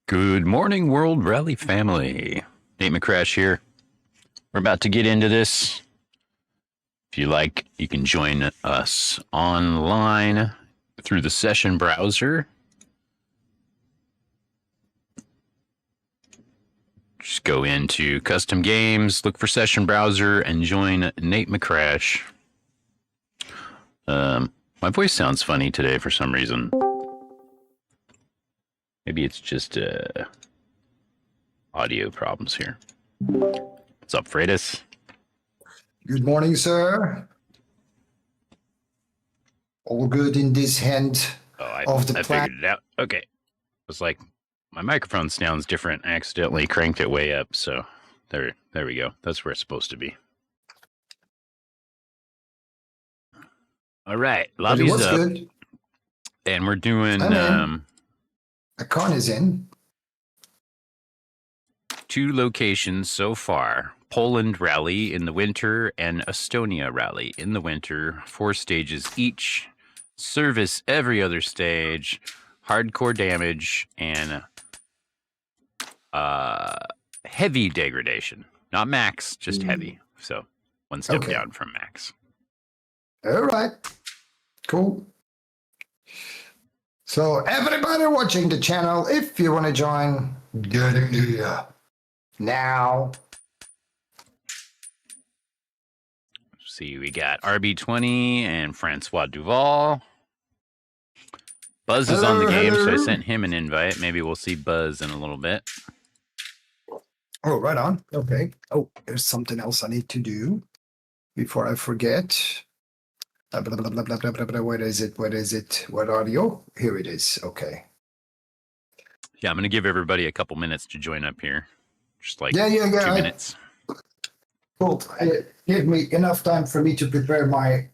Good morning, World Rally family. Nate McCrash here. We're about to get into this. If you like, you can join us online through the session browser. Just go into custom games, look for session browser, and join Nate McCrash. My voice sounds funny today for some reason. Maybe it's just audio problems here. What's up, Freitas? Good morning, sir. All good in this hand of the I figured it out. Okay. It was like my microphone sounds different. I accidentally cranked it way up, so there we go. That's where it's supposed to be. All right, lobby's up, good. And we're doing. Icon is in. 2 locations so far. Poland Rally in the winter and Estonia Rally in the winter. 4 stages each. Service every other stage. Hardcore damage and heavy degradation. Not max, just heavy. So 1 step down from max. All right. Cool. So everybody watching the channel, if you want to join, get in here now. See, we got RB20 and Francois Duval. Buzz is on the game, so I sent him an invite. Maybe we'll see Buzz in a little bit. Oh, right on. Okay. Oh, there's something else I need to do before I forget. Blah, blah, blah, blah, blah, blah, blah, blah. What is it? What is it? What audio? Here it is. Okay. Yeah, I'm going to give everybody a couple minutes to join up here. Just like 2 minutes. Cool. Give me enough time for me to prepare my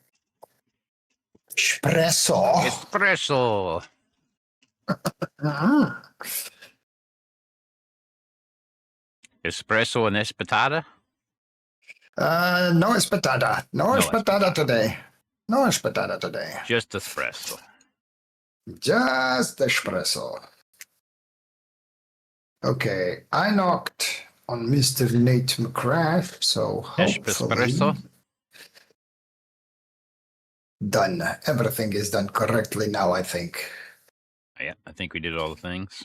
espresso. Espresso. Espresso and espetata? No espetata. No espetata today. No espetata today. Just espresso. Just espresso. Okay, I knocked on Mr. Nate McCrash, so hopefully espresso. Done. Everything is done correctly now, I think. Yeah, I think we did all the things.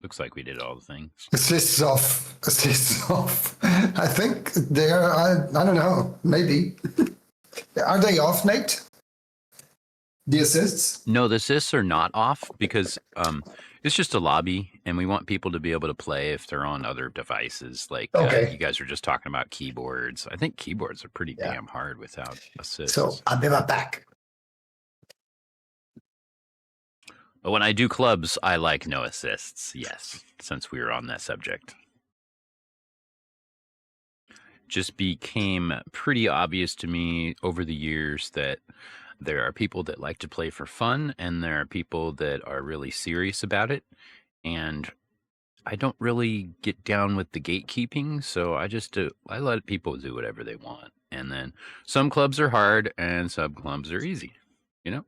Looks like we did all the things. Assists off. Assists off. I think they're, I don't know, maybe. Are they off, Nate? The assists? No, the assists are not off because it's just a lobby, and we want people to be able to play if they're on other devices. Like you guys were just talking about keyboards. I think keyboards are pretty damn hard without assists. So I'll be right back. But when I do clubs, I like no assists. Yes, since we were on that subject. Just became pretty obvious to me over the years that there are people that like to play for fun, and there are people that are really serious about it. And I don't really get down with the gatekeeping, so I let people do whatever they want. And then some clubs are hard and some clubs are easy. You know?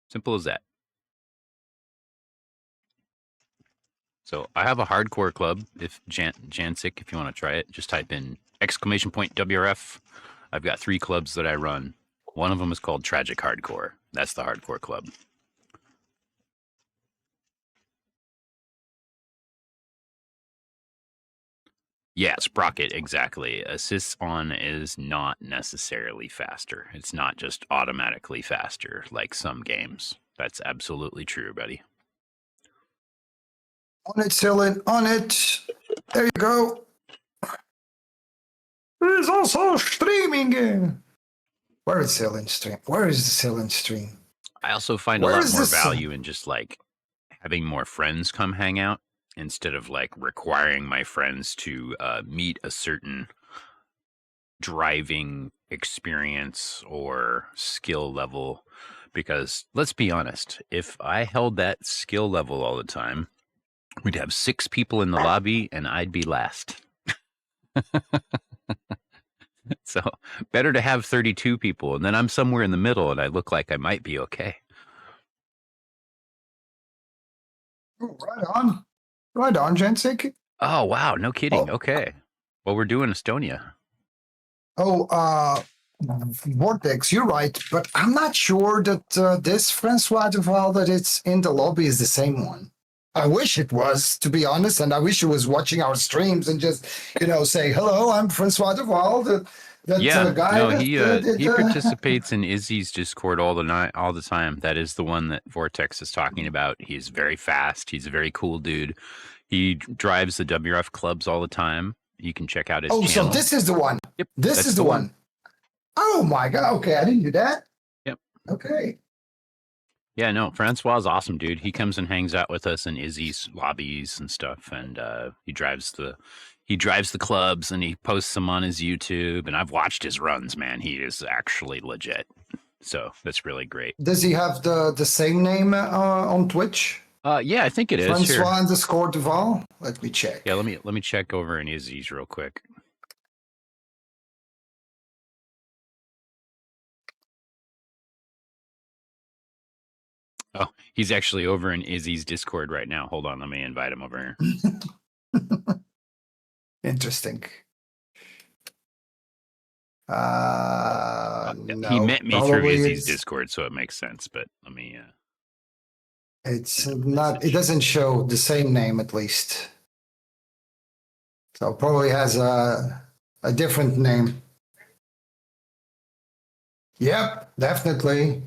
Simple as that. So I have a hardcore club. If Jancic, if you want to try it, just type in !WRF. I've got 3 clubs that I run. One of them is called Tragic Hardcore. That's the hardcore club. Yeah, Sprocket, exactly. Assists on is not necessarily faster. It's not just automatically faster like some games. That's absolutely true, buddy. On it, Cylin, on it. There you go. There's also streaming. Where is Cylin stream? Where is the Cylin stream? I also find a lot more value in just like having more friends come hang out instead of like requiring my friends to meet a certain driving experience or skill level. Because let's be honest, if I held that skill level all the time, we'd have 6 people in the lobby and I'd be last. So better to have 32 people and then I'm somewhere in the middle and I look like I might be okay. Oh, right on, Jancic. Oh, wow. No kidding. Oh. Okay. Well, we're doing Estonia. Oh, Vortex, you're right, but I'm not sure that this Francois Duval that it's in the lobby is the same one. I wish it was, to be honest, and I wish he was watching our streams and just, say, hello, I'm Francois Duval, Yeah, guy. no, he participates in Izzy's Discord all the time. That is the one that Vortex is talking about. He's very fast. He's a very cool dude. He drives the WRF clubs all the time. You can check out his channel. So this is the one. Yep, this is the one. Oh my God. Okay, I didn't do that. Yep. Okay. Yeah, no, Francois is awesome, dude. He comes and hangs out with us in Izzy's lobbies and stuff, and he drives the clubs and he posts them on his YouTube. And I've watched his runs, man. He is actually legit. So that's really great. Does he have the same name on Twitch? Yeah, I think it is. Francois _ Duval. Let me check. Yeah, let me check over in Izzy's real quick. Oh, he's actually over in Izzy's Discord right now. Hold on, let me invite him over here. Interesting. No, he met me through Izzy's Discord, so it makes sense. But let me. It's not. It doesn't show the same name, at least. So probably has a different name. Yep, definitely.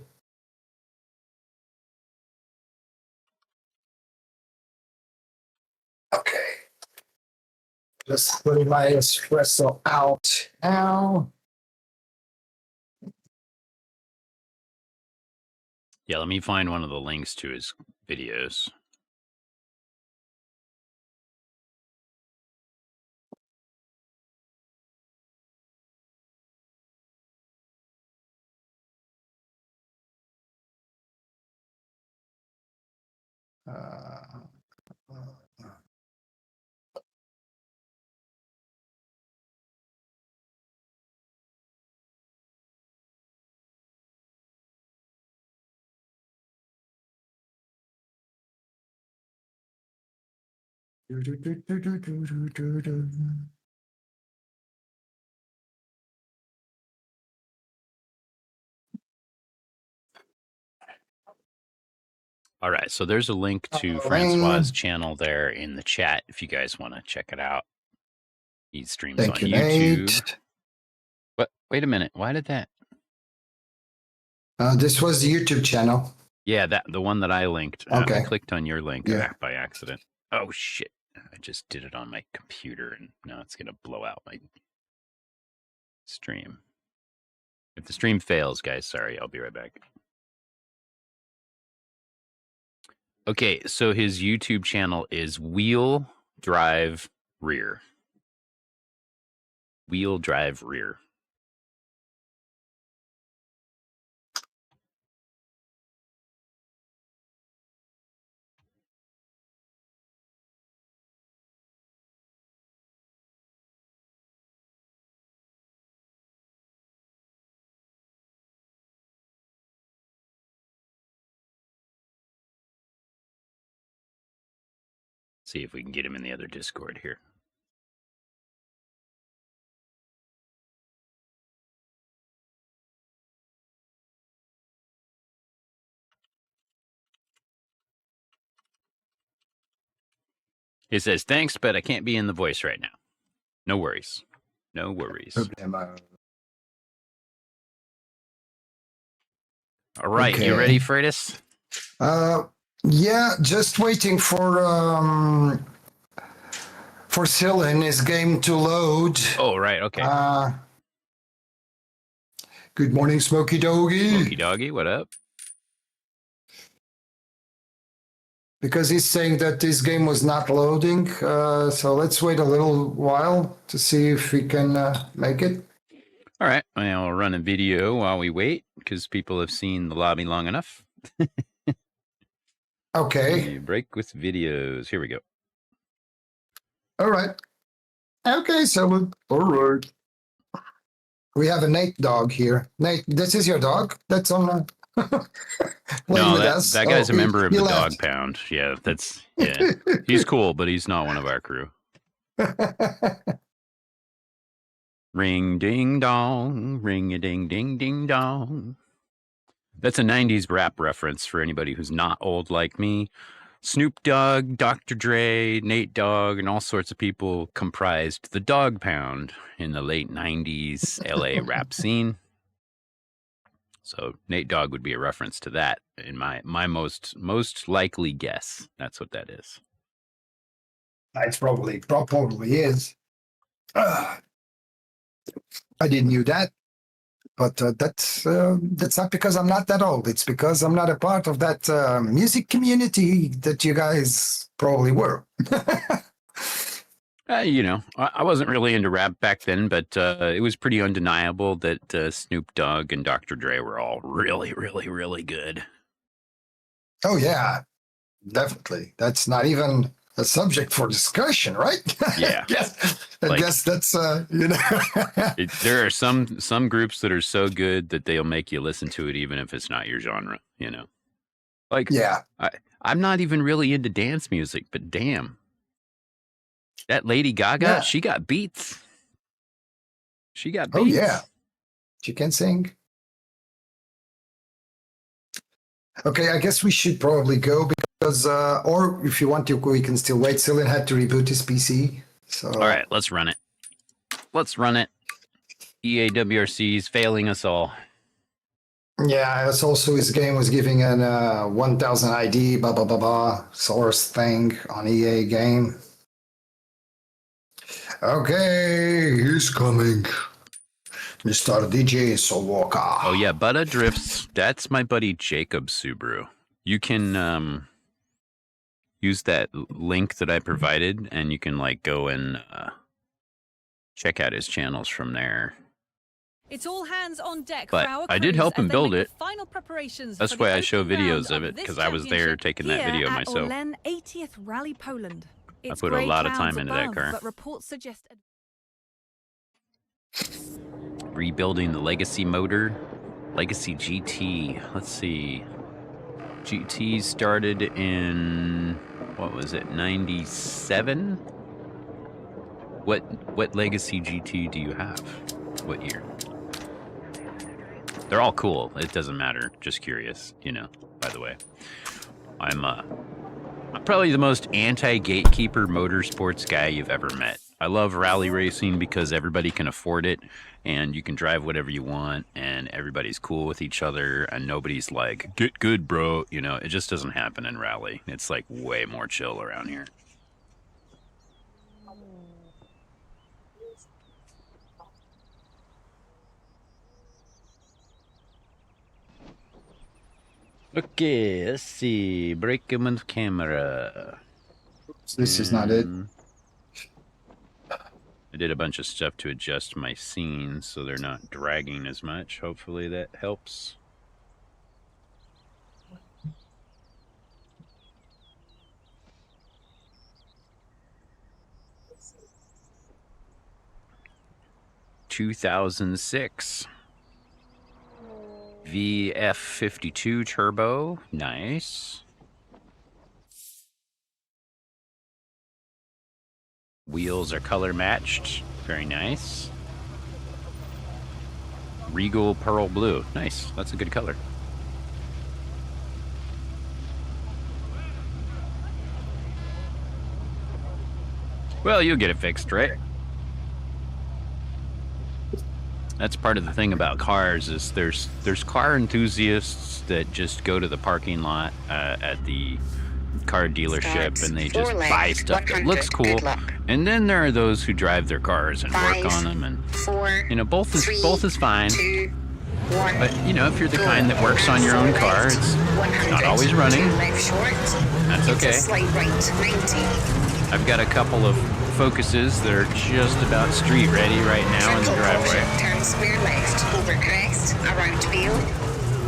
Okay. Just putting my espresso out now. Yeah, let me find one of the links to his videos. All right, so there's a link to Francois's channel there in the chat if you guys want to check it out. He streams on YouTube. Nate. What? Wait a minute. Why did that? This was the YouTube channel. Yeah, the one that I linked. Okay. I clicked on your link by accident. Oh shit! I just did it on my computer, and now it's gonna blow out my stream. If the stream fails, guys, sorry. I'll be right back. Okay, so his YouTube channel is Wheel Drive Rear. Wheel Drive Rear. See if we can get him in the other Discord here. He says, thanks, but I can't be in the voice right now. No worries. No worries. All right, Okay. you ready, Freitas? Yeah, just waiting for Cylin, his game to load. Oh, right, okay. Good morning, Smoky Doggy. Smoky Doggy, what up? Because he's saying that this game was not loading, so let's wait a little while to see if we can make it. All right, I'll run a video while we wait because people have seen the lobby long enough. Okay. Break with videos. Here we go. All right. Okay, so all right. We have a Nate dog here. Nate, this is your dog? That's on No, that guy's a member of the dog pound. Yeah, he's cool, but he's not one of our crew. Ring ding dong, ring a ding ding ding dong. That's a 90s rap reference for anybody who's not old like me. Snoop Dogg, Dr. Dre, Nate Dogg, and all sorts of people comprised the Dog Pound in the late 90s LA rap scene. So Nate Dogg would be a reference to that in my most likely guess. That's what that is. It's probably is. I didn't knew that, but that's not because I'm not that old. It's because I'm not a part of that music community that you guys probably were. You know, I wasn't really into rap back then, but it was pretty undeniable that Snoop Dogg and Dr. Dre were all really, really, really good. Oh, yeah, definitely. That's not even a subject for discussion, right? Yeah. I guess that's, you know. There are some groups that are so good that they'll make you listen to it even if it's not your genre, you know? Like, yeah. I'm not even really into dance music, but damn. That Lady Gaga, she got beats. She got beats. Oh, yeah. She can sing. Okay, I guess we should probably go because, or if you want to, we can still wait. Cylin had to reboot his PC. So. All right, let's run it. Let's run it. EAWRC is failing us all. Yeah, it's also his game was giving an 1000 ID, blah, blah, blah, blah, source thing on EA game. Okay, he's coming. Mr. DJ Sowaka. Oh, yeah, Butta Drifts. That's my buddy Jacob Subaru. You can use that link that I provided, and you can like go and check out his channels from there. It's all hands on deck. But for our I did help him build it. Final preparations. That's why I show videos of it, because I was there taking that video myself. Orlen 80th Rally Poland. I put a lot of time into that car. But reports suggest rebuilding the Legacy motor. Legacy GT. Let's see. GT started in, what was it, 97? What Legacy GT do you have? What year? They're all cool. It doesn't matter. Just curious, you know, by the way. I'm probably the most anti-gatekeeper motorsports guy you've ever met. I love rally racing because everybody can afford it and you can drive whatever you want and everybody's cool with each other and nobody's like, get good, bro. You know, it just doesn't happen in rally. It's like way more chill around here. Okay, let's see. Break him with camera. This is not it. I did a bunch of stuff to adjust my scenes so they're not dragging as much. Hopefully that helps. (2006) VF52 turbo, nice. Wheels are color matched. Very nice. Regal Pearl Blue. Nice. That's a good color. Well, you'll get it fixed, right? That's part of the thing about cars is there's car enthusiasts that just go to the parking lot at the car dealership and they just buy stuff that looks cool. And then there are those who drive their cars and work on them, and you know, both is fine. But you know, if you're the kind that works on your own car, it's not always running. That's okay. I've got a couple of Focuses that are just about street ready right now in the driveway. Turn square left over crest around Beale.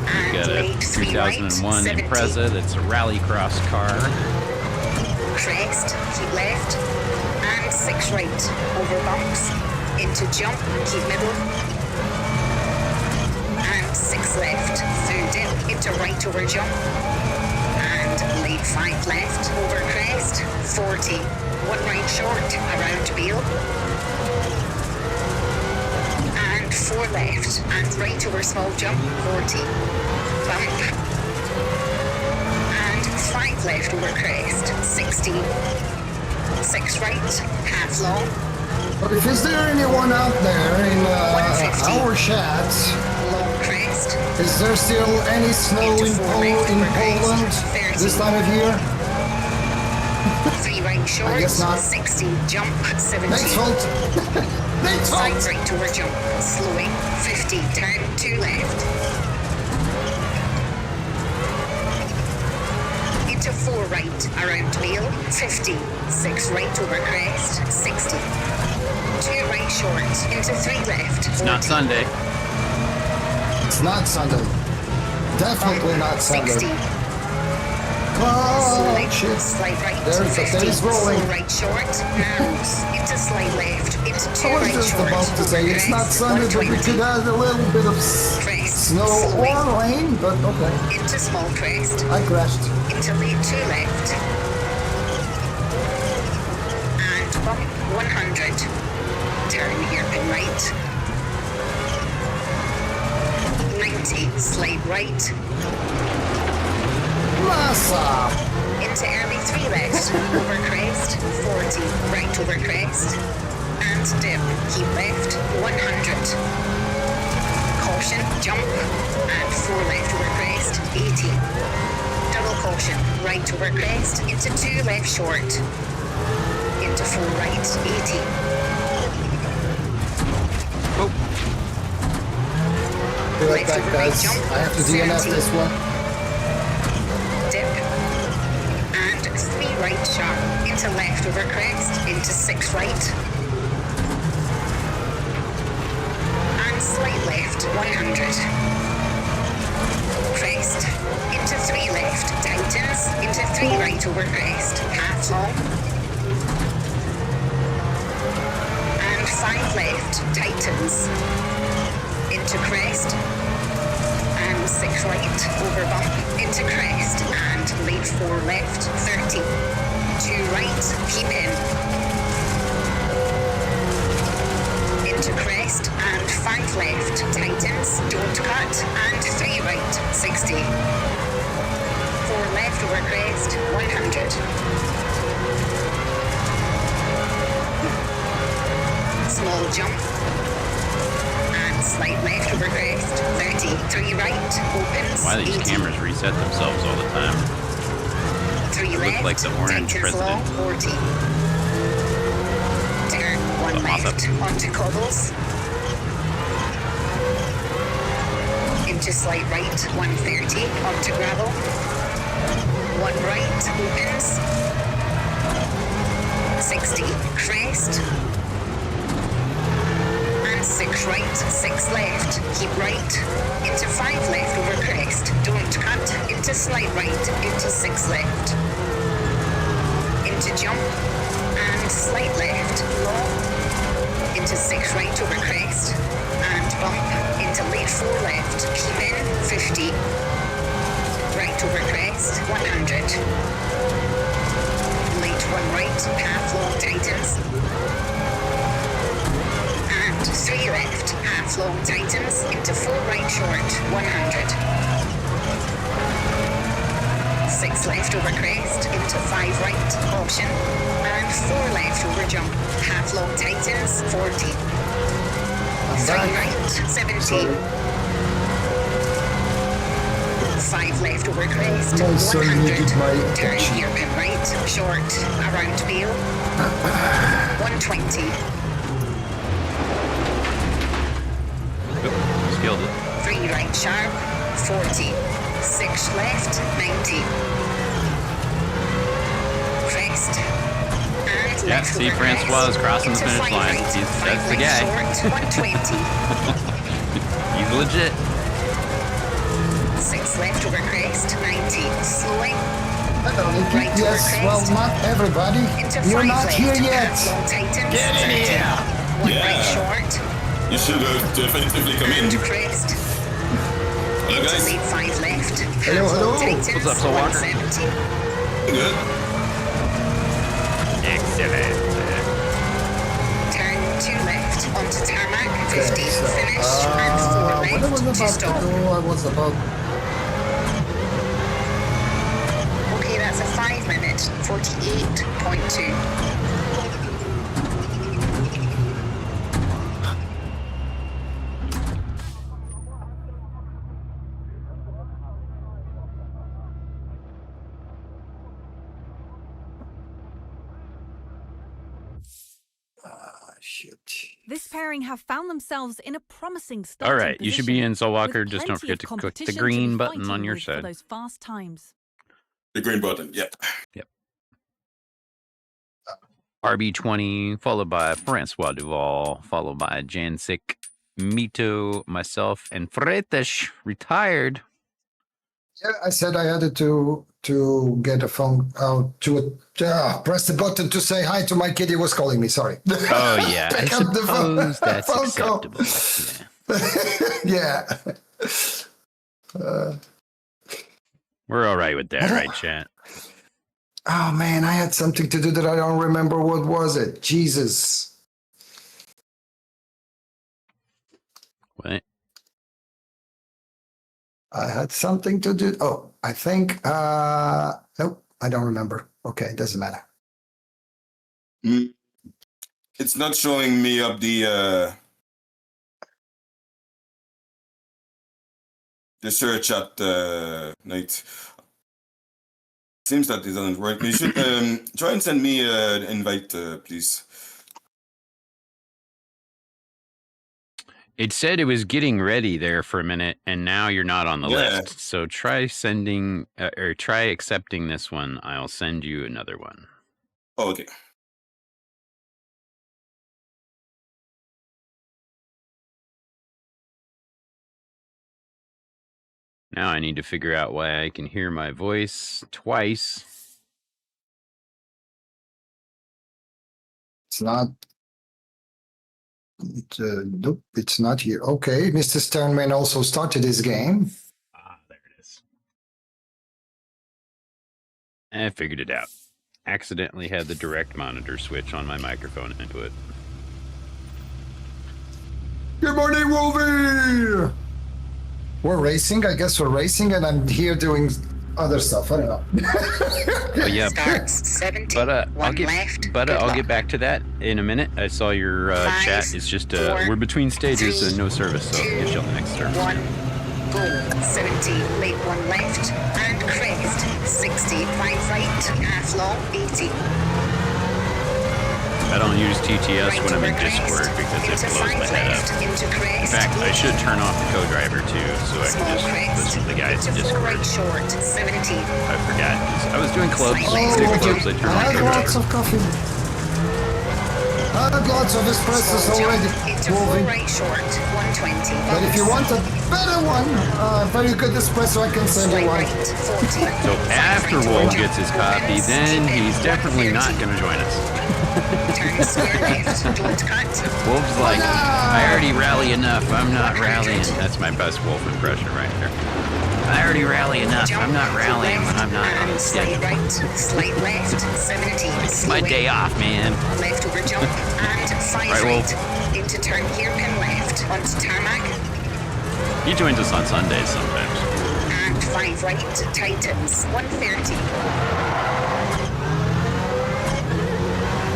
We've got a 2001 Impreza that's a rallycross car. Crest, keep left, and 6 right over bumps into jump, keep middle, and 6 left through dip into right over jump, and lead 5 left over crest, 40. 1 right short around Beale, and 4 left and right over small jump, 40, bump, and 5 left over crest, 60, 6 right, half long. But if is there anyone out there in our chat, long crest, is there still any snow in Poland this time of year? 3 right short, I guess not. 60, jump, 70. Next halt. Next Side halt. right over jump, slowing, 50, turn 2 left. Into 4 right around Beale, 50, 6 right over crest, 60. 2 right short, into 3 left. It's not Sunday. It's not Sunday. Definitely not Sunday. 60. Oh, shit. Slide right, There's the 50, days rolling. slow right short, narrows, into slide left, into 2 I was right just short, about to say it's not Sunday, but we could have a little bit of snow or rain, but okay. into small crest, I crashed. into lead 2 left, and bump 100, turn hairpin right, 90, slide right, Massa! into early 3 left, over crest, 40, right over crest, and dip, keep left, 100. Caution, jump, and 4 left over crest, 80. Double caution, right over crest, into 2 left short, into 4 right, 80. Oh, Be right Left back, over guys. right jump, I have to DNF 70. this one. Dip, and 3 right sharp, into left over crest, into 6 right, and slight left, 100. Crest, into 3 left, tightens, into 3 right over crest, half long, and 5 left, tightens, into crest, and 6 right, over bump, into crest, and lead 4 left, 30. 2 right, keep in. Into crest, and 5 left, tightens, don't cut, and 3 right, 60. 4 left over crest, 100. Small jump. Slight left over crest, 30, 3 right, opens, why do these 80. cameras reset themselves all the time? 3 Look left, like the orange tightens long, president. 40. Turn 1 The left, Moffat. onto cobbles. Into slight right, 130, onto gravel. 1 right, opens. 60, crest. 6 right, 6 left, keep right, into 5 left over crest, don't cut, into slight right, into 6 left, into jump, and slight left, long, into 6 right over crest, and bump, into lead 4 left, keep in, 50, right over crest, 100, lead 1 right, half long tightens, half long tightens into 4 right short, 100. 6 left over crest into 5 right, option, and 4 left over jump. Half long tightens, 40. 3 right, 70. 5 left over crest, No, sir, you 100. needed my Turn attention. hairpin right, short, around wheel, 120. Skilled it. 3 right sharp, 40. 6 left, 90. Crest. And Yeah, left see, over Francois is crest, crossing the into finish 5 line. right, He's- 5 that's the right guy. short, 120. He's legit. 6 left over crest, 90. Slowing. Hello, Nikki. Right over Yes, well, crest. not everybody. Into You're 5 not left. here yet. Half long tightens, Get in 30. here. 1 Yeah. right short. You should have definitively come in. And crest. Hello, Into guys. lead 5 left. Hello, Half long hello. tightens, What's up, Soul Walker? 170. Good. Excellent. Turn 2 left onto tarmac, 15 so, finish, and 4 what I was left to about stop. to do, I was about... Okay, that's a 5 minute, 48.2. Shoot. This pairing have found themselves in a promising start. All right, you should be in Soul Walker. Just don't forget to click click the green button on your For side. those fast times. The green button, yep. RB20, followed by Francois Duval, followed by Jansik, Mito, myself, and Fretes, retired. Yeah, I said I had to get a phone out to press the button to say hi to my kid. He was calling me. Sorry. Oh, yeah. I Pick up the phone. suppose that's phone call. acceptable. Yeah. Yeah. We're all right with that, right, chat? Oh man, I had something to do that I don't remember. What was it? Jesus. What? I had something to do. Oh, I think. Nope, I don't remember. Okay, it doesn't matter. It's not showing me up the search at night. Seems that it doesn't work. You should try and send me an invite, please. It said it was getting ready there for a minute, and now you're not on the Yeah. list. So try sending or try accepting this one. I'll send you another one. Oh, okay. Now I need to figure out why I can hear my voice twice. It's not. Nope, it's not here. Okay, Mr. Sternman also started his game. Ah, there it is. I figured it out. Accidentally had the direct monitor switch on my microphone input. Good morning, Wolvie! We're racing. I guess we're racing, and I'm here doing other stuff. I don't know. But yeah, Starts 70. but I'll 1 get left. but Good I'll luck. get back to that in a minute. I saw your 5, chat. It's just 4, we're between stages 3, and no service, so I'll get you on the next turn. 1, go. 70, late 1 left, and crest. 60, 5 right, half long, 80. I don't use TTS Right when I'm over in Discord crest, because it into blows 5 my head left, up. into In crest. fact, I should turn off the co-driver too, so I Small can just crest, listen to the guys in into 4 Discord. right short, 70. I forgot. I was doing clubs. Oh, Did clubs, I turned I my had lots co-driver. of coffee. I had lots of espressos Small jump already, into 4 Wolvie. right short, 120. But if you want a better one, very good espresso, I can send you Slight one. right, 40. So after Wolf Jump, gets his coffee, opens, then keep in, he's definitely not 130. going to join us. Turn square left, don't cut. Wolf's like, I already rally enough. I'm not rallying. That's my best Wolf impression right there. I already rally enough. Jump I'm not to rallying when left I'm not on and the slight schedule. right, slight left, 70. It's my day off, man. Left over jump and 5 Right, right. Wolf. Into turn hairpin left. left onto tarmac. He joins us on Sundays sometimes. And 5 right, tightens, 130.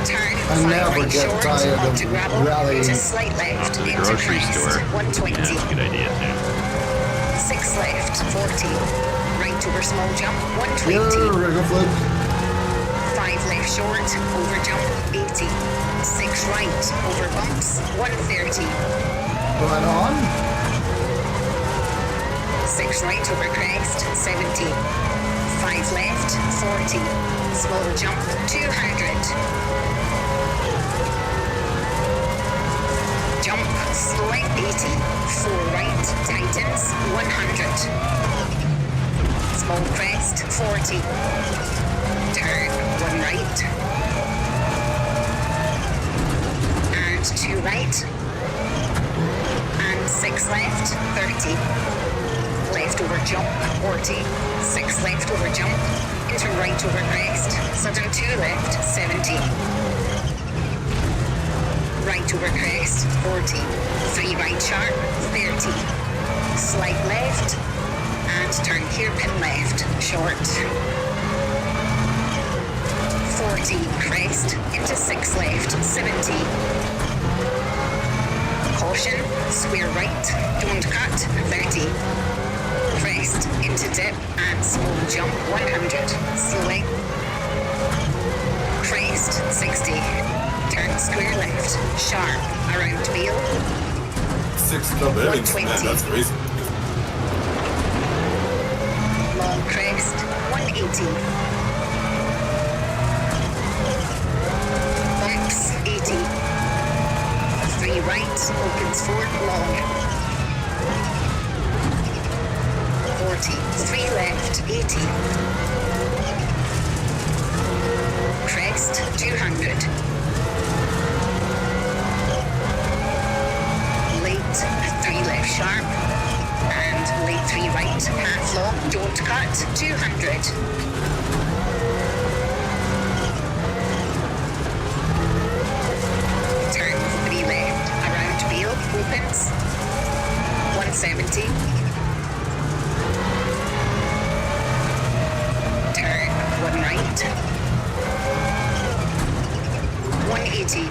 Turn I 5 never right get short tired onto of gravel, rallying. into slight left, Off to the into grocery crest, store. 120. Yeah, that's a good idea too. 6 left, 40. Right over small jump, Yeah, 120. regular flip. 5 left short, over jump, 80. 6 right, over bumps, 130. Right on. 6 right over crest, 70. 5 left, 40. Small jump, 200. Jump, slowing, 80. 4 right, tightens, 100. Small crest, 40. Turn, 1 right. And 2 right. And 6 left, 30. Left over jump, 40. 6 left over jump. Into right over crest. Sudden 2 left, 70. Right over crest, 40. 3 right sharp, 30. Slight left. And turn hairpin left, short. 40, crest, into 6 left, 70. Caution, square right, don't cut, 30. Crest, into dip, and small jump, 100. Slowing. Crest, 60. Turn square left, sharp, around wheel. 6 club headings, man, 120. that's crazy. Long crest, 180. Bumps, 80. 3 right, opens 4, long. 40. 3 left, 80. Crest, 200. Late, 3 left sharp. And late 3 right, half long, don't cut, 200. Turn 3 left, around wheel, opens, 170. Turn 1 right, 180.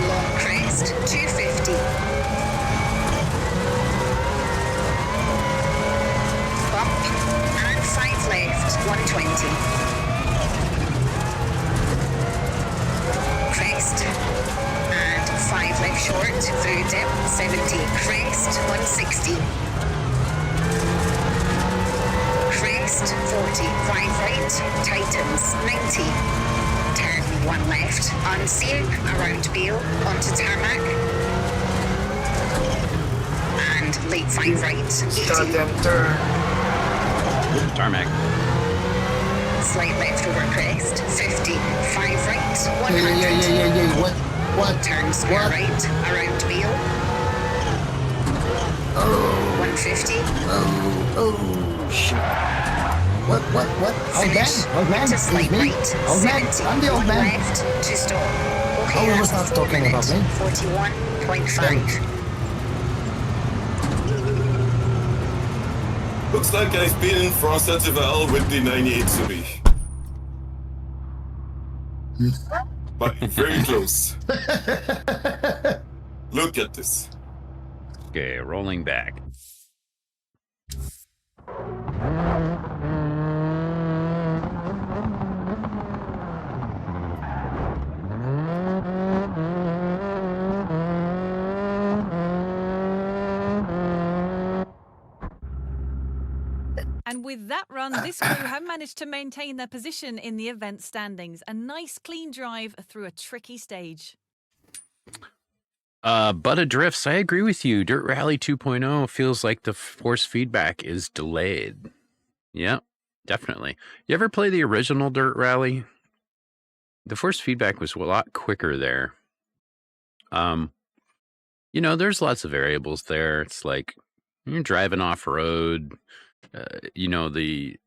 Long crest, 250. Bump, and 5 left, 120. Crest, and 5 left short, through dip, 70. Crest, 160. Crest, 40. 5 right, tightens, 90. Turn 1 left, unseen, around wheel, onto tarmac. And late 5 right, 80. Start them turn. Tarmac. Slight left over crest, 50. 5 right, 100. Yeah. What? Turn square What? right, around wheel, Oh, 150. oh, shit. What? Old man? Finish. Old man? Into It's slight me? right, Old man? 70. I'm the old 1 man. left, to stop. Oh, Okay, he was that's not 4 talking about minutes, me. 41.5. Looks like I've been in France at the Val with the 98 Zurich. But very close. Look at this. Okay, rolling back. And with that run, this crew have managed to maintain their position in the event standings. A nice clean drive through a tricky stage. But drifts, I agree with you. Dirt Rally 2.0 feels like the force feedback is delayed. Yep, definitely. You ever play the original Dirt Rally? The force feedback was a lot quicker there. You know, there's lots of variables there. It's like you're driving off road. You know, the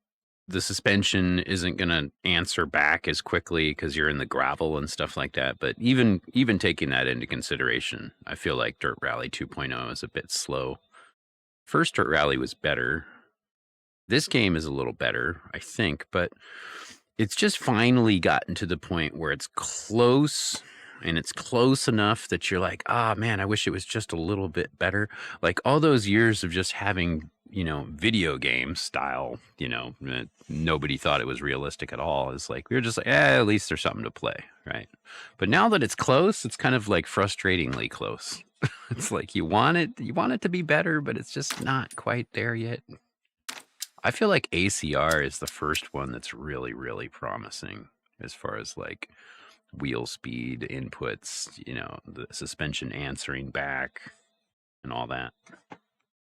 the suspension isn't going to answer back as quickly because you're in the gravel and stuff like that. But even taking that into consideration, I feel like Dirt Rally 2.0 is a bit slow. First Dirt Rally was better. This game is a little better, I think, but it's just finally gotten to the point where it's close, and it's close enough that you're like, ah, man, I wish it was just a little bit better. Like all those years of just having, video game style, nobody thought it was realistic at all. It's like, we were just like, at least there's something to play, right? But now that it's close, it's kind of like frustratingly close. It's like you want it to be better, but it's just not quite there yet. I feel like ACR is the first one that's really, really promising as far as like wheel speed inputs, the suspension answering back and all that.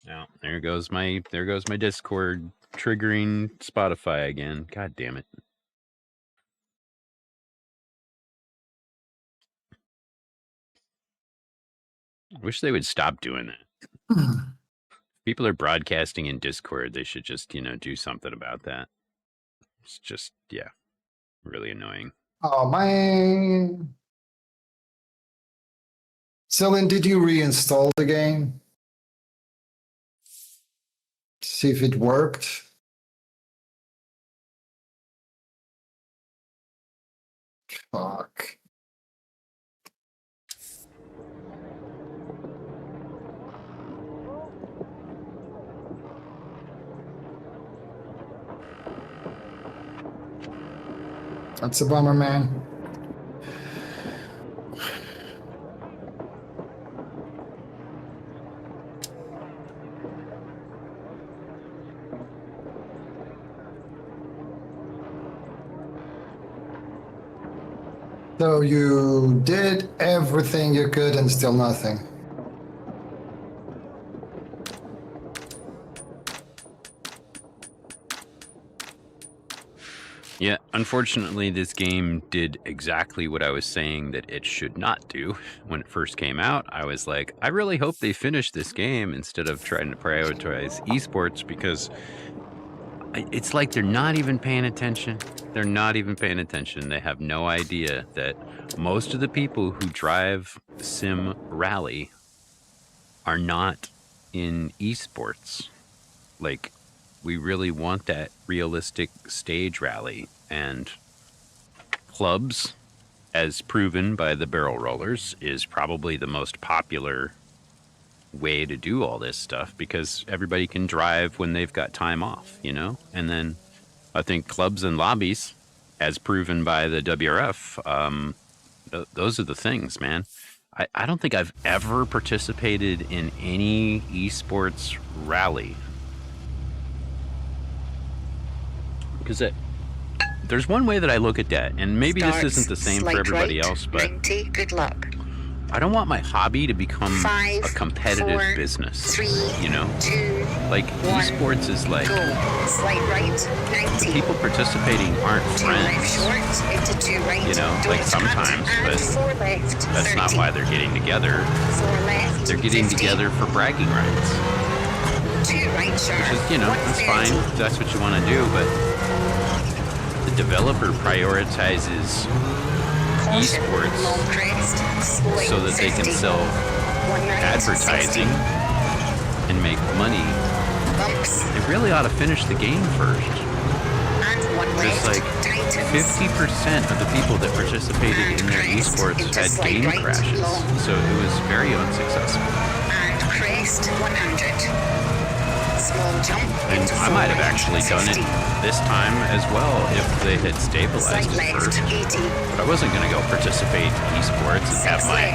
Now, there goes my Discord triggering Spotify again. God damn it. I wish they would stop doing that. People are broadcasting in Discord. They should just, do something about that. It's just, yeah, really annoying. Oh, man. Celine, did you reinstall the game? See if it worked. Fuck. That's a bummer, man. So you did everything you could and still nothing. Yeah, unfortunately, this game did exactly what I was saying that it should not do. When it first came out, I was like, I really hope they finish this game instead of trying to prioritize esports, because it's like they're not even paying attention. They're not even paying attention. They have no idea that most of the people who drive Sim Rally are not in esports. Like, we really want that realistic stage rally, and clubs, as proven by the barrel rollers, is probably the most popular way to do all this stuff, because everybody can drive when they've got time off, And then I think clubs and lobbies, as proven by the WRF, those are the things, man. I don't think I've ever participated in any esports rally. Because there's one way that I look at that, and maybe this isn't the same for everybody else, but 90, good luck. I don't want my hobby to become 5, a competitive 4, business, 3, 2, Like, 1, esports is like, go. Slight right, 90. the people participating aren't 2 left friends, short, into 2 right. like Don't sometimes, cut, but and 4 left, that's 30. not why they're getting together. 4 left, They're getting 50. together for bragging rights, 2 right sharp, which is, that's fine if that's what you want to do, but the developer prioritizes esports so that they can sell advertising and make money. They really ought to finish the game first. There's like 50% of the people that participated in their esports had game crashes, so it was very unsuccessful. And crest 100. Small jump. And I might have actually done it this time as well if they had stabilized it first. But I wasn't going to go participate in esports and have my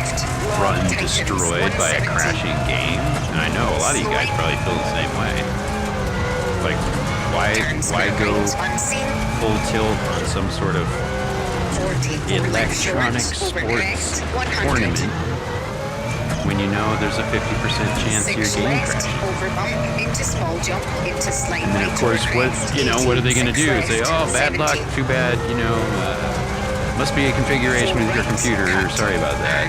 run destroyed by a crashing game. And I know a lot of you guys probably feel the same way. Like, why go full tilt on some sort of electronic sports tournament when you know there's a 50% chance your game crashes? And then, of course, what are they going to do? Say, oh, bad luck, too bad, Must be a configuration with your computer. Sorry about that.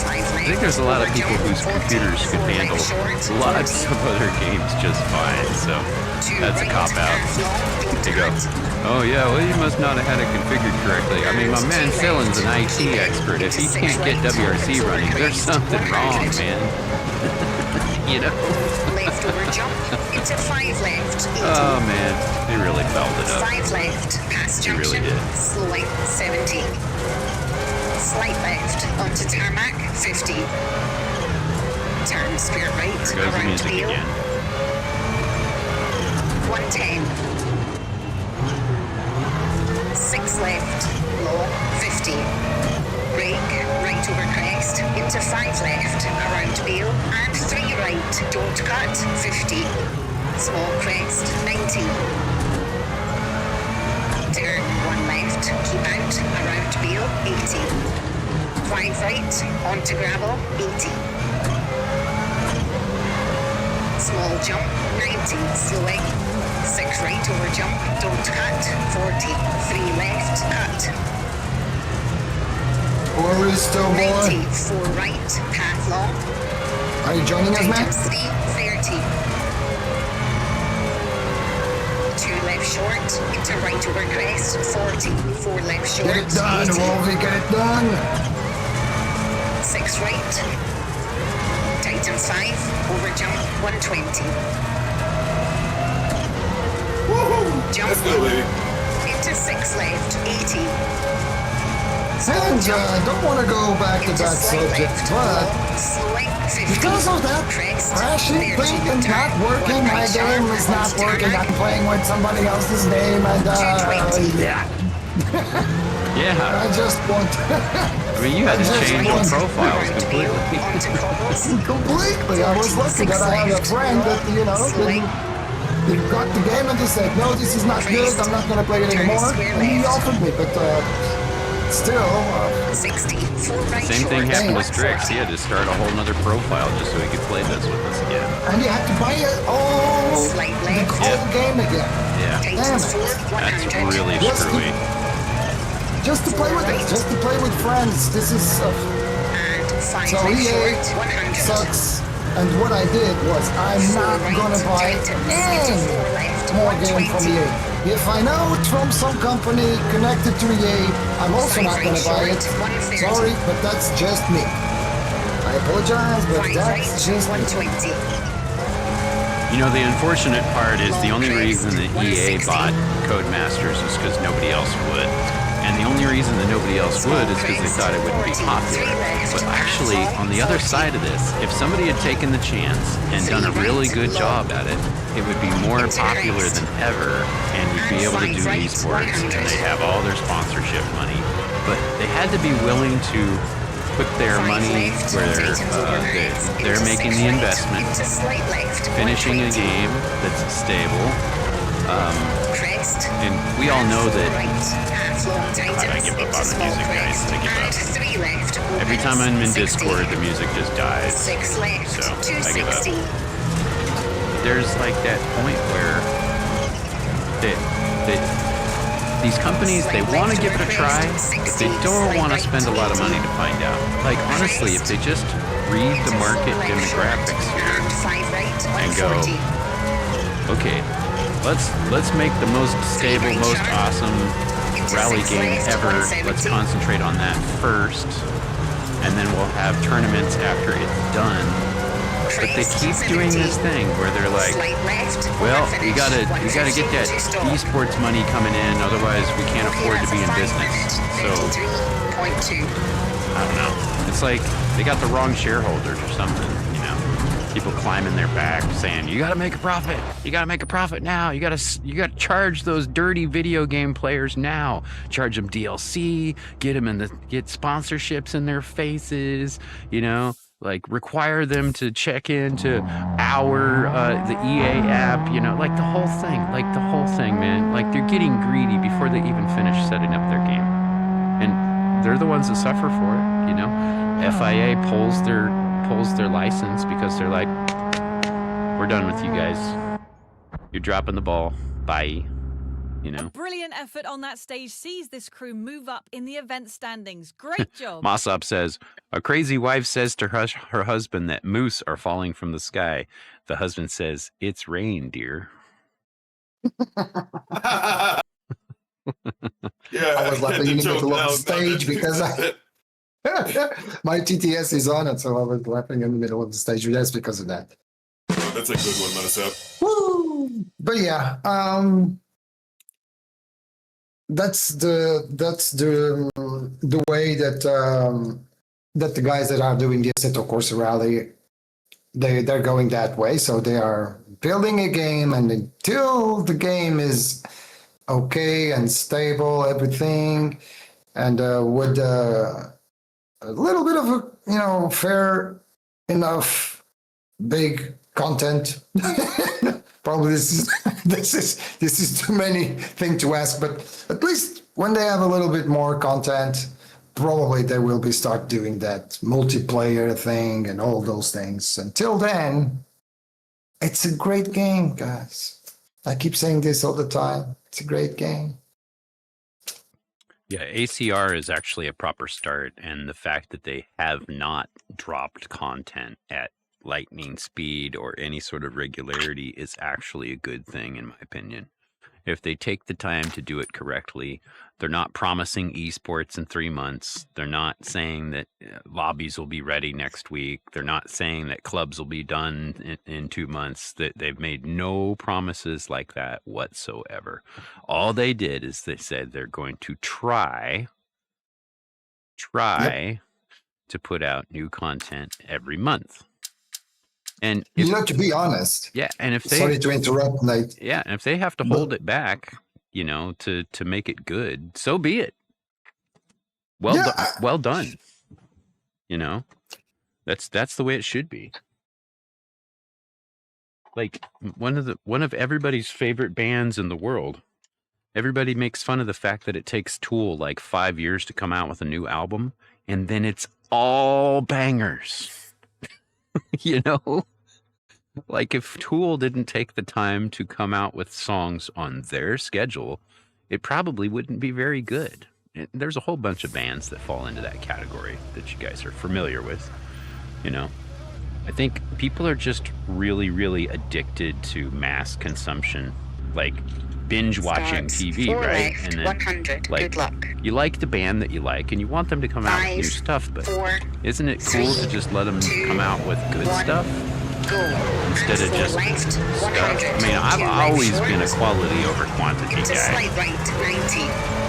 I think there's a lot of people whose computers could handle lots of other games just fine. So that's a cop-out. There you go. Oh yeah, well you must not have had it configured correctly. I mean, my man Phil's an IT expert. If he can't get WRC running, there's something wrong, man. You know? Left over jump into 5 left. 80. Oh man, they really fouled it up. 5 left, past They really junction, did. slowing 70. Slight left onto tarmac 50. Turn spear right There goes the around music wheel again. 110. 6 left, low 50. Brake, right over crest, into 5 left, around wheel, and 3 right, don't cut, 50. Small crest, 90. Turn 1 left, keep out, around wheel, 80. 5 right, onto gravel, 80. Small jump, 90, slowing. 6 right over jump, don't cut, 40. 3 left, cut. Where is still boy? 90, 4 right, path long. Are you joining us, man? 3, 30. 2 left short, into right over crest, 40. 4 left short, Get it done, 80. Wolfie, get it done. 6 right. Tighten 5, over jump, 120. Woohoo! Jump Let's go, baby. into 6 left, 80. And don't want to go back to Into that slight subject, left, but slowing 50. because of that Crest, crashing 30, thing and not turn, working, 1 my right sharp, game is not onto working. tarmac. I'm playing with somebody else's name, and 220. yeah, Yeah, I just want I mean you had to just change your want- profiles Around wheel, completely. onto cobbles. completely. I was lucky that I had a friend that he got the game and he said, no, this is not good. I'm not gonna play it anymore. And he offered me, but still. 60, 4 right Same thing short, happened to 140. Strix. He had to start a whole nother profile just so he could play this with us again. And you had to buy it all Slight the left. whole game again. Yeah, Tightens Damn it. 4, 100. that's really Yes, screwy. Just to play with it, just to play with friends. This is And 5 so right EA short, 100. sucks. And what I did was I'm 4 not right, gonna buy tightens into 4 any left, more game from 120. EA. If I know it's from some company connected to EA, I'm also not gonna buy it. Sorry, but that's just me. I apologize, but 5 right, that's just me. 120. You know, the unfortunate part is the only reason that EA bought Codemasters is because nobody else would. And the only reason that nobody else would is because they thought it wouldn't be popular. But actually, on the other side of this, if somebody had taken the chance and done a really good job at it, it would be more popular than ever, and we'd be able to do esports, and they'd have all their sponsorship money. But they had to be willing to put their money where they're making the investment, finishing a game that's stable. And we all know that I give up on the music, guys. I give up. Every time I'm in Discord, the music just dies. So I give up. There's like that point where these companies, they want to give it a try, but they don't want to spend a lot of money to find out. Like honestly, if they just read the market demographics here and go, okay, let's make the most stable, most awesome rally game ever. Let's concentrate on that first, and then we'll have tournaments after it's done. But they keep doing this thing where they're like, well, we gotta get that esports money coming in, otherwise we can't afford to be in business. So I don't know. It's like they got the wrong shareholders or something, you know. People climbing their back saying, you gotta make a profit. You gotta make a profit now. You gotta charge those dirty video game players now. Charge them DLC, get sponsorships in their faces, you know. Like require them to check into the EA app, you know, like the whole thing, man. Like they're getting greedy before they even finish setting up their game. And they're the ones that suffer for it, you know. FIA pulls their license because they're like, we're done with you guys. You're dropping the ball. Bye. You know, Brilliant effort on that stage sees this crew move up in the event standings. Great job. Mossop says, a crazy wife says to her husband that moose are falling from the sky. The husband says, it's rain, dear. Yeah, I was laughing in the joke middle of the now, stage because my TTS is on it, so I was laughing in the middle of the stage. That's because of that. That's a good one, Mossop. Woo! But yeah, that's the way that that the guys that are doing the Assetto Corsa Rally, they're going that way. So they are building a game, and until the game is okay and stable, everything, and with a little bit of a fair enough big content. Probably this is too many thing to ask, but at least when they have a little bit more content, probably they will be start doing that multiplayer thing and all those things. Until then, it's a great game, guys. I keep saying this all the time. It's a great game. Yeah, ACR is actually a proper start, and the fact that they have not dropped content at lightning speed or any sort of regularity is actually a good thing, in my opinion. If they take the time to do it correctly, they're not promising esports in 3 months. They're not saying that lobbies will be ready next week. They're not saying that clubs will be done in 2 months. That they've made no promises like that whatsoever. All they did is they said they're going to try to put out new content every month. And if, to be honest. yeah, and if they Sorry to interrupt, Nate. yeah, and if they have to hold it back, to make it good, so be it. Well done. That's the way it should be. Like one of everybody's favorite bands in the world. Everybody makes fun of the fact that it takes Tool like 5 years to come out with a new album, and then it's all bangers. Like if Tool didn't take the time to come out with songs on their schedule, it probably wouldn't be very good. There's a whole bunch of bands that fall into that category that you guys are familiar with. I think people are just really, really addicted to mass consumption, like binge watching TV, right? And then 100. Good luck. you like the band that you like and you want them to come out with new stuff, but 4, isn't it cool to just let them come out with good 1. stuff? Go. Instead of just left, stuff. 100. I mean, I've Two always left been a short. quality over quantity Into guy. slight right, 90.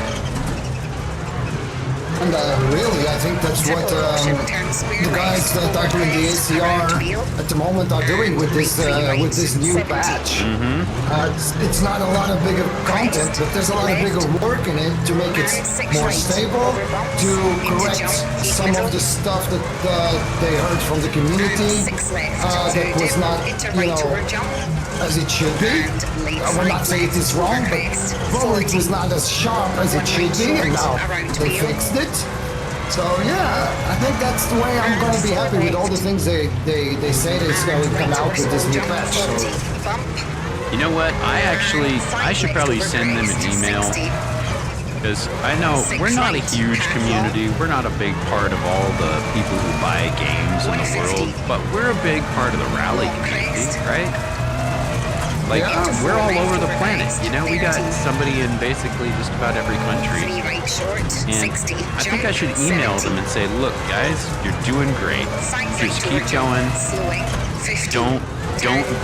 And really, I think that's what the guys that are doing the ACR at the moment are doing with this new patch. It's not a lot of bigger content, but there's a lot of bigger work in it to make it more stable, to correct some of the stuff that they heard from the community that was not, as it should be. I will not say it is wrong, but probably it was not as sharp as it should be, and now they fixed it. So yeah, I think that's the way I'm going to be happy with all the things they say that's going to come out with this new patch. So. You know what? I should probably send them an email, because I know we're not a huge community. We're not a big part of all the people who buy games in the world, but we're a big part of the rally community, right? Like, we're all over the planet, we got somebody in basically just about every country. And I think I should email them and say, look, guys, you're doing great. Just keep going. Don't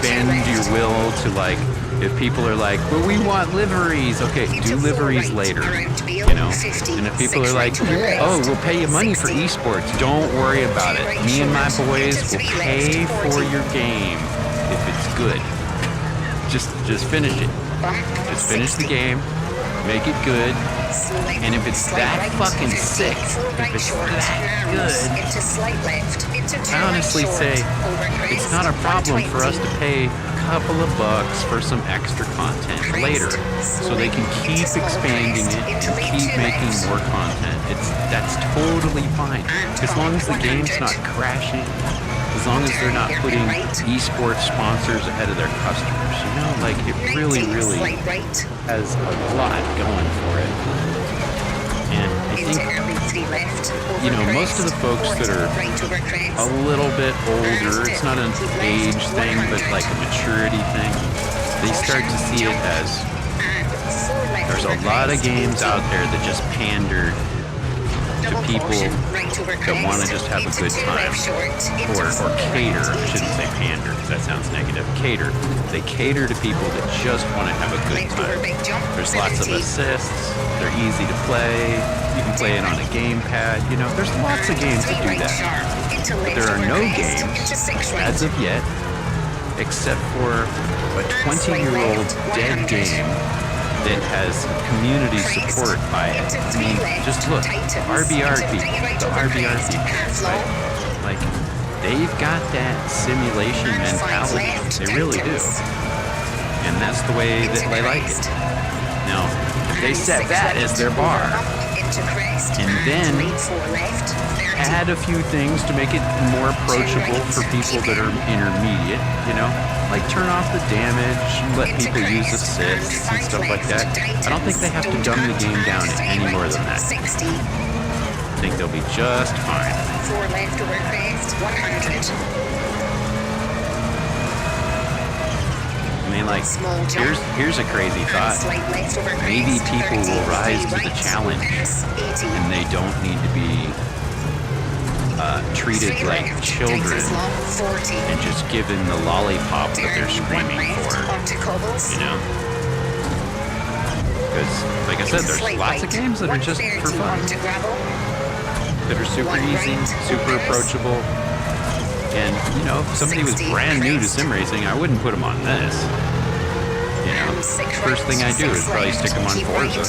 bend your will to, like, if people are like, well, we want liveries. Okay, do liveries later, And if people are like, oh, we'll pay you money for esports, don't worry about it. Me and my boys will pay for your game if it's good. Just finish it. Just finish the game, make it good, and if it's that fucking sick, if it's that good, I honestly say it's not a problem for us to pay a couple of bucks for some extra content later, so they can keep expanding it and keep making more content. That's totally fine, as long as the game's not crashing as long as they're not putting esports sponsors ahead of their customers. You know, like it really has a lot going for it. And I think, you know, most of the folks that are a little bit older, it's not an age thing, but like a maturity thing, they start to see it as there's a lot of games out there that just pander to people that want to just have a good time, or cater. I shouldn't say pander because that sounds negative. Cater. They cater to people that just want to have a good time. There's lots of assists. They're easy to play. You can play it on a gamepad. You know, there's lots of games that do that. But there are no games, as of yet, except for a 20-year-old dead game that has community support by it. I mean, just look, RBRP, the RBRP, right? Like, they've got that simulation mentality. They really do. And that's the way that they like it. Now, if they set that as their bar, and then add a few things to make it more approachable for people that are intermediate, you know, like turn off the damage, let people use assists and stuff like that. I don't think they have to dumb the game down any more than that. I think they'll be just fine. 4 left over crest, 100. I mean, like, here's a crazy thought. Maybe people will rise to the challenge, and they don't need to be treated like children and just given the lollipop that they're screaming for, you know? Because, like I said, there's lots of games that are just for fun, that are super easy, super approachable, and, you know, if somebody was brand new to sim racing, I wouldn't put them on this. You know, first thing I do is probably stick them on Forza.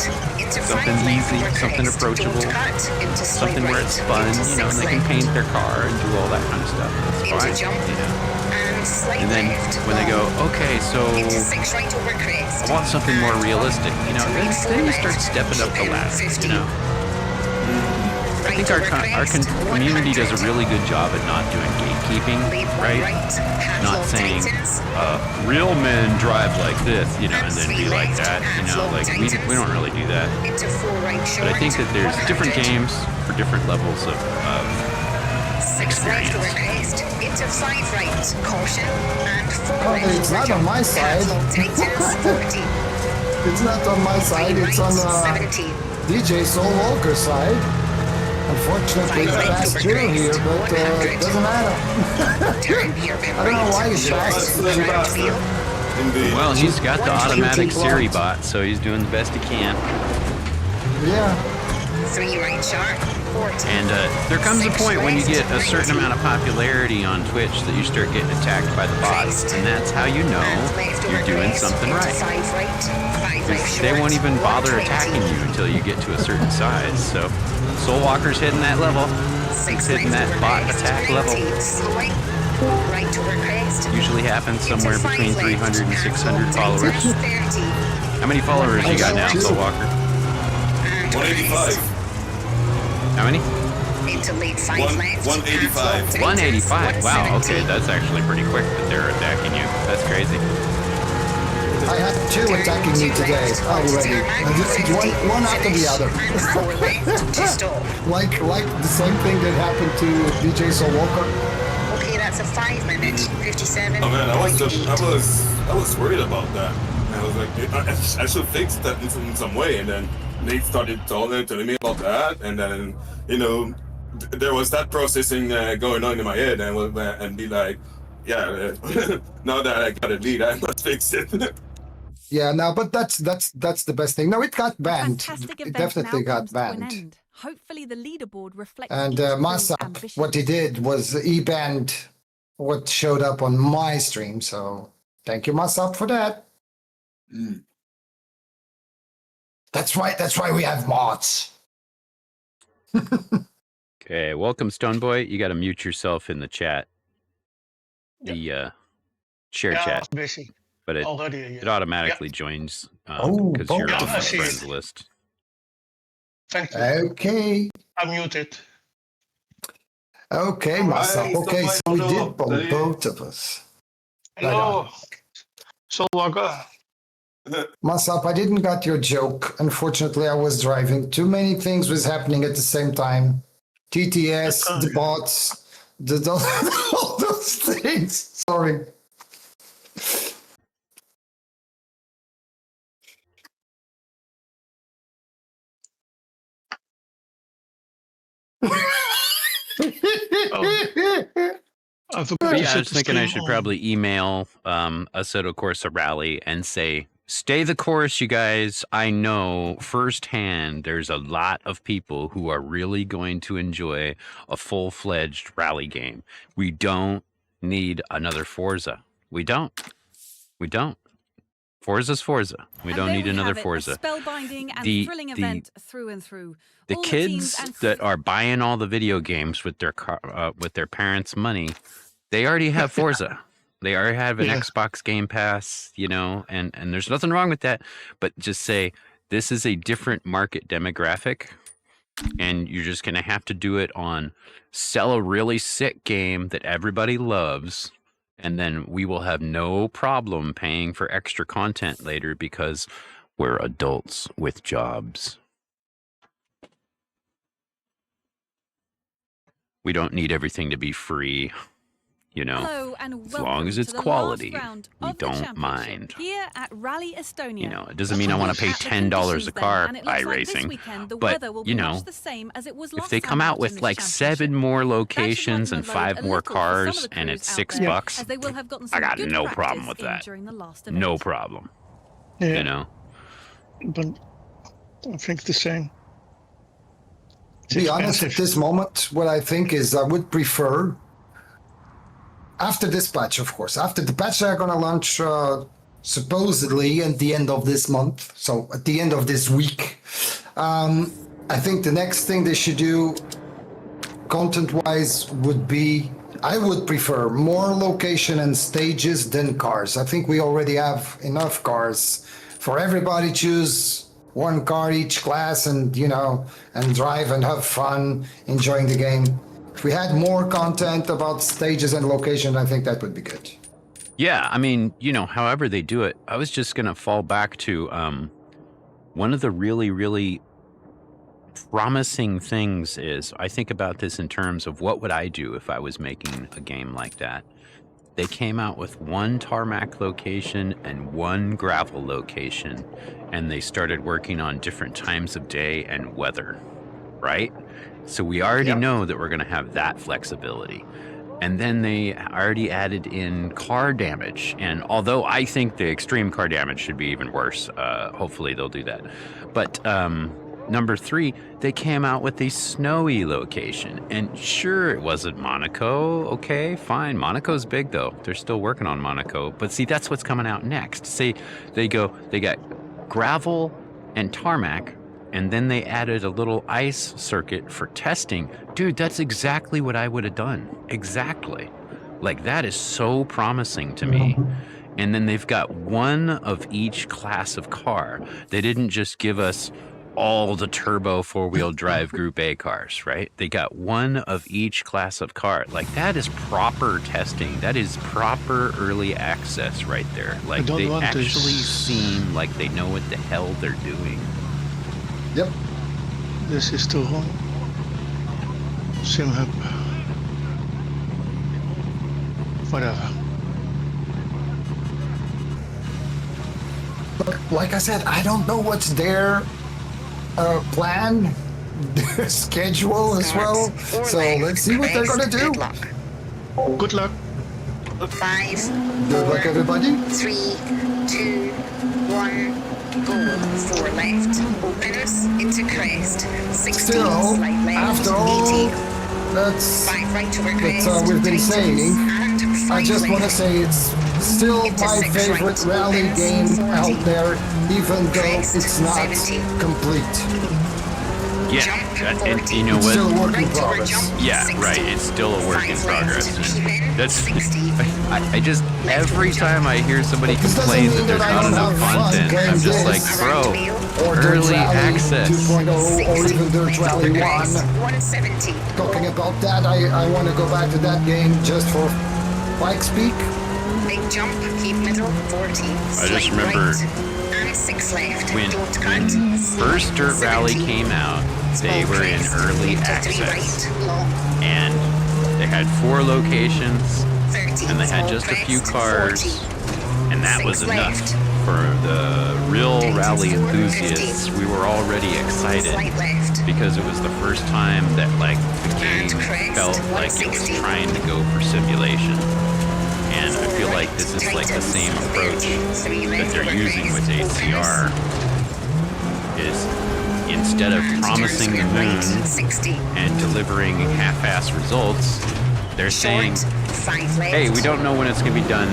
Something easy, something approachable, something where it's fun, you know, and they can paint their car and do all that kind of stuff. That's fine, you know. And then when they go, okay, so I want something more realistic, you know, then you start stepping up the ladder, you know. I think our community does a really good job at not doing gatekeeping, right? Not saying, real men drive like this, you know, and then be like that, you know, like we don't really do that. But I think that there's different games for different levels of experience. Oh, it's not on my side. It's not on my side, it's on DJ Soul Walker's side. Unfortunately, it's fast through here, but it doesn't matter. I don't know why he's fast. Well, he's got the automatic Siri bot, so he's doing the best he can. Yeah. 3 right sharp. And there comes a point when you get a certain amount of popularity on Twitch that you start getting attacked by the bots, and that's how you know you're doing something right. Because they won't even bother attacking you until you get to a certain size. So Soulwalker's hitting that level. He's hitting that bot attack level. Usually happens somewhere between 300 and 600 followers. How many followers you got now, Soulwalker? 185. How many? 185. 185. Wow, okay, that's actually pretty quick that they're attacking you. That's crazy. I had 2 attacking me today already. One after the other. like the same thing that happened to DJ Soul Walker. Okay, that's a 5 minute, 57. Oh man, I was worried about that. I was like, I should fix that in some way, and then they started telling me about that, and then, you know, there was that processing going on in my head, and be like, yeah, now that I got a lead, I must fix it. Yeah, no, but that's the best thing. No, it got banned. Fantastic It event definitely now got comes to an banned. end. Hopefully the leaderboard reflects And each crew's Masap, ambitions. what he did was he banned what showed up on my stream. So thank you, Masap, for that. Mm. That's right. That's why we have mods. Okay, welcome, Stoneboy. You got to mute yourself in the chat, the share chat, Busy but it already. automatically joins Oh, because you're both on of my us. friends list. Thank you. Okay. I'm muted. Okay, All Masa. right, Okay, so so we I did know, both, Daddy. both of us. Right No. So Masap, I didn't got your joke. Unfortunately, I was driving. Too many things was happening at the same time. TTS, the bots, all those things. Sorry. I forgot But to yeah, I set was the thinking I stream should on. probably email Assetto Corsa Rally and say, stay the course, you guys. I know firsthand there's a lot of people who are really going to enjoy a full-fledged rally game. We don't need another Forza. We don't. We don't. Forza's Forza. We And don't there need we another have it, Forza. a spellbinding and The- thrilling the- event through and through. The All kids teams and that are buying all the video games with their parents' money, they already have Forza. They already have an Yeah. Xbox Game Pass, you know, and there's nothing wrong with that. But just say this is a different market demographic, and you're just going to have to do it on sell a really sick game that everybody loves, and then we will have no problem paying for extra content later because we're adults with jobs. We don't need everything to be free, you know. Hello and as welcome long as it's to the quality, last round we of the don't championship mind. here at Rally Estonia. You know, it doesn't mean I want to pay At the $10 a conditions car then, and it by looks like this racing. weekend the but, weather will you be know, much the same as it was if last they time come out in with this like championship. 7 more That should locations lighten and the load 5 a more little for some of cars the and crews it's out $6 there, bucks, as they will have gotten I some got good no problem practice with in that. during the last No event. problem. Yeah, You know, but I think the same. It's To be honest, at expensive. this moment, what I think is I would prefer, after this patch, of course, after the patch they're going to launch supposedly at the end of this month, so at the end of this week, I think the next thing they should do, content-wise, would be, I would prefer more location and stages than cars. I think we already have enough cars for everybody choose one car each class and, you know, and drive and have fun enjoying the game. If we had more content about stages and location, I think that would be good. yeah, I mean, you know, however they do it, I was just going to fall back to one of the really, really promising things is, I think about this in terms of what would I do if I was making a game like that. They came out with one tarmac location and one gravel location, and they started working on different times of day and weather, right? So we already know that we're going to have that flexibility. And then they already added in car damage. And although I think the extreme car damage should be even worse, hopefully they'll do that. But number 3, they came out with a snowy location. And sure, it wasn't Monaco. Okay, fine. Monaco's big, though. They're still working on Monaco. But see, that's what's coming out next. See, they got gravel and tarmac, and then they added a little ice circuit for testing. Dude, that's exactly what I would have done. Exactly. Like, that is so promising to me. And then they've got one of each class of car. They didn't just give us all the turbo 4-wheel drive Group A cars, right? They got one of each class of car. Like, that is proper testing. That is proper early access right there. Like, don't they want actually this. seem like they know what the hell they're doing. Yep. This is too hot. SimHub. Whatever. But like I said, I don't know what's their plan, their schedule as well. So let's see what they're going to do. Good luck. Good luck. 5, Good luck, everybody. 3, 2, 1, go. 4 left. Opens into crest. 16, Still, slight left. after all 80. that's 5 right over that crest. we've been 3 saying, and 5 I just want to left. say it's still Into my 6 favorite right, rally opens, game 40. out there, even though Crest, it's not 70. complete. Yeah, Jump and 40. you know Still a what? work in Right over progress. jump Yeah, 60. right. It's still a work in 5 progress. left. And Keep in that's 60. I just every time I hear somebody This doesn't complain that mean there's that I not don't enough have fun content, playing I'm just like, this. bro, Or Dirt early Rally access. 2.0 or even Dirt Rally 1. 170. Talking about that, I want to go back to that game just for bike speak. Big jump, keep middle, 40. I just Slight remember right, and 6 left. when Don't cut. first Dirt Rally 70. came out, they Small were in crest, early into 3 access, right, long, and they had 4 locations, 30. and they had Small just a few crest, cars, 40. and that 6 was enough. left. For the real rally 24, enthusiasts, 50. we were already excited Slight left. because it was the first time that like the game And crest, felt like it was 160. trying to go for simulation. And I feel like this is like the same approach that they're using with ACR. Is instead of promising the moon 60. and delivering half-ass results, they're saying, Short, 5 left. hey, we don't know when it's going to be done.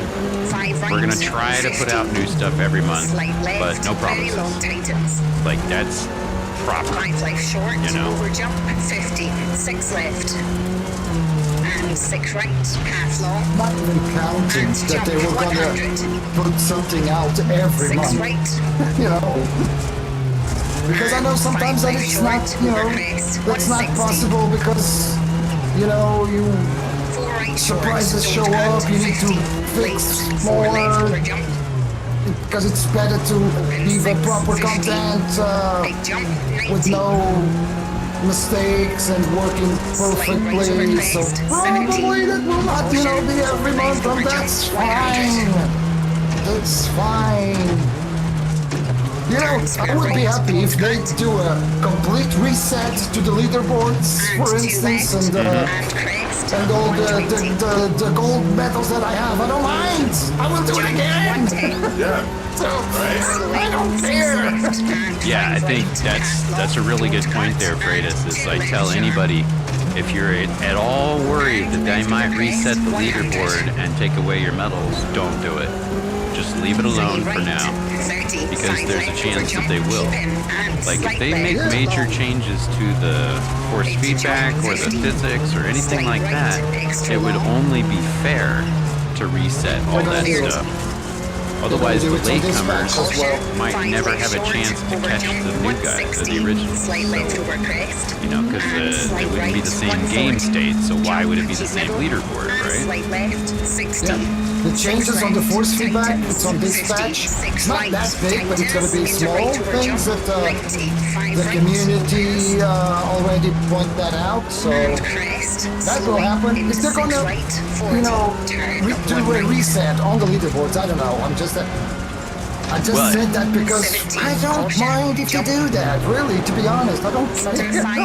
5 right, We're going to try to put out new stuff every month, Slight left, but no very long promises. tightens. Like, that's proper. 5 left short, You know. over jump, 50. 6 left. And 6 right, half long. Not even counting And that jump, they were going 100. to put something out every 6 month. right. You know, because I know sometimes that it's not, you know, that's not possible because, you know, you 4 right short. surprises Don't show cut, up, you need to 50. fix Late, 4 left, more over jump. because it's better to leave a 6, proper 50. content Big jump, 90. with no mistakes and working perfectly. So probably that will not, you know, be every month, and that's fine. That's fine. You know, I would be happy if they do a complete reset to the leaderboards, for instance, and all the gold medals that I have. I don't mind. I will do it again. Yeah. So, I don't care. Yeah, I think that's a really good point there, Freitas, is I tell anybody, if you're at all worried that they might reset the leaderboard and take away your medals, don't do it. Just leave it alone for now, because there's a chance that they will. Like, if they make major changes to the force feedback or the physics or anything like that, it would only be fair to reset all that stuff. Otherwise, the latecomers might never have a chance to catch the new guys, the originals. So, you know, because it wouldn't be the same game state, so why would it be the same leaderboard, right? Yeah. The changes on the force feedback, it's on dispatch. It's not that big, but it's going to be small things that the community already point that out. So that will happen. If they're going to, you know, do a reset on the leaderboards, I don't know. I just said that because I don't mind if you do that. Really, to be honest, I don't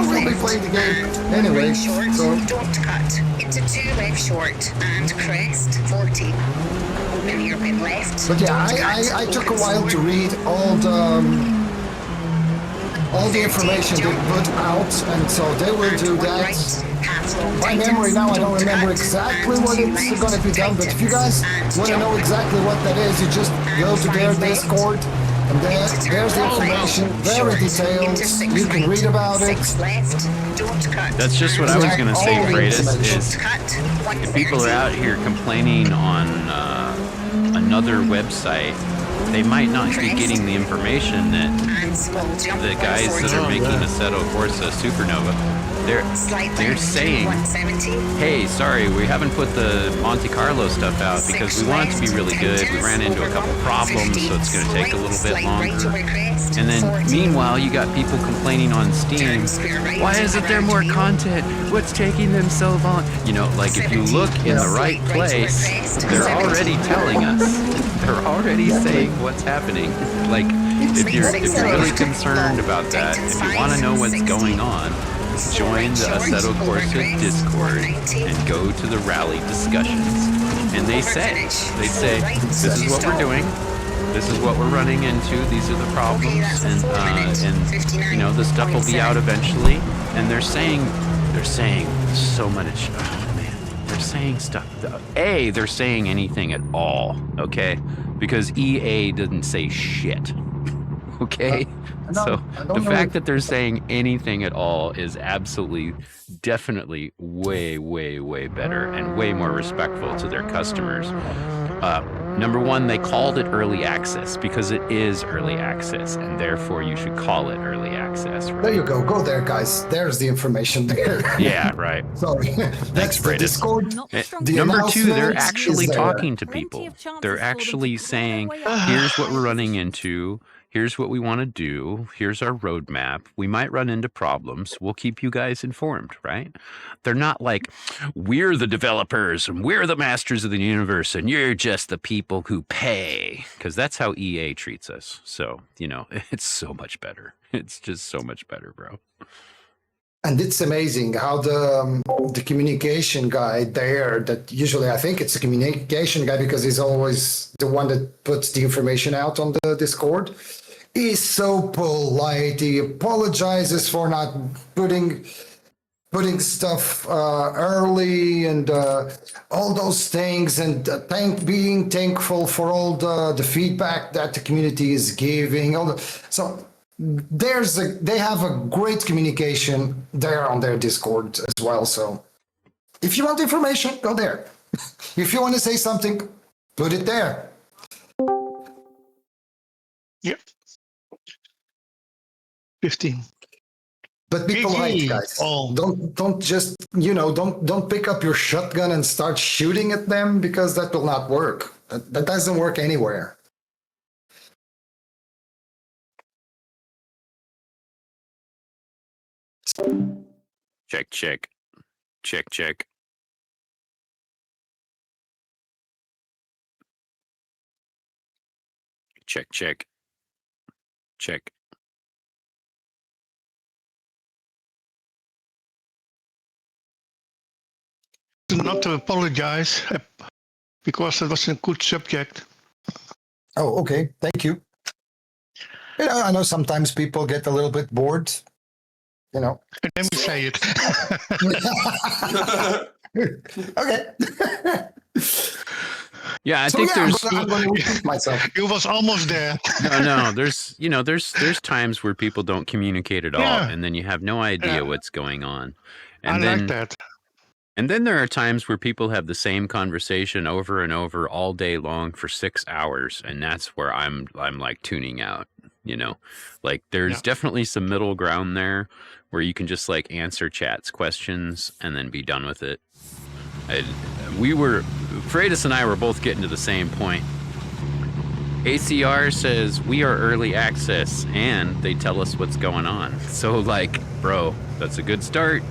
really play the game anyway. So don't cut into 2 left short and crest 40. Open your pin left. but yeah, I took a while to read all the information they put out, and so they will do that. By memory now, I don't remember exactly what it's going to be done, but if you guys want to know exactly what that is, you just go to their Discord, and there's the information, very detailed, you can read about it. That's just what I was going to say, Freitas, is if people are out here complaining on another website, they might not be getting the information that the guys that are making Assetto Corsa Supernova, they're saying, hey, sorry, we haven't put the Monte Carlo stuff out because we want it to be really good. We ran into a couple problems, so it's going to take a little bit longer. And then, meanwhile, you got people complaining on Steam, why isn't there more content? What's taking them so long? You know, like, if you look in the right place, they're already telling us. They're already saying what's happening. Like, if you're really concerned about that, if you want to know what's going on, join the Assetto Corsa Discord and go to the rally discussions. And they say, this is what we're doing, this is what we're running into, these are the problems, and you know, the stuff will be out eventually. And they're saying so much, oh man, they're saying stuff. They're saying anything at all, okay? Because EA doesn't say shit, okay? So I the don't know. fact that they're saying anything at all is absolutely, definitely way, way, way better and way more respectful to their customers. Number one, they called it early access because it is early access, and therefore you should call it early access, right? There you go. Go there, guys. There's the information there. Yeah, right. Sorry. That's the Freitas. Discord. Not the Eh, strongest Number two, they're announcement actually is there. talking to Plenty people. of chances They're for them to actually claw their saying, way up. here's what we're running into. Here's what we want to do. Here's our roadmap. We might run into problems. We'll keep you guys informed, right? They're not like, we're the developers and we're the masters of the universe and you're just the people who pay. Because that's how EA treats us. So, you know, it's so much better. It's just so much better, bro. And it's amazing how the communication guy there, that usually I think it's a communication guy because he's always the one that puts the information out on the Discord, is so polite. He apologizes for not putting stuff early and all those things, and being thankful for all the feedback that the community is giving. So they have a great communication there on their Discord as well. So if you want information, go there. If you want to say something, put it there. Yep. 15. But be GG. polite, guys. Oh. Don't just, don't pick up your shotgun and start shooting at them, because that will not work. That doesn't work anywhere. Check, check. Check, check. Check, check. Check. Not to apologize because it was a good subject. Oh, okay. Thank you. I know sometimes people get a little bit bored, And then we say it. Okay. Yeah, I think there's I'm going to repeat myself. You was almost there. no. There's times where people don't communicate at all, Yeah. and then you have no idea Yeah. what's going on. I And then like that. and then there are times where people have the same conversation over and over all day long for 6 hours, and that's where I'm like tuning out. Like there's Yeah. definitely some middle ground there where you can just like answer chat's questions and then be done with it. Freitas and I were both getting to the same point. ACR says we are early access and they tell us what's going on. So like, bro, that's a good start.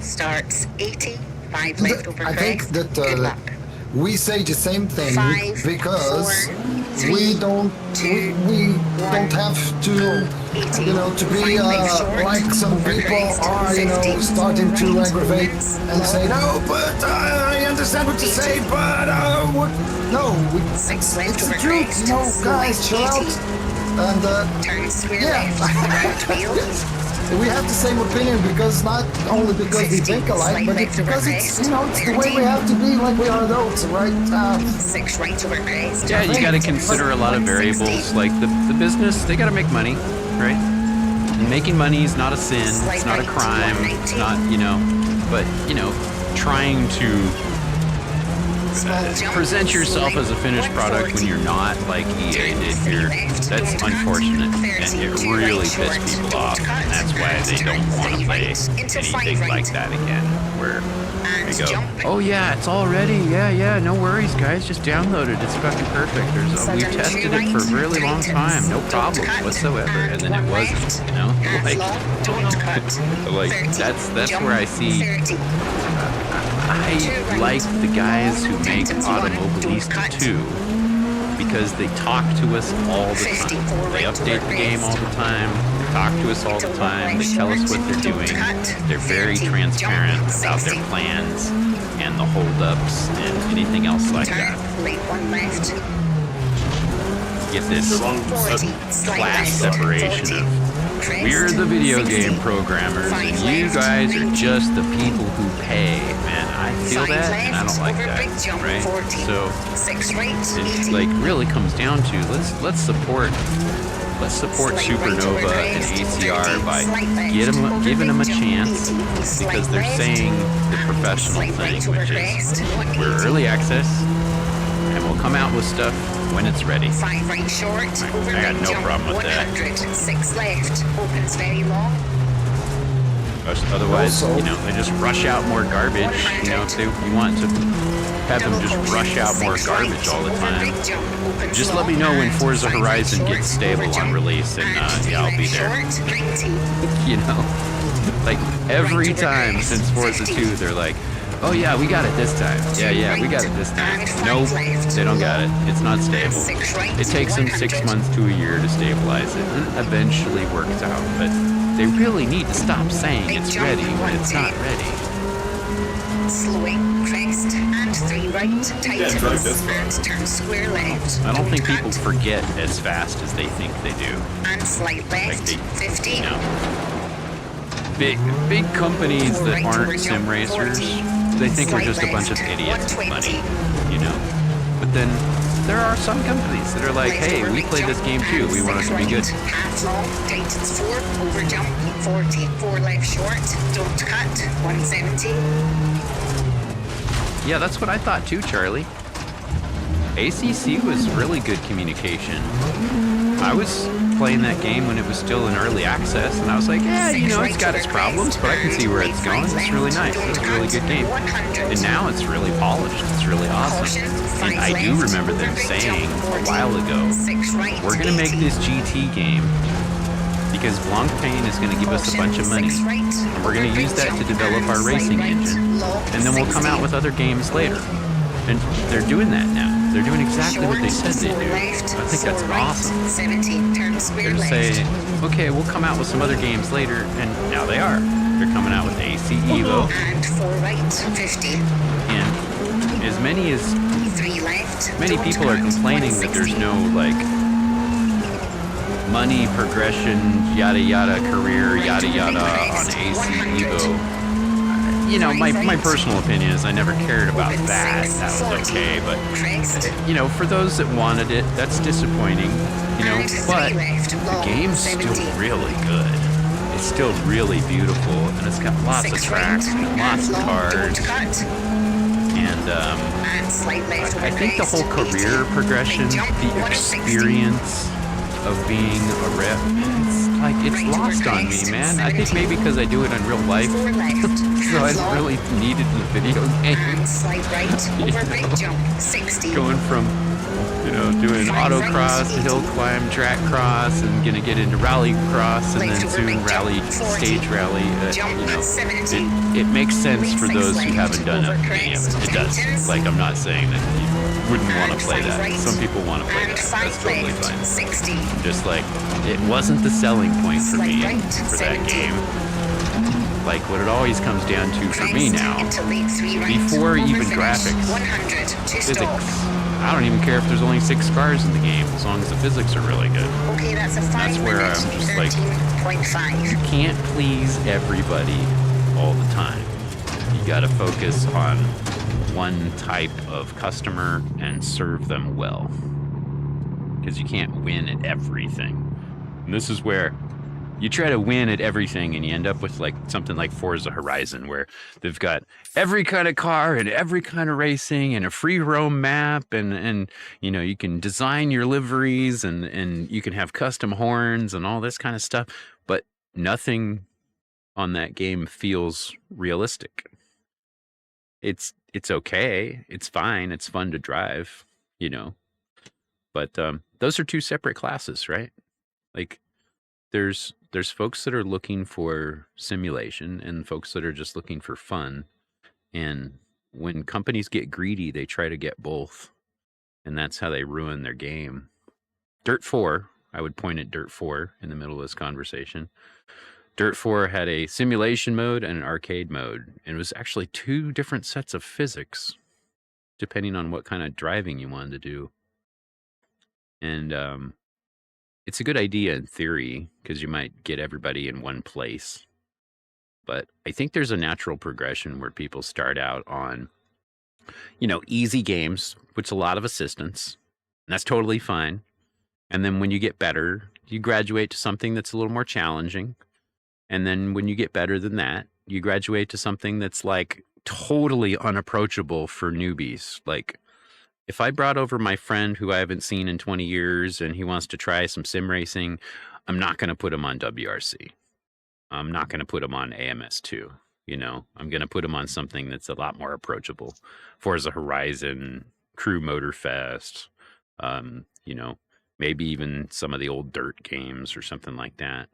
Starts 80, 5 left over I think crest. that Good luck. we say the same thing 5, because 4, we 3, don't 2, we don't have to 80, to be 5 left short, like some over people crest, are 50, starting to right, aggravate slow, and say no, but I understand what you say, but Six left it's the over truth, crest, guys, chill out. 80, And turn square yeah. left, right wheel. we have the same opinion because not only because we 50, think alike, but slide it's left over because it's crest, it's the way we have to be, like we are adults, right? 6 right over crest. Yeah, you got to consider a lot of variables, like the business, they got to make money, right? And making money is not a sin, it's not a crime, it's not, but, trying to present yourself as a finished product when you're not, like EA did here, that's unfortunate, and it really pissed people off, and that's why they don't want to play anything like that again, where they go, oh yeah, it's all ready, yeah, no worries guys, just download it, it's fucking perfect, we've tested it for a really long time, no problems whatsoever, and then it wasn't, like that's where I see, I like the guys who make Automobilista 2 because they talk to us all the time. They update the game all the time. They talk to us all the time. They tell us what they're doing. They're very transparent about their plans and the holdups and anything else like that. Get this class separation of we're the video game programmers and you guys are just the people who pay. Man, I feel that and I don't like that, right? So it like really comes down to let's support let's support Supernova and ACR by giving them a chance, because they're saying the professional thing, which is we're early access and we'll come out with stuff when it's ready. 5 right short, over I got big no jump, problem with that. 100, 6 left, opens very long. Otherwise, Also- you know, they just rush out more garbage. You know, if you want to have them just rush out more garbage all the time, just let me know when Forza Horizon gets stable on release, and yeah, I'll be there. You know, like every time since Forza 2, they're like, oh yeah, we got it this time. Yeah, we got it this time. Nope, they don't got it. It's not stable. It takes them 6 months to a year to stabilize it, and it eventually works out. But they really need to stop saying it's ready when it's not ready. Slowing, crest, and 3 right, tightens, drive this far. and turn square left. I don't think cut, people forget as fast as they think they do. And slight left, they- 50. You know, big companies that aren't sim racers, they think we're just a bunch of idiots with money, you know. But then there are some companies that are like, hey, we play this game too. We want it to be good. Half long, tightens 4, over jump, 40, 4 left short, don't cut, 170. Yeah, that's what I thought too, Charlie. ACC was really good communication. I was playing that game when it was still in early access, and I was like, yeah, you know, it's got its problems, but I can see where it's going. It's really nice. It's a really good game. And now it's really polished. It's really awesome. And I do remember them saying a while ago, we're going to make this GT game because Blancpain is going to give us a bunch of money, and we're going to use that to develop our racing engine, and then we'll come out with other games later. And they're doing that now. They're doing exactly what they said they'd do. I think that's awesome. They're just saying, okay, we'll come out with some other games later, and now they are. They're coming out with AC Evo. And 4 right, 50. And as many 3 left. many people are complaining that there's no, like, money progression, yada yada, career, yada yada on AC Evo. You know, my personal opinion is I never cared about that. That was okay, but, you know, for those that wanted it, that's disappointing, you know, but the game's still really good. It's still really beautiful, and it's got lots of tracks and lots of cars. And I think the whole career progression, the experience of being a rep, it's lost on me, man. I think maybe because I do it in real life, so I don't really need it in the video game. Going from, you know, doing autocross to hill climb, track cross, and gonna get into rally cross, and then soon rally, stage rally. You know, it makes sense for those who haven't done any of it. It does. Like, I'm not saying that you wouldn't want to play that. Some people want to play that. That's totally fine. Just like, it wasn't the selling point for me for that game. Like, what it always comes down to for me now, before even graphics, physics. I don't even care if there's only 6 cars in the game, as long as the physics are really good. Okay, that's a 5 That's where I'm just like, you can't please everybody all the time. You gotta focus on one type of customer and serve them well. Because you can't win at everything. And this is where you try to win at everything and you end up with like something like Forza Horizon, where they've got every kind of car and every kind of racing and a free roam map, and you know, you can design your liveries and you can have custom horns and all this kind of stuff, but nothing on that game feels realistic. It's okay, it's fine, it's fun to drive, you know, but those are 2 separate classes, right? Like, there's folks that are looking for simulation and folks that are just looking for fun. And when companies get greedy, they try to get both. And that's how they ruin their game. Dirt 4, I would point at Dirt 4 in the middle of this conversation. Dirt 4 had a simulation mode and an arcade mode. And it was actually 2 different sets of physics, depending on what kind of driving you wanted to do. And it's a good idea in theory, because you might get everybody in one place. But I think there's a natural progression where people start out on, you know, easy games, which a lot of assistance, and that's totally fine. And then when you get better, you graduate to something that's a little more challenging. And then when you get better than that, you graduate to something that's like totally unapproachable for newbies. Like if I brought over my friend who I haven't seen in 20 years and he wants to try some sim racing, I'm not going to put him on WRC. I'm not going to put him on AMS2. You know, I'm going to put him on something that's a lot more approachable. Forza Horizon, Crew Motorfest, you know, maybe even some of the old dirt games or something like that.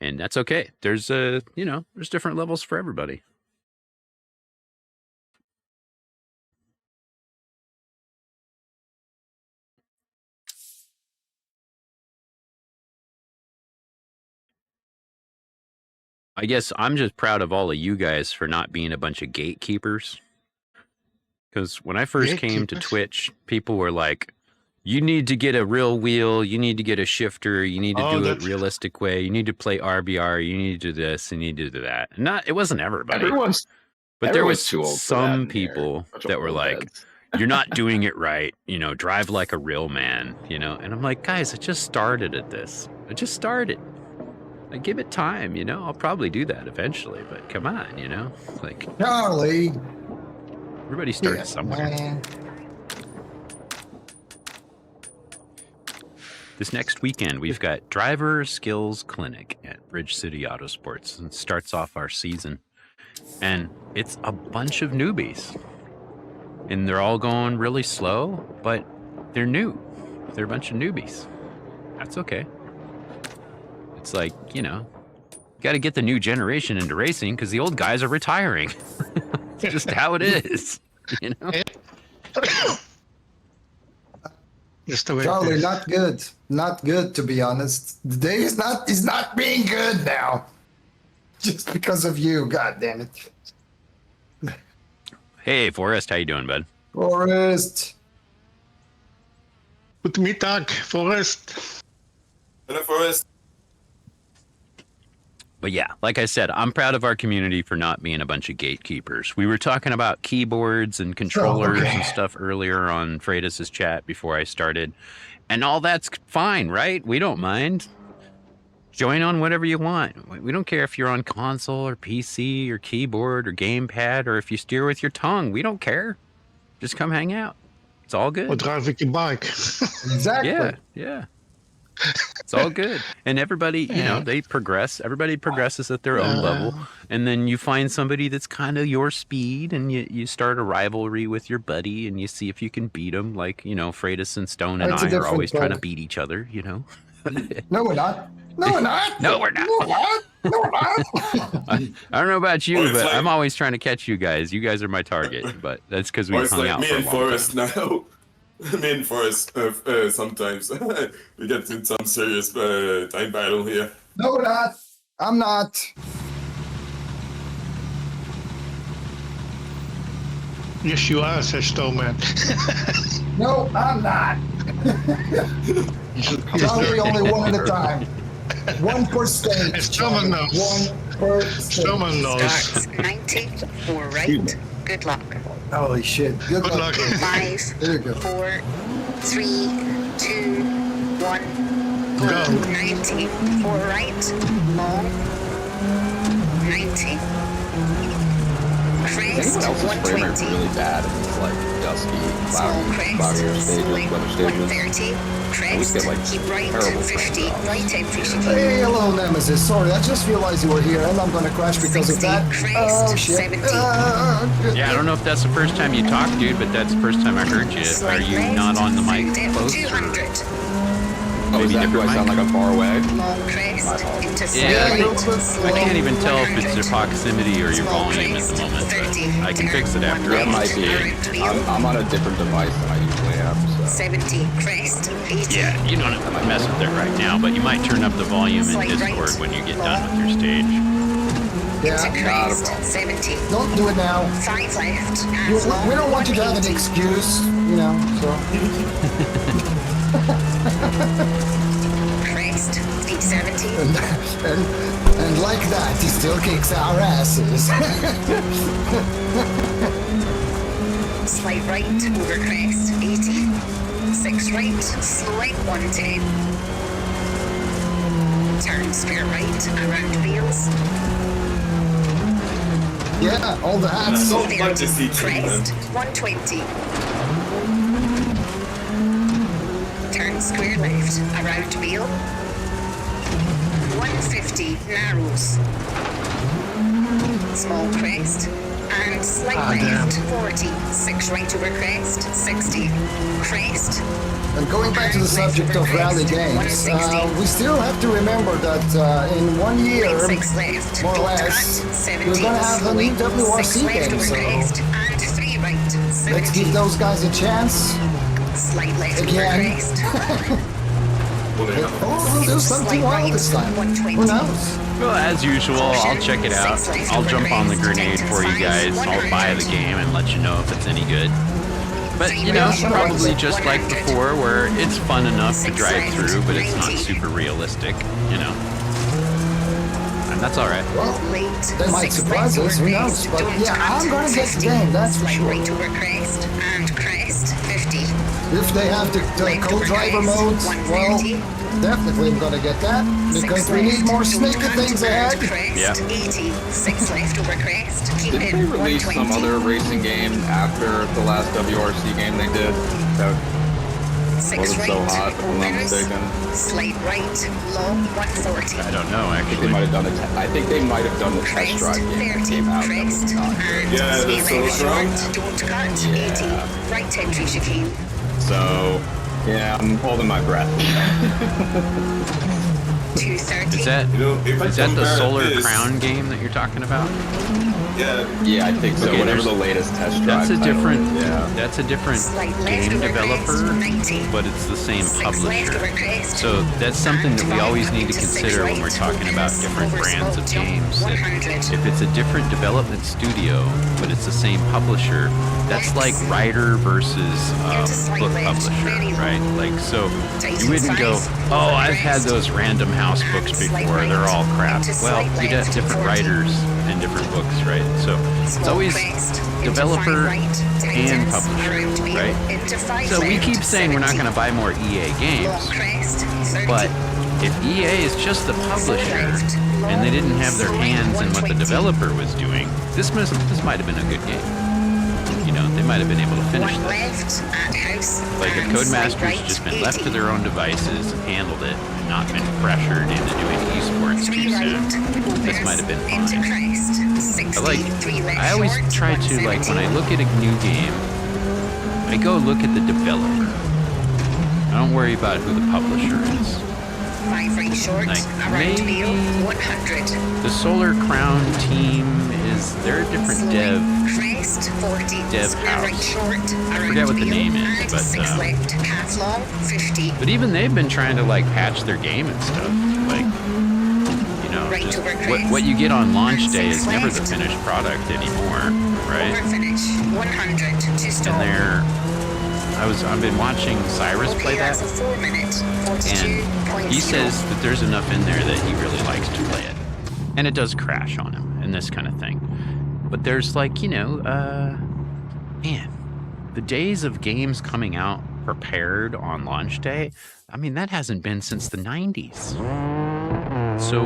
And that's okay. There's you know, there's different levels for everybody. I guess I'm just proud of all of you guys for not being a bunch of gatekeepers. Because when I first came to Gatekeepers? Twitch, people were like, you need to get a real wheel, you need to get a shifter, you need to Oh, do it that's- realistic way, you need to play RBR, you need to do this, and you need to do that. It wasn't everybody. But there was everyone's too old for that some in here. people Bunch of that were old like, heads. you're not doing it right, you know, drive like a real man, you know. And I'm like, guys, I just started at this. I just started. I give it time, you know. I'll probably do that eventually, but come on, you know. Like Charlie. everybody started Yeah, somewhere. man. This next weekend, we've got Driver Skills Clinic at Bridge City Autosports, and it starts off our season. And it's a bunch of newbies. And they're all going really slow, but they're new. They're a bunch of newbies. That's okay. It's like, you know, you got to get the new generation into racing because the old guys are retiring. It's just how it is, you know? Just the way it Charlie, is. not good. Not good, to be honest. The day is not being good now. Just because of you, god damn it. Hey, Forrest, how you doing, bud? Forrest. Good mittag, Forrest. Hello, Forrest. But yeah, like I said, I'm proud of our community for not being a bunch of gatekeepers. We were talking about keyboards and controllers okay. and stuff earlier on Freitas's chat before I started. And all that's fine, right? We don't mind. Join on whatever you want. We don't care if you're on console or PC or keyboard or gamepad or if you steer with your tongue. We don't care. Just come hang out. It's all Or good. drive with your bike. Exactly. Yeah. It's all good. And everybody, you know, they progress. Everybody progresses at their own level. And then you find somebody that's kind of your speed and you start a rivalry with your buddy and you see if you can beat them. Like, you know, Freitas and Stone and It's a I are different always trying to bug. beat each other, you know. No, we're not. No, we're not. No, we're not. No, we're not. No, we're not. I don't know about you, Or it's but like- I'm always trying to catch you guys. You guys are my target, but that's because Or we've it's hung like out me for a and long time. Forrest now. Me and Forrest, sometimes we get in some serious time battle here. No, we're not. I'm not. Yes, you are, says Snowman. No, I'm not. Charlie, only one at a time. One per stage. Someone knows. One per stage. Someone knows. Starts 90, 4 right. Good luck. Holy shit. Good Good luck. 5, There you go. 4, 3, 2, 1. Go. 90, 4 right. Long. 90. Crest, Anyone else's frame rate 120. really bad if it's like dusky, Small cloudier crest, stages, slowing, weather stages. 130. we Crest, get, like, keep right, terrible 50. frame drops. Right entry. Hey, hello, Nemesis. Sorry, I just realized you were here and I'm gonna crash because of 60, that. crest, Oh, shit. 70. Yeah, I don't know if that's the first time you talked, dude, but that's the first time I heard you. Are Slight you left, not on the mic dip close? 200. Oh, is Maybe that, do I different sound mic? like I'm far away? Long crest, into Yeah, slight I right, don't- I can't even tell if it's your 100. proximity or your Small volume at the crest, moment, but 30, I can fix it after Yeah, I'm it on might be. stage. I'm on a different device than I usually am, so. 70, crest, 80. Yeah, you don't have to mess with it right now, but you might turn up the volume in Slight Discord right, when you get long. done with your stage. Into Yeah, crest, problem. 70. don't do it now. 5 left, and You, long, we don't want you to have an 180. excuse, you know, so. Crest, 870. And like that, he still kicks our asses. Slight right, over crest, 80. 6 right, slowing, 110. Turn square right around wheels. Yeah, all the hats. So much to see Crest, treatment. 120. Turn square left around wheel. 150 narrows. Small crest. And slight left, 40. 6 right over crest, 60. Crest. And going back to the subject of rally games, we still have to remember that in 1 year, 6 left. more or Don't less, cut, 70. we're gonna have a new WRC 6 left game, over so crest. And 3 right, 70. let's give those guys a chance. Slight left over Again. crest. Oh, we'll do something wild this time. Who knows? Well, as usual, I'll check it out. I'll jump on the grenade for you guys. I'll buy the game and let you know if it's any good. But, you know, probably just like before, where it's fun enough to drive through, but it's not super realistic, you know. And that's all right. Well, they might surprise us, who knows? But yeah, I'm gonna get the game, that's for sure. Right over crest and crest, 50. If they have the co-driver mode, well, definitely I'm gonna get that, because we need more sneaky things ahead. Yeah. 80, 6 left over crest. Keep Didn't they in release some 120. other racing game after the last WRC game they did? That 6 wasn't right, so hot, if I'm not opens. mistaken. Slight right, long, 140. I don't know, I think they actually. might have done I think they might have done the test Crest, drive game that 30, came out. That was crest, not good. and Yeah, the stay left solo short, round. don't cut, Yeah. 80, right entry chicane. So, yeah, I'm holding my breath. 230. Is that, You know, if I is that the compare Solar this- Crown game that you're talking about? Yeah, Yeah, I think so. Okay, Whatever there's- the latest test drive That's a title different, is, yeah. that's a different Slight left game over developer, crest, 90. but it's the same 6 left publisher. over crest. So that's something that we And always five need to into 6 consider when right, we're talking about opens, different over brands of slope jump, games. 100. If it's a different development studio, but it's the same publisher, that's like writer versus book publisher, right? Like, so you wouldn't go, oh, I've had those random house books before, they're all crap. Well, you'd have different writers and different books, right? So it's always developer and publisher, right? So we keep saying we're not going to buy more EA games, but if EA is just the publisher and they didn't have their hands in what the developer was doing, this might have been a good game. You know, they might have been able to finish One this. left at house. Like if and slight Codemasters right, just been left to 80. their own devices and handled it and not been pressured into doing esports 3 too right, soon, this might have been into fine. crest, 60, I 3 left I always short, try to, like, when I 170. look at a new game, I go look at the developer. I don't worry about who the publisher is. 5 right short, Like, around maybe wheel, 100. The Solar Crown team they're a different Slowly, dev. crest, 40, dev square right house. short, around forget what the wheel, name is, and but, 6 left, half long, 50. But even they've been trying to like patch their game and stuff. Like, you know, Right just over what you get on launch and day 6 is never the left. finished product anymore, right? Over finish, 100 to stop. And they're I've been watching Cyrus play Okay, that, that's a 4 minute, 42.0. and he says that there's enough in there that he really likes to play it. And it does crash on him and this kind of thing. But there's like, you know, man, the days of games coming out prepared on launch day, I mean, that hasn't been since the 90s. So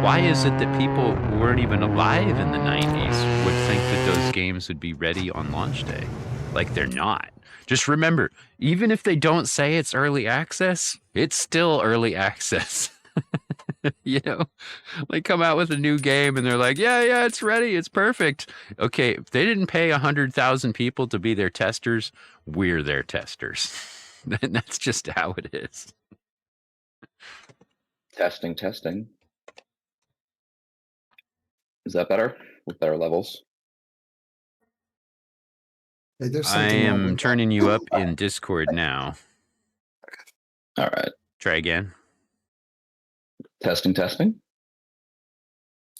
why is it that people who weren't even alive in the 90s would think that those games would be ready on launch day? Like, they're not. Just remember, even if they don't say it's early access, it's still early access. You know, they come out with a new game and they're like, yeah, it's ready. It's perfect. Okay. If they didn't pay 100,000 people to be their testers, we're their testers. And that's just how it is. Testing. Is that better? With better levels? Hey, there's I something wrong am with turning you up in Discord now. All right. Try again. Testing. yeah,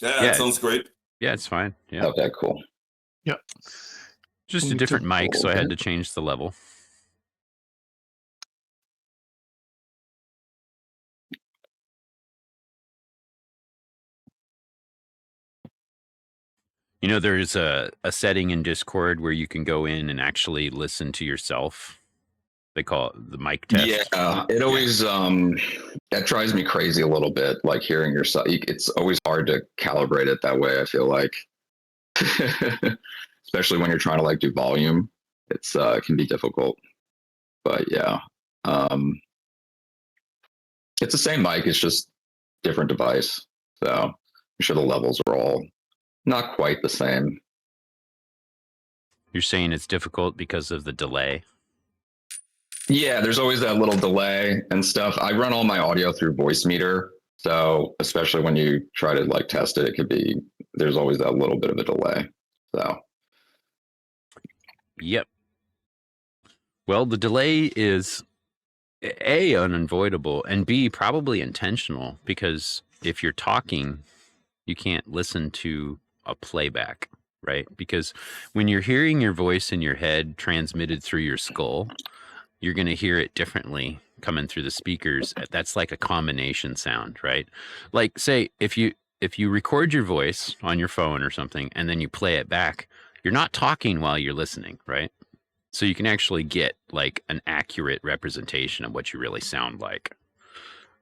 Yeah. that sounds great. Yeah, it's fine. Yeah. Okay, cool. Just a Me different too. mic, so I had to change the level. You know, there's a setting in Discord where you can go in and actually listen to yourself. They call it the mic test. Yeah, it always that drives me crazy a little bit. Like hearing yourself, it's always hard to calibrate it that way. I feel like, especially when you're trying to like do volume, it can be difficult. But yeah, it's the same mic. It's just different device. So I'm sure the levels are all not quite the same. You're saying it's difficult because of the delay? Yeah, there's always that little delay and stuff. I run all my audio through Voice Meter. So especially when you try to like test it, there's always that little bit of a delay. So. Yep. Well, the delay is A, unavoidable, and B, probably intentional, because if you're talking, you can't listen to a playback, right? Because when you're hearing your voice in your head transmitted through your skull, you're going to hear it differently coming through the speakers. That's like a combination sound, right? Like, say, if you record your voice on your phone or something, and then you play it back, you're not talking while you're listening, right? So you can actually get like an accurate representation of what you really sound like.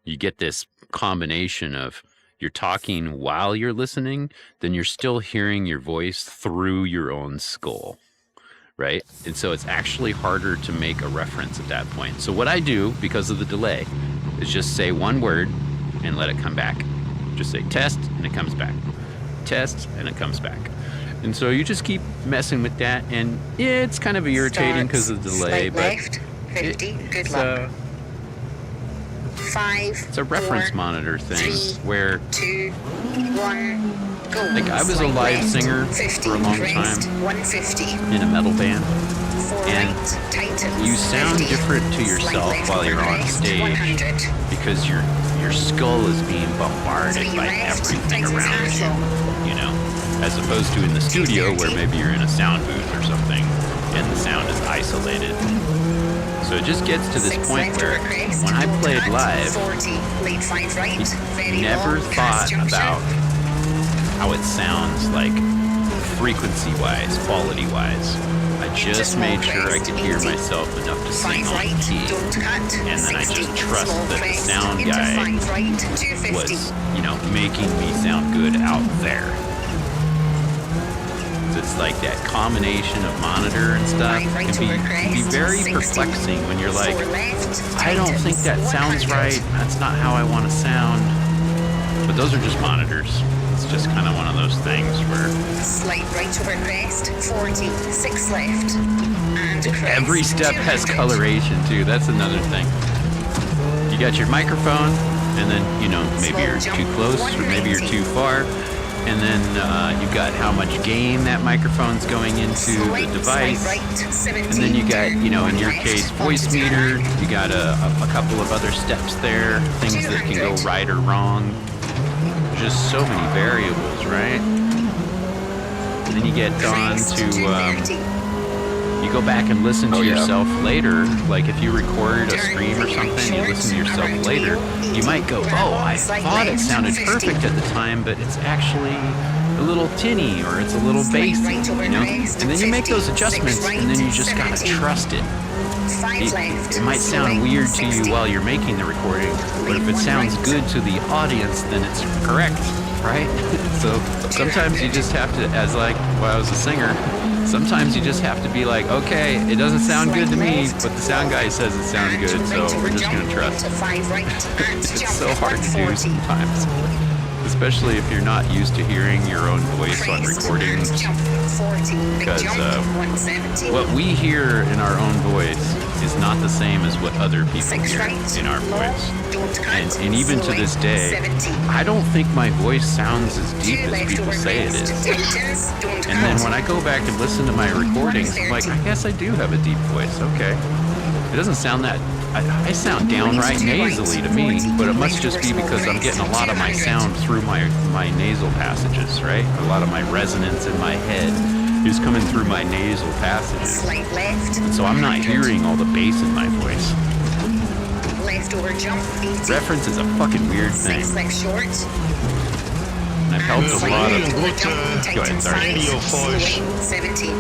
You get this combination of you're talking while you're listening, then you're still hearing your voice through your own skull, right? And so it's actually harder to make a reference at that point. So what I do, because of the delay, is just say one word and let it come back. Just say test and it comes back. Test and it comes back. And so you just keep messing with that, and yeah, it's kind of irritating because of the delay, but left, 50, good luck. 5, it's a reference 4, monitor thing 3, where 2, 1, go. like I was a live singer 50, for a long crest, time 150, in a metal band, 4 and right, tightens, you sound 50, different to slight yourself left while you're over on crest, stage 100, because your skull is being bombarded 3 by left, everything tightens around half you know, as opposed to in the studio where maybe you're in a sound booth or something and the sound is isolated. So it just gets to this 6 point left where over crest, when I don't played cut, live, 40, lead 5 right, very never long, thought crest junction. about how it sounds like frequency-wise, quality-wise. I just made sure I could hear myself enough to sing 5 on right, key. don't cut, And then I 60, just trust small that the crest, sound into guy 5 right, 250. was, you know, making me sound good out there. So it's like that combination of monitor and stuff 5 right can over be crest, very 60, perplexing when you're like, 4 left, I don't think that sounds 100. right. That's not how I want to sound. But those are just monitors. It's just kind of one of those things where Slight right over crest, 40, 6 left, and crest, every step has 200. coloration too. That's another thing. You got your microphone, and then, you know, maybe you're too close or maybe you're too far. And then you've got how much gain that microphone's going into the device. And then you got, you know, in your case, voice meter. You got a couple of other steps there, things that can go right or wrong. Just so many variables, right? And then you get on to, you go back and listen to yourself later. Like if you record a stream or something, you listen to yourself later, you might go, oh, I thought it sounded perfect at the time, but it's actually a little tinny or it's a little bassy, you know? And then you make those adjustments and then you just gotta trust it. It might sound weird to you while you're making the recording, but if it sounds good to the audience, then it's correct, right? So sometimes you just have to, as like, when I was a singer, sometimes you just have to be like, okay, it doesn't sound good to me, but the sound guy says it sounds good, so we're just gonna trust. It's so hard to do sometimes, especially if you're not used to hearing your own voice on recordings, because what we hear in our own voice is not the same as what other people hear in our voice. And even to this day, I don't think my voice sounds as deep as people say it is. And then when I go back and listen to my recordings, I'm like, I guess I do have a deep voice, okay. It doesn't sound that, I sound downright nasally to me, but it must just be because I'm getting a lot of my sound through my nasal passages, right? A lot of my resonance in my head is coming through my nasal passages. And so I'm not hearing all the bass in my voice. Left over jump, 80. Reference is a fucking weird thing. 6 left short. And I've helped a lot of. Good Go ahead, sorry. radio voice. 17.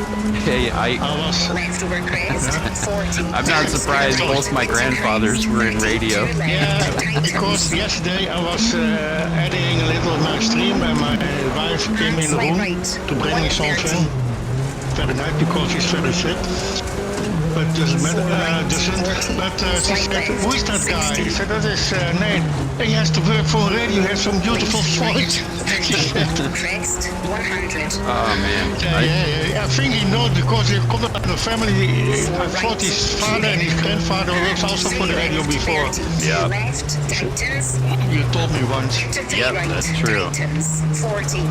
Hey, I was. Left over crest, 40. I'm not surprised both my grandfathers were in radio. Yeah, because yesterday I was editing a little of my stream and my wife came in the room to bring me something. Very nice because she's very sick. But doesn't matter, but she said, who is that guy? He said, that is Nate. And he has to work for a radio, he has some beautiful voice. She said. Crest, 100. Oh man. I think he knows because he comes out of a family. I thought his father and his grandfather worked also for the radio before. Yeah. Left, Titans. You told me once. Yep, that's true. Titans, 40.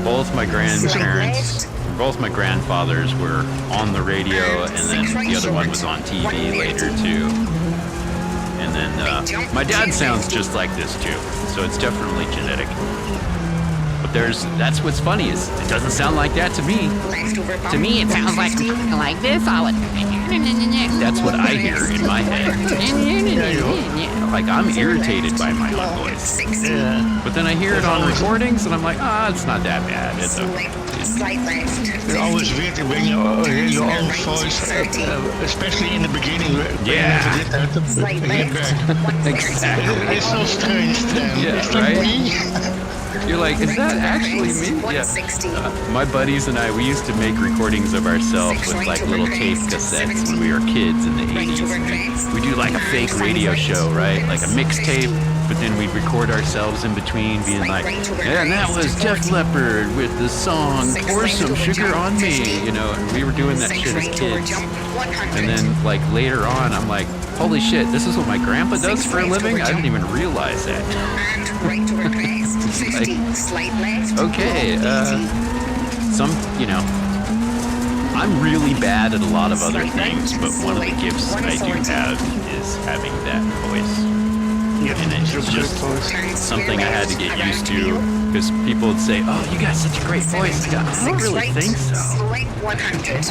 Both my grandparents, both my grandfathers were on the radio, and then the other one was on TV later too. And then my dad sounds just like this too, so it's definitely genetic. But that's what's funny is it doesn't sound like that to me. To me, it sounds like this. All it. That's what I hear in my head. Like I'm irritated by my own voice. Yeah. But then I hear it on recordings, and I'm like, it's not that bad. It's okay. Slight left. It's always weird when you hear your own voice, especially in the beginning. Yeah. Slight left. Exactly. It's so strange then. Yeah, Is that right? me? You're like, is that actually me? Yeah. My buddies and I, we used to make recordings of ourselves with like little tape cassettes when we were kids in the 80s. We do like a fake radio show, right? Like a mixtape, but then we'd record ourselves in between being like, and that was Def Leppard with the song Pour Some Sugar on Me, you know, and we were doing that shit as kids. And then like later on, I'm like, holy shit, this is what my grandpa does for a living? I didn't even realize that. Like, okay, I'm really bad at a lot of other things, but one of the gifts I do have is having that voice. And it's just something I had to get used to, because people would say, oh, you got such a great voice. I don't really think so.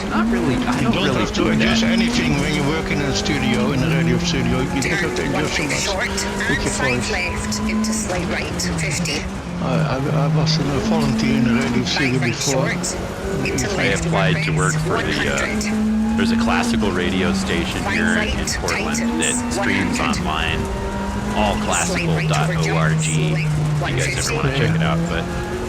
Not really, I don't really have to do adjust that. anything when you work in a studio, in a radio studio. You don't have to adjust so much with your voice. Left into slight right, 50. I was a volunteer in a radio studio before. I applied to work for there's a classical radio station here in Portland that streams online, allclassical.org. If you guys ever want to check it out. But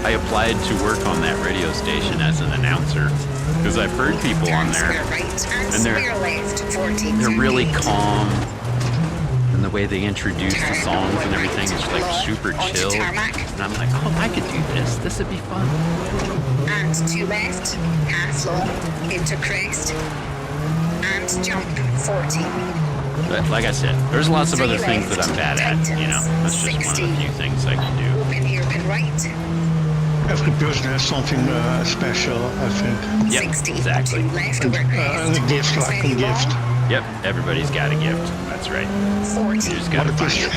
I applied to work on that radio station as an announcer because I've heard people on there, and they're really calm. And the way they introduce the songs and everything is like super chill. And I'm like, oh, I could do this. This would be fun. And to left, half long, into crest, and jump, 40. But like I said, there's lots of other things that I'm bad at, you know. That's just one of the few things I can do. Open here and right. Every person has something special, I think. Yep, exactly. Left over A crest. gift, like a gift. Yep, everybody's got a gift. That's right. 40. You just gotta find it.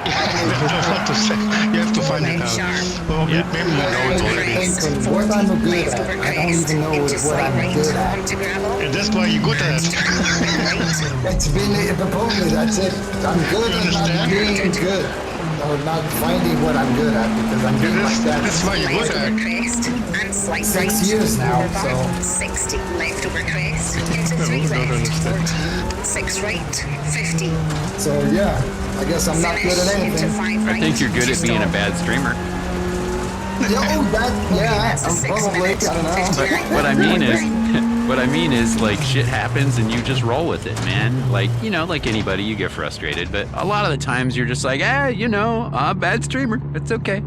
What to say. You have to find it out. Well, Yeah. maybe you know it already. Thinking what I'm good at. I don't even know what I'm good at. And that's why you're good at it. It's been probably that's it. I'm good You at not understand? being good. Or not finding what I'm good at because I'm doing like That's that why you're good at it. Crest and slight 6 right. years now, so 60 left over crest into 3 don't left, understand. 40. 6 right, 50. yeah. I guess I'm not good at Into anything. 5 I right. think you're good at being a bad streamer. I'm probably, I don't know. But what I mean is like shit happens and you just roll with it, man. Like, you know, like anybody, you get frustrated, but a lot of the times you're just like, bad streamer. It's okay.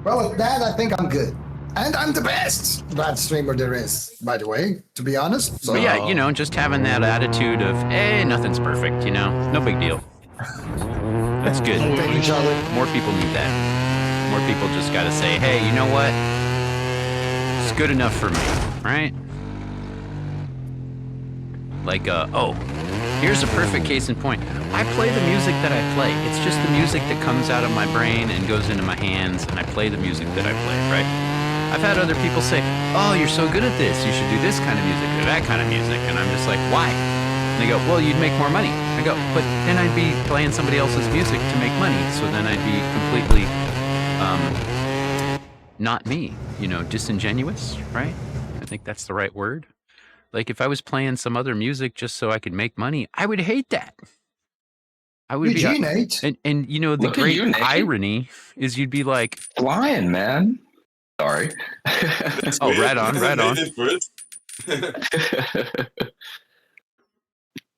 Well, at that, I think I'm good. And I'm the best bad streamer there is, by the way, to be honest. So, But yeah, you know, just having that attitude of, hey, nothing's perfect, you know, no big deal. That's good. thank you, Charlie. More people need that. More people just got to say, hey, you know what? It's good enough for me, right? Like, here's a perfect case in point. I play the music that I play. It's just the music that comes out of my brain and goes into my hands, and I play the music that I play, right? I've had other people say, oh, you're so good at this. You should do this kind of music or that kind of music. And I'm just like, why? And they go, well, you'd make more money. I go, but then I'd be playing somebody else's music to make money. So then I'd be completely not me, disingenuous, right? I think that's the right word. Like if I was playing some other music just so I could make money, I would hate that. I would Eugene, be, Nate. and the Look at great you, Nate. irony is you'd be like, flying, man. Sorry. oh, right on.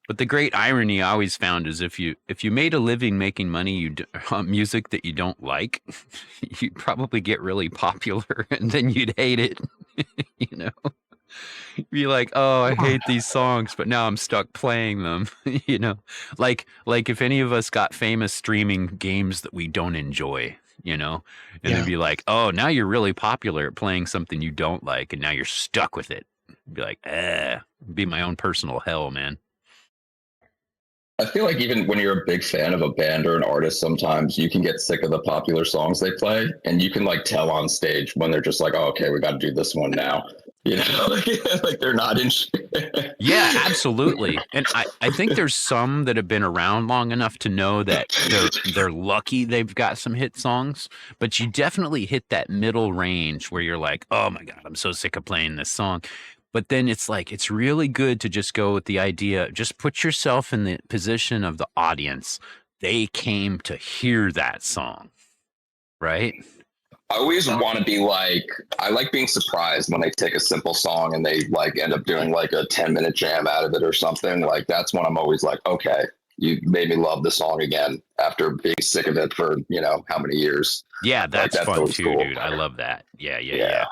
But the great irony I always found is if you made a living making money music that you don't like, you'd probably get really popular, and then you'd hate it. You'd be like, oh, I hate these songs, but now I'm stuck playing them. Like if any of us got famous streaming games that we don't enjoy, and it'd be like, oh, now you're really popular at playing something you don't like, and now you're stuck with it. Be like, be my own personal hell, man. I feel like even when you're a big fan of a band or an artist, sometimes you can get sick of the popular songs they play, and you can like tell on stage when they're just like, oh, okay, we got to do this one now. Like they're not in. Yeah, absolutely. And I think there's some that have been around long enough to know that they're lucky they've got some hit songs, but you definitely hit that middle range where you're like, oh my God, I'm so sick of playing this song. But then it's like, it's really good to just go with the idea, just put yourself in the position of the audience. They came to hear that song, right? I always want to be like, I like being surprised when they take a simple song and they like end up doing like a 10-minute jam out of it or something. Like that's when I'm always like, okay, you made me love the song again after being sick of it for, how many years. Yeah, that's fun too, cool. Dude. I love that. Yeah.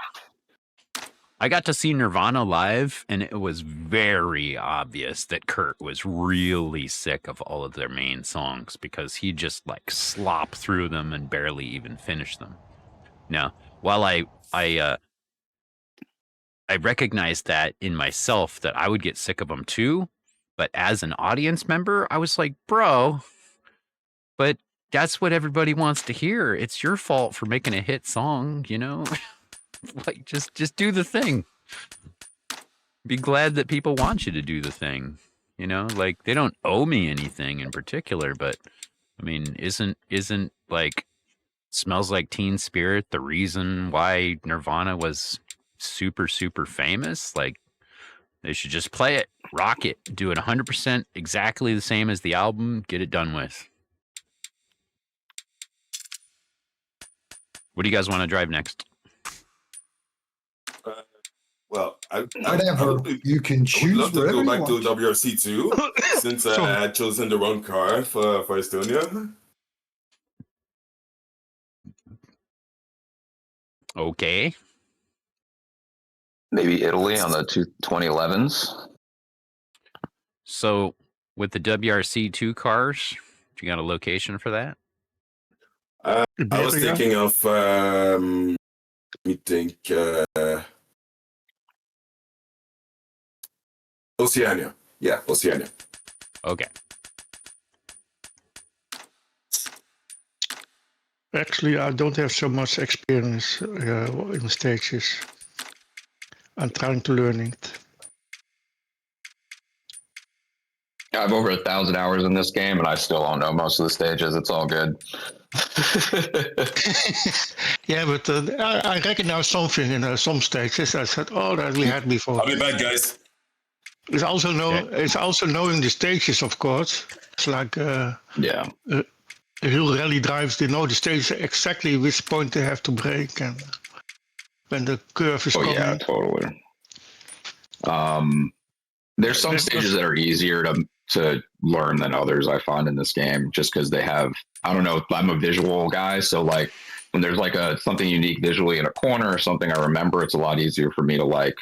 I got to see Nirvana live, and it was very obvious that Kurt was really sick of all of their main songs because he just like slopped through them and barely even finished them. Now, while I recognized that in myself that I would get sick of them too, but as an audience member, I was like, bro, but that's what everybody wants to hear. It's your fault for making a hit song, Like just do the thing. Be glad that people want you to do the thing. Like they don't owe me anything in particular, but I mean, isn't like Smells Like Teen Spirit the reason why Nirvana was super, super famous? Like they should just play it, rock it, do it 100% exactly the same as the album, get it done with. What do you guys want to drive next? Well, whatever. You can choose. I would love to go back to want. WRC2 since I had chosen the wrong car for Estonia. Okay. Maybe Italy on the 2011s. So with the WRC2 cars, you got a location for that? I was thinking of, let me think, Oceania. Yeah, Oceania. Okay. Actually, I don't have so much experience in stages. I'm trying to learn it. I have over 1,000 hours in this game, and I still don't know most of the stages. It's all good. Yeah, but I recognize something in some stages. I said, "Oh, that we had before." I'll be back, guys. It's also knowing the stages, of course. It's like real rally drivers. They know the stages exactly which point they have to brake and when the curve is coming. Yeah, totally. There's some stages that are easier to learn than others, I find, in this game, just because they have, I don't know, I'm a visual guy, so like when there's like something unique visually in a corner or something I remember, it's a lot easier for me to like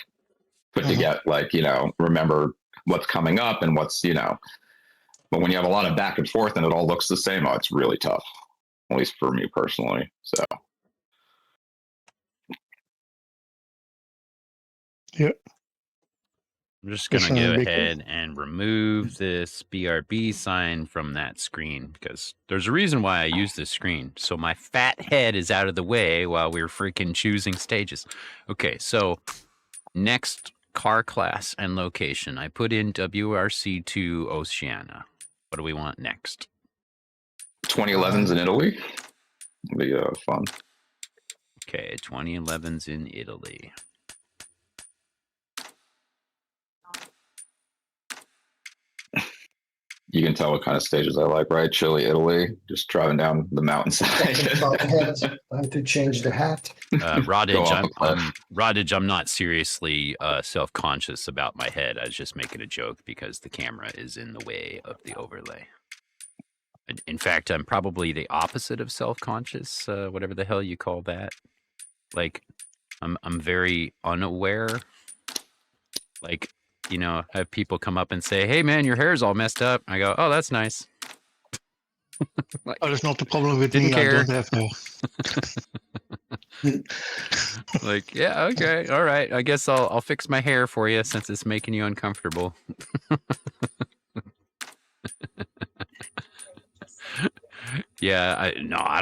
put together, like, remember what's coming up and what's, but when you have a lot of back and forth and it all looks the same, it's really tough, at least for me personally. So yeah. I'm just going to go ahead and remove this BRB sign from that screen because there's a reason why I use this screen. So my fat head is out of the way while we're freaking choosing stages. Okay, so next car class and location. I put in WRC2 Oceania. What do we want next? 2011s in Italy. It'll be fun. Okay, 2011's in Italy. You can tell what kind of stages I like, right? Chile, Italy, just driving down the mountainside. Time to change the hat. Rodage, I'm not seriously self-conscious about my head. I was just making a joke because the camera is in the way of the overlay. In fact, I'm probably the opposite of self-conscious, whatever the hell you call that. Like, I'm very unaware. Like, you know, have people come up and say, "Hey, man, your hair's all messed up." I go, "Oh, that's nice." Like, oh, that's not the problem with didn't me. care. I don't have hair. Like, yeah, okay, all right. I guess I'll fix my hair for you since it's making you uncomfortable. Yeah, I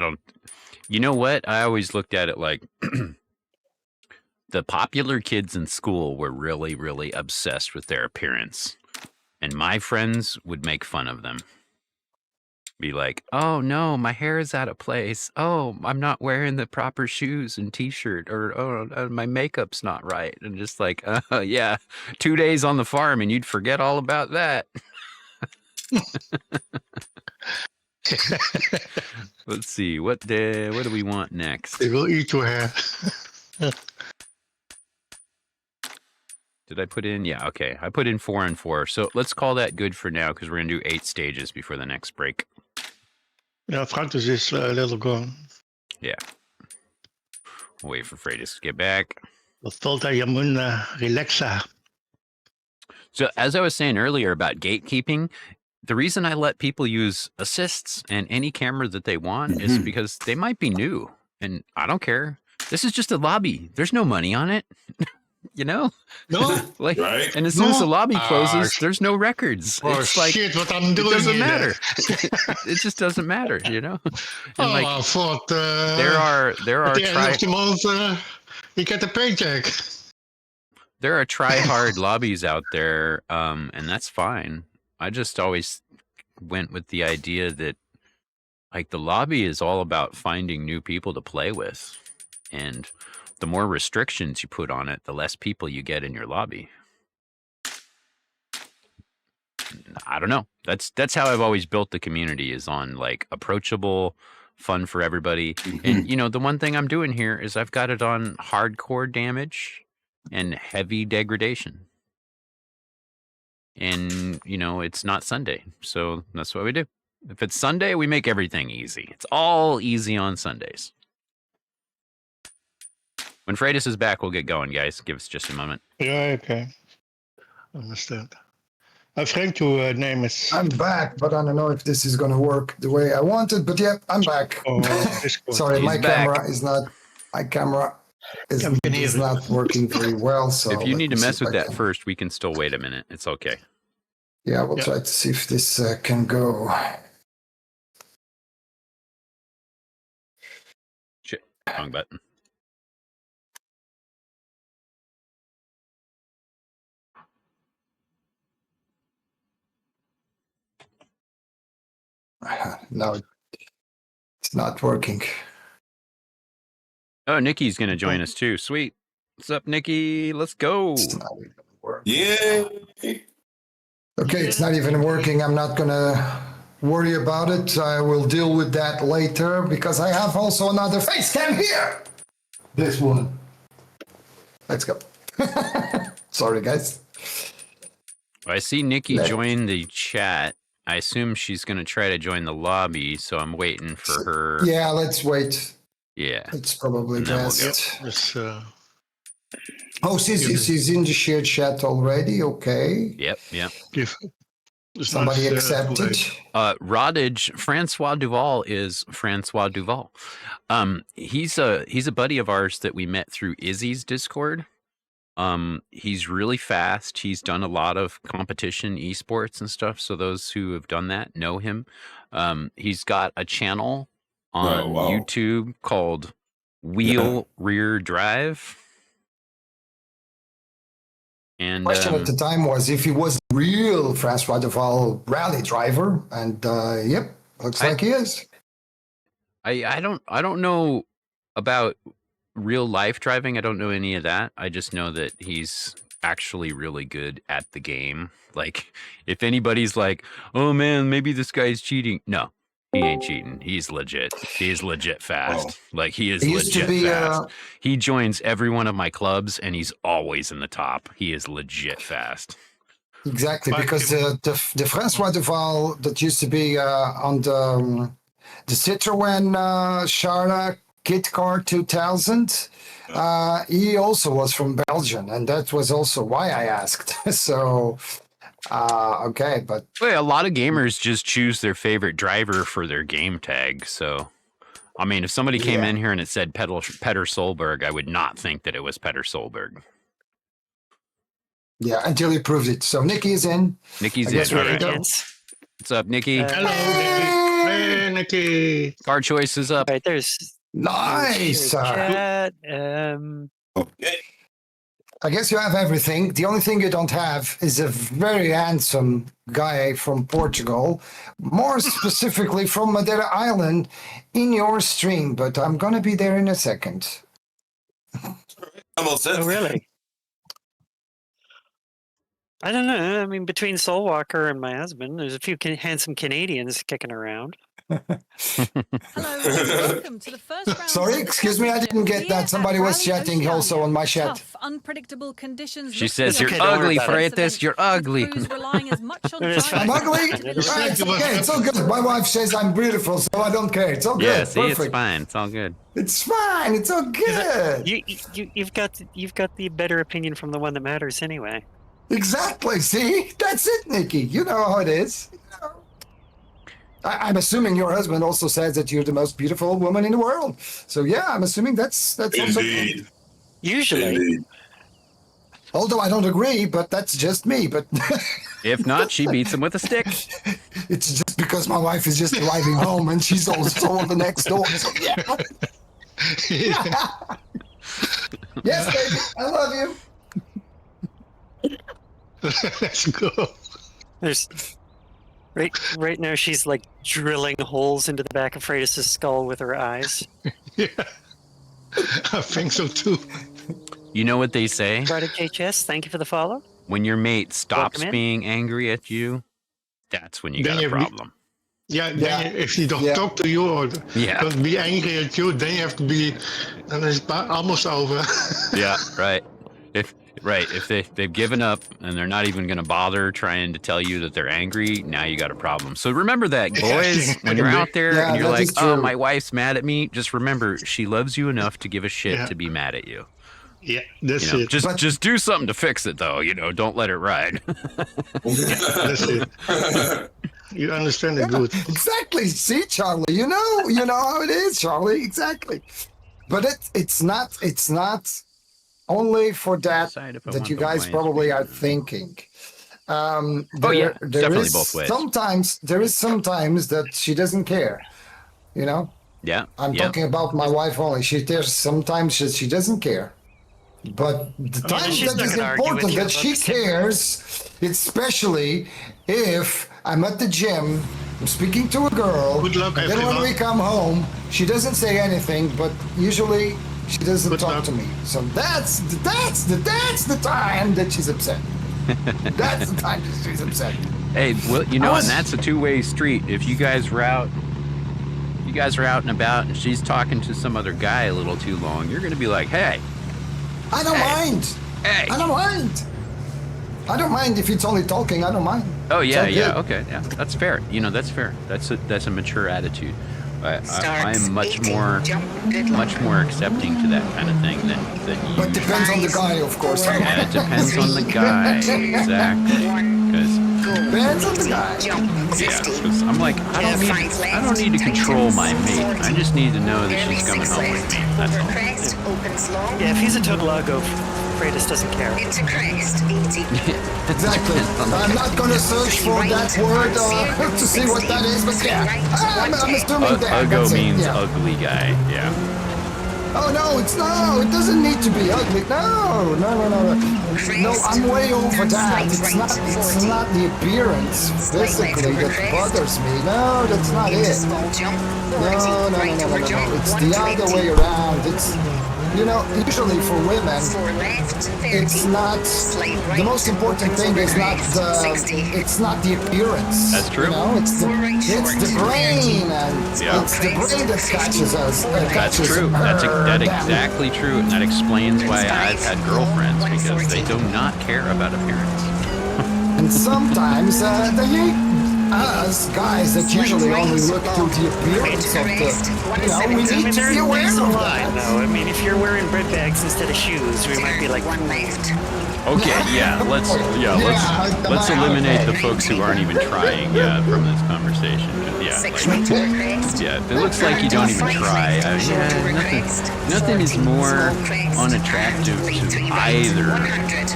don't. You know what? I always looked at it like the popular kids in school were really, really obsessed with their appearance. And my friends would make fun of them. Be like, "Oh, no, my hair is out of place. Oh, I'm not wearing the proper shoes and t-shirt. Or, oh, my makeup's not right." And just like, yeah, 2 days on the farm and you'd forget all about that. Let's see. What do we want next? They will eat your hair. Did I put in? Yeah, okay. I put in 4 and 4. So let's call that good for now because we're going to do 8 stages before the next break. Yeah, Francis is a little gone. Yeah. We'll wait for Freitas to get back. Wat valt hij? Je moet relaxen. So as I was saying earlier about gatekeeping, the reason I let people use assists and any camera that they want is because they might be new. And I don't care. This is just a lobby. There's no money on it. You know? No. Like, Right. and as soon as the lobby closes, there's no records. Oh, it's like, shit, what I'm it doing doesn't here. matter. It just doesn't matter, you know? And Oh, I thought there are at the end of the month, you get a paycheck. there are try-hard lobbies out there, and that's fine. I just always went with the idea that, like, the lobby is all about finding new people to play with. And the more restrictions you put on it, the less people you get in your lobby. I don't know. That's how I've always built the community, is on like approachable, fun for everybody. And you know, the one thing I'm doing here is I've got it on hardcore damage and heavy degradation. And you know, it's not Sunday, so that's what we do. If it's Sunday, we make everything easy. It's all easy on Sundays. When Freitas is back, we'll get going, guys. Give us just a moment. Yeah, okay. Understand. Frank, your name is... I'm back, but I don't know if this is going to work the way I wanted. But yeah, I'm back. Oh, sorry, He's my back. camera is not. My camera is not working very well. So if you need to mess with that can. first, we can still wait a minute. It's okay. Yeah, we'll try to see if this can go. Shit, wrong button. No, it's not working. Oh, Nikki's going to join us too. Sweet. What's up, Nikki? Let's go. It's not even working. Yeah. Okay, it's not even working. I'm not going to worry about it. I will deal with that later because I have also another face cam here. This one. Let's go. Sorry, guys. I see Nikki join the chat. I assume she's going to try to join the lobby, so I'm waiting for her. Yeah, let's wait. Yeah. It's probably And then we'll best. go. Oh, she's in the shared chat already. Okay. Yep. Somebody accepted. Rodage, Francois Duval is Francois Duval. He's a buddy of ours that we met through Izzy's Discord. He's really fast. He's done a lot of competition esports and stuff. So those who have done that know him. He's got a channel on YouTube called Wheel Rear Drive. And question at the time was if he was a real Francois Duval rally driver, and looks like he is. I don't know about real life driving, I don't know any of that. I just know that he's actually really good at the game. Like, if anybody's like, "Oh man, maybe this guy's cheating," no, he ain't cheating. He's legit. He is legit fast. Like, he is He used to legit be, fast. He joins every one of my clubs, and he's always in the top. He is legit fast. Exactly, because the Francois Duval that used to be on the Citroën Charla Kit Car 2000, he also was from Belgium, and that was also why I asked. So, okay, but Well, a lot of gamers just choose their favorite driver for their game tag. So, I mean, if somebody came in here and it said Petter Solberg, I would not think that it was Petter Solberg. yeah, until he proved it. So Nikki is in. Nikki's I guess in. we're All right. in. What's up, Nikki? Hello, Nikki. Hey, Nikki. Car choice is up. Right, there's Nice. chat. Okay. I guess you have everything. The only thing you don't have is a very handsome guy from Portugal, more specifically from Madeira Island, in your stream. But I'm gonna be there in a second. I'm all set. Oh, really? I don't know. I mean, between Soulwalker and my husband, there's a few handsome Canadians kicking around. Hello, welcome to the first round. Sorry, excuse me, I didn't get that. Somebody was chatting also on my chat. Tough, unpredictable conditions. She look says, beyond "You're okay, don't worry ugly, about it." Freitas. You're ugly." Crews relying as much on It's driving I'm ugly? as Ah, it's okay, it's all good. My wife says I'm beautiful, so I don't care. It's all good. Yeah, see, Perfect. it's fine. It's all good. It's fine. It's all good. You've got the better opinion from the one that matters anyway. Exactly. See, that's it, Nikki. You know how it is. You know. I'm assuming your husband also says that you're the most beautiful woman in the world. So yeah, I'm assuming that's also. Indeed. Usually, Indeed. Although I don't agree, but that's just me. But If not, she beats him with a stick. it's just because my wife is just arriving home and she's also on the next door. So yeah. Yes, baby, I love you. Let's go. there's right now she's like drilling holes into the back of Freitas' skull with her eyes. Yeah, I think so too. You know what they say? Friday KHS, thank you for the follow. When your mate stops Welcome in. being angry at you, that's when you Then got a you- problem. Yeah, then Yeah. if he don't Yeah. talk to you or Yeah. don't be angry at you, then you have to be, then it's almost over. Yeah, right. If they've given up and they're not even going to bother trying to tell you that they're angry, now you got a problem. So remember that, boys. When you're out there Yeah, and you're that like, is "Oh, true. my wife's mad at me," just remember she loves you enough to give a shit Yeah. to be mad at you. Yeah, that's You know, it. just do something to fix it, though. You know, don't let it ride. That's it. You understand it good. Exactly. See, Charlie, you know how it is, Charlie. Exactly. But it's not only for that Decide if I that want you the guys wine probably are speaker. thinking. Oh, yeah, there definitely is both ways. sometimes that she doesn't care. You know, Yeah. I'm yeah. talking about my wife only. There's sometimes she doesn't care. But the times she's that not is gonna argue with important you that about she the same. cares, especially if I'm at the gym, I'm speaking to a girl, Good luck, and then when everyone. we come home, she doesn't say anything, but usually she doesn't Good talk luck. to me. So that's the time that she's upset. That's the time that she's upset. Hey, well, you know, was- and that's a two-way street. If you guys are out and about, and she's talking to some other guy a little too long, you're gonna be like, "Hey, I don't Hey. mind. hey." I don't mind. I don't mind if it's only talking. I don't mind. Oh yeah, all yeah, good. okay, yeah, that's fair. You know, that's fair. That's a mature attitude. Starts I'm much 18, more jump, good luck. much more accepting to that kind of thing than you. But depends on the guy, of course. Yeah, it depends on the guy, exactly. Because Depends on the guy. Jump, 50. I'm like, I don't need to control my mate. I just need to know that Barely she's coming 6 home with left. me. That's Over all. crest, opens long. Yeah, if he's a Toglago, Freitas doesn't care. Into crest, 80. Exactly. I'm not going to search for that word to see what that is, but yeah. I'm assuming that. Uggo That's it, means yeah. ugly guy. Yeah. Oh, no, it doesn't need to be ugly. No. No, I'm way over that. It's not the appearance physically that bothers me. No, that's not Into it. small jump, 40. No. Right over jump, It's the other way around. you know, usually for women, 4 left, 30. it's not Slight right. the most important thing is not the 60. it's not the appearance. That's true. You know, it's the 4 right short, brain, and Yeah. it's the brain that catches us. That's catches true. That's her. exactly true, and that explains why I've had girlfriends, because they do not care about appearance. And sometimes us guys that usually only look through the appearance of the, you know, we need to be aware There's a of line, that. though. I mean, if you're wearing bread bags instead of shoes, we might be like, 1 left. Okay, let's eliminate the folks who aren't even trying from this conversation. Yeah, 6 like, right over crest. yeah, if it looks like you don't even try, nothing is more unattractive to either 100.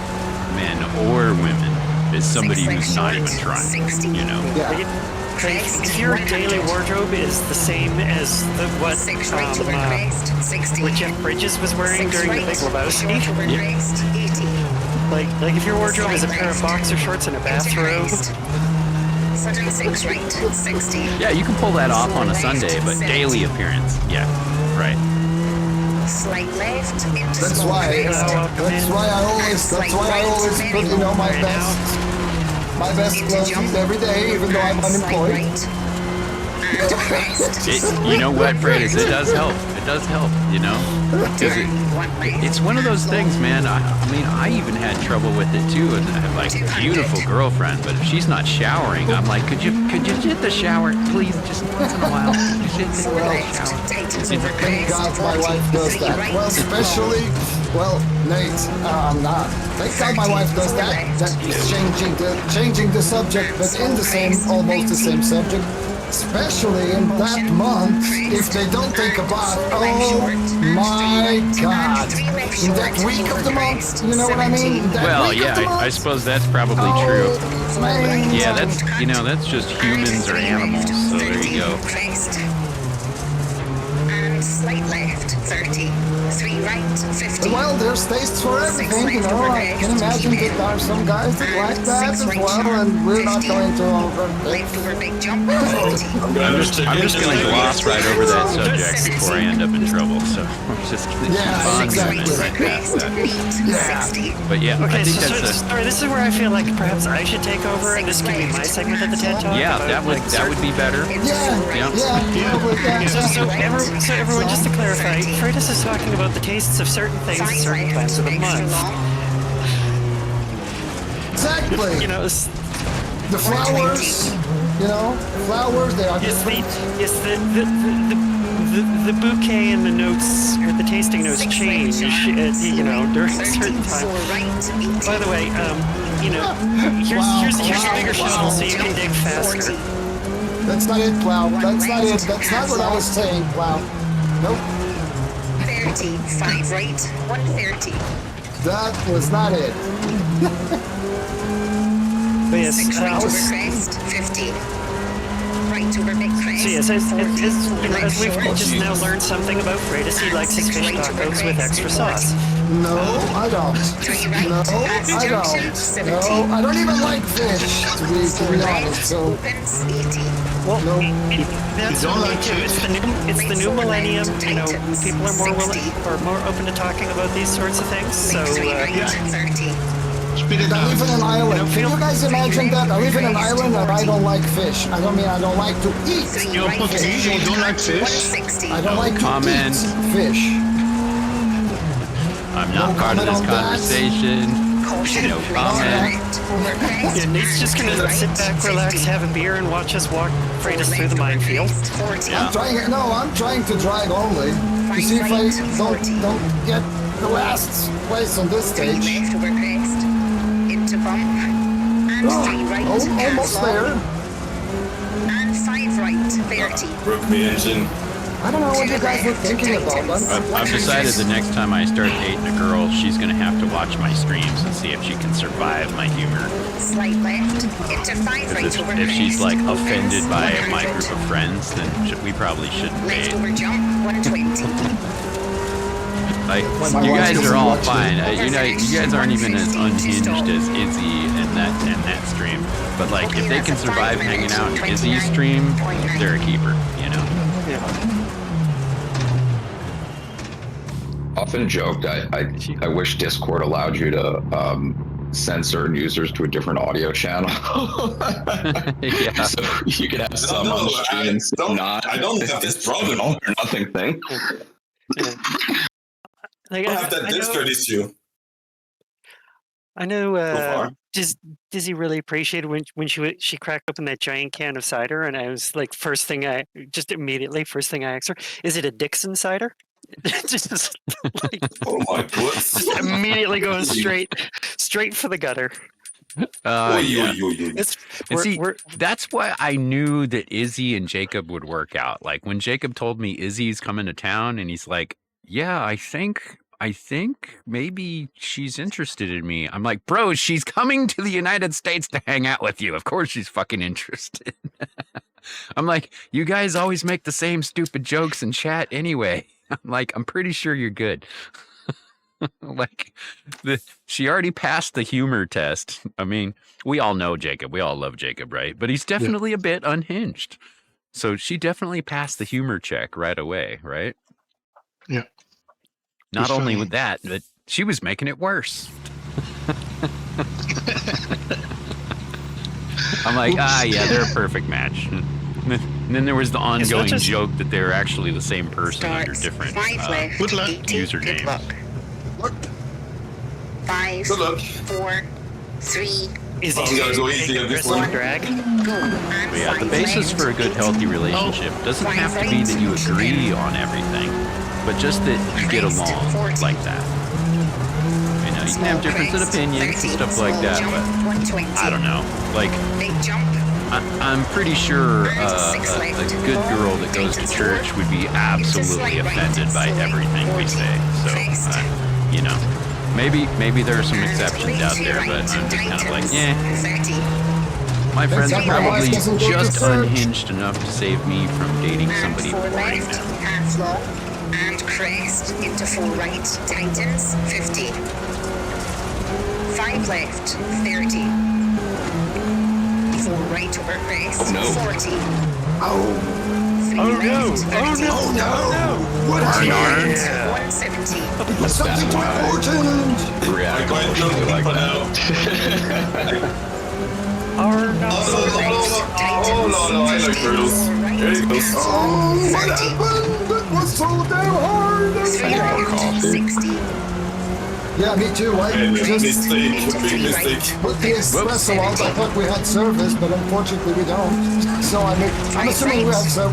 men or women is somebody who's not even trying, you know? if your daily wardrobe is the same as what 6 right over crest. 60. what Jeff Bridges was wearing 6 during right, the Big Lebowski, short over crest. 80. like if your wardrobe is a pair of boxer shorts and a bathrobe, 6 right, 60. Yeah, you can pull that off on a Sunday, but daily appearance, yeah, right. Slight left into That's small why. crest. That's why I always put, you know, my best clothes every day, even though I'm unemployed. You know what, Freitas? It does help. It does help, you know? Because it's one of those things, man. I mean, I even had trouble with it too. And I have like a beautiful girlfriend, but if she's not showering, I'm like, could you hit the shower, please, just once in a while? Could you hit the shower? Thank God my wife does that. Well, especially, Nate, thank God my wife does that. That is changing the subject, but in the same, almost the same subject. Especially in that month, if they don't take a bath, oh my God. In that week of the month, you know what I mean? Well, yeah, I suppose that's probably true. Yeah, that's just humans or animals, so there you go. And slight left, 30. 3 right, 50. Well, there's tastes for everything, you know. I can imagine that there are some guys that like that as well, and we're not going to Left over big jump, 40. I'm just going to gloss right over that subject before I end up in trouble, so I'm just going to keep on moving right past that. But yeah, I okay, think so that's sorry, this is where I feel like perhaps I should take over, and this could be my segment of the TED Talk. yeah, about, that would be better. So everyone, just to clarify, Freitas is talking about the tastes of certain things at certain times of the month. Exactly. You know, the flowers, they are different. The bouquet and the notes, or the tasting notes change, during certain times. By the way, here's a bigger shovel so you can dig faster. That's not it, Plow. That's not it. That's not what I was saying, Plow. Nope. 30, 5 right, 130. That was not it. But yes, 6 right over crest, 50. Right over big crest. So yes, as we've just now learned something about Freitas, he likes his fish tacos with extra sauce. No, I don't. No, I don't. No, I don't even like fish, to be honest. So, well, no. That's only too. It's the new millennium. You know, people are more willing or more open to talking about these sorts of things. So I live in an island. Can you guys imagine that? I live in an island and I don't like fish. I don't like to eat fish. You're Portuguese, you don't like fish? I don't like to eat fish. I'm not part of this conversation. No comment. Yeah, Nate's just gonna sit back, relax, have a beer, and watch us walk Freitas through the minefield. Yeah. I'm trying to drag only to see if I don't get the last place on this stage. Into bump. And 3 right. Almost there. And 5 right, 30. Broke me engine. I don't know what you guys were thinking about. I've decided the next time I start dating a girl, she's going to have to watch my streams and see if she can survive my humor. Slight left, into 5 right over if she's like offended by 100. my group of friends, then we probably shouldn't Left date. over jump, 120. Like, you guys are all fine. You guys aren't even as unhinged as Izzy and that stream. But like, if they can survive hanging out in Izzy's stream, they're a keeper, you know? Yeah. often joked I wish Discord allowed you to send certain users to a different audio channel. Yeah. So you could have some on the stream and some not. I don't have this problem. All or nothing thing. Yeah. Like, I don't have that Discord issue. I know far. Dizzy really appreciated when she cracked open that giant can of cider, and I was like, first thing I asked her, is it a Dixon cider? Just like, Oh my goodness. just immediately going straight for the gutter. Yeah. It's, And see, that's why I knew that Izzy and Jacob would work out. Like when Jacob told me Izzy's coming to town, and he's like, "Yeah, I think maybe she's interested in me." I'm like, "Bro, she's coming to the United States to hang out with you. Of course she's fucking interested." I'm like, "You guys always make the same stupid jokes in chat anyway." I'm like, "I'm pretty sure you're good." Like, she already passed the humor test. I mean, we all know Jacob. We all love Jacob, right? But he's definitely a bit unhinged. So she definitely passed the humor check right away, right? Yeah. Not only with that, but she was making it worse. I'm like, yeah, they're a perfect match. And then there was the ongoing joke that they're actually the same person under different usernames. Look. 5, Good luck. 4, 3. Is Oh, we gotta go easy on this one. drag? Go. And But yeah, the 5 basis left. for a good, healthy relationship doesn't have to be that you agree on everything, but just that you get along like that. You know, you can have difference in opinions and stuff like that, but I don't know. Like, Big jump. I'm pretty sure a good girl that goes to church would be absolutely offended by everything we say. So, you know, maybe there are some exceptions out there, but I'm just kind of like, yeah. My friends are probably just unhinged enough to save me from dating somebody boring now. Half long and crest into 4 right. Tightens 50. 5 left 30. 4 right over crest 40. Oh, 3 left 30. oh no! What is Yeah. 170. Something important! I quite know like people that. now. Oh no, I like turtles. There you go. Oh, what happened? That was so damn hard! 3 left 60. Yeah, me too. I Big just mistake, big mistake. put the espresso out. I thought we had service, but unfortunately we don't. So I'm assuming we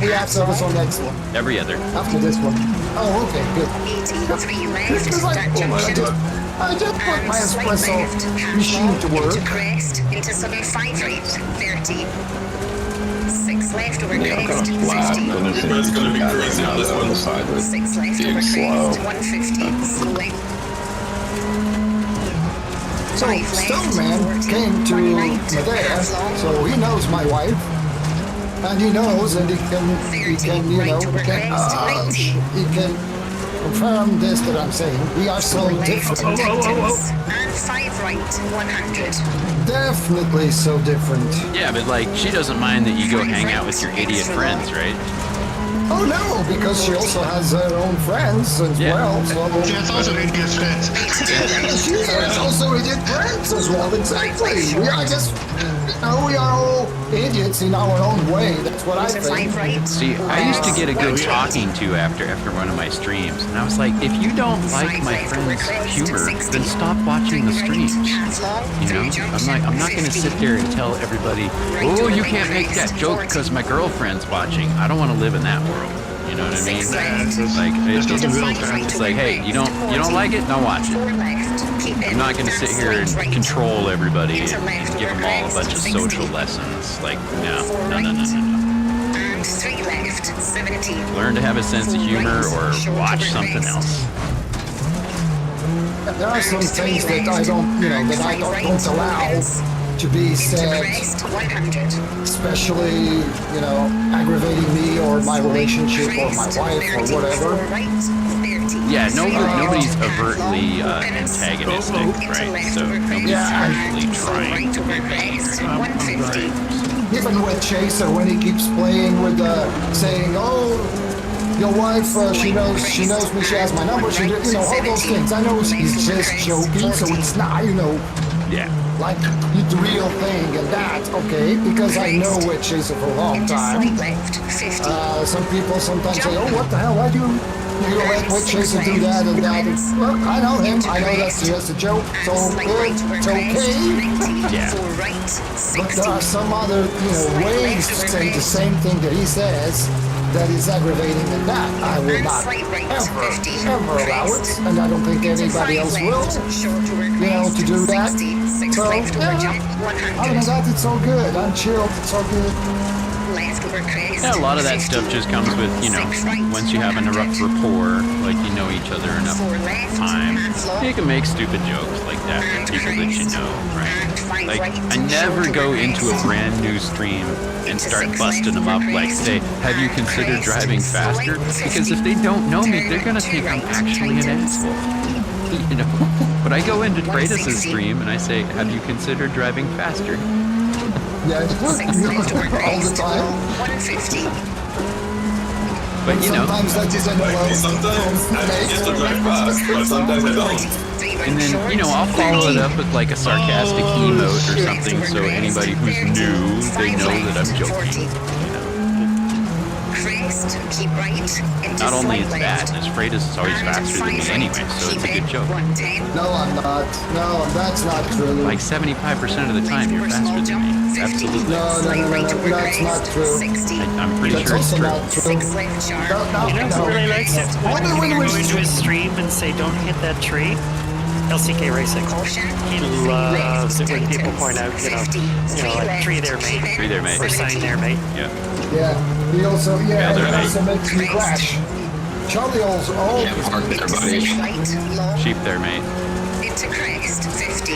have service on next one. Every other. After this one. Oh, okay, good. 83 left. Because I just put my espresso machine to work. Into crest, into 75 right, 30. 6 left over Yeah, crest, kind of flat. 50. It's gonna be crazy on this one. 6 left being over slow. crest, 150. Slowly. So 5 left, Stoneman 40, came to 1 right, Medea, half long. so he knows my wife. And he knows, and he can confirm this that I'm saying. We are so different. And 5 right, 100. Definitely so different. Yeah, but like, she doesn't mind that you go hang out with your idiot friends, right? Oh no, because she also has her own friends as well. So She has also idiot friends. she has also idiot friends as well. Exactly. We are just, we are all idiots in our own way. That's what I think. 5 right. See, I used to get a good talking to after one of my streams, and I was like, if you don't like my friend's humor, then stop watching the streams. You know, I'm not going to sit there and tell everybody, oh, you can't make that joke because my girlfriend's watching. I don't want to live in that world. You know what I mean? It's like, hey, you don't like it? Don't watch it. I'm not going to sit here and control everybody and give them all a bunch of social lessons. Like, no. And 3 left, 70. Learn to have a sense of humor or watch something else. There are some things that I don't, that I don't allow to be said, especially, aggravating me or my relationship or my wife or whatever. Yeah, nobody's overtly antagonistic, right? So nobody's actually trying to be mean. Even with Chaser, when he keeps playing with saying, oh, Your wife, she knows me. She has my number. She, you know, all those things. I know he's just joking, so it's not, you know, like the real thing and that. Okay, because I know Wedge Chaser for a long time. Some people sometimes say, "Oh, what the hell? Why do you let Wedge Chaser do that and that?" Well, I know him. I know that's just a joke. So it's okay. Yeah. But there are some other, you know, ways to say the same thing that he says that is aggravating, and that I will not ever allow it, and I don't think anybody else will, you know, to do that. So, other than that, it's all good. I'm chilled. It's all good. Yeah, a lot of that stuff just comes with, you know, once you have enough rapport, like you know each other enough time, you can make stupid jokes like that with people that you know, right? Like, I never go into a brand new stream and start busting them up, like, say, have you considered driving faster? Because if they don't know me, they're going to think I'm actually an asshole. You know? But I go into Kratos' stream and I say, have you considered driving faster? Yeah, it's all the time. 150. But you know, sometimes that isn't well. Sometimes I just drive fast, but sometimes I don't. and then, you know, I'll follow it up with like a sarcastic emote or something, so anybody who's new, they know that I'm joking. You know? Keep right into Not only is slight that, left. his Freitas is always faster than me anyway, so it's a good joke. No, I'm not. No, that's not true. Like 75% of the time, you're faster than me. Absolutely. No, that's not true. I'm pretty That's sure it's also true. not true. No, You know who really likes it? Only When when you we go into his stream and say, "Don't hit that tree." LCK Racing. He loves it when people point out, like tree their mate. Tree their mate. Or sign their mate. Yeah. Yeah, he also, Yeah, they're he also makes me crash. Charlie also, Park there, buddy. Sheep there, mate. Into crest 50.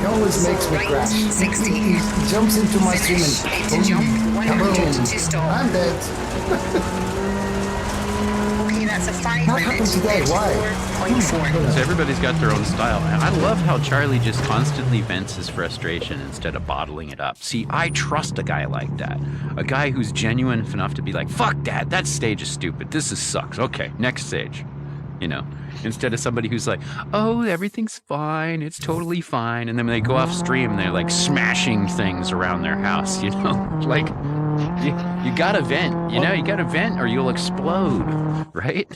he always makes me crash. He jumps into my stream and Into jump kaboom, 100 to stop. I'm dead. Okay, that's a 5 What minute. happened today? Why? 4.4. So everybody's got their own style. And I love how Charlie just constantly vents his frustration instead of bottling it up. See, I trust a guy like that. A guy who's genuine enough to be like, fuck that stage is stupid. This sucks. Okay, next stage. You know, instead of somebody who's like, oh, everything's fine. It's totally fine. And then when they go off stream, they're like smashing things around their house, you know? Like, you gotta vent, you know? You gotta vent or you'll explode, right?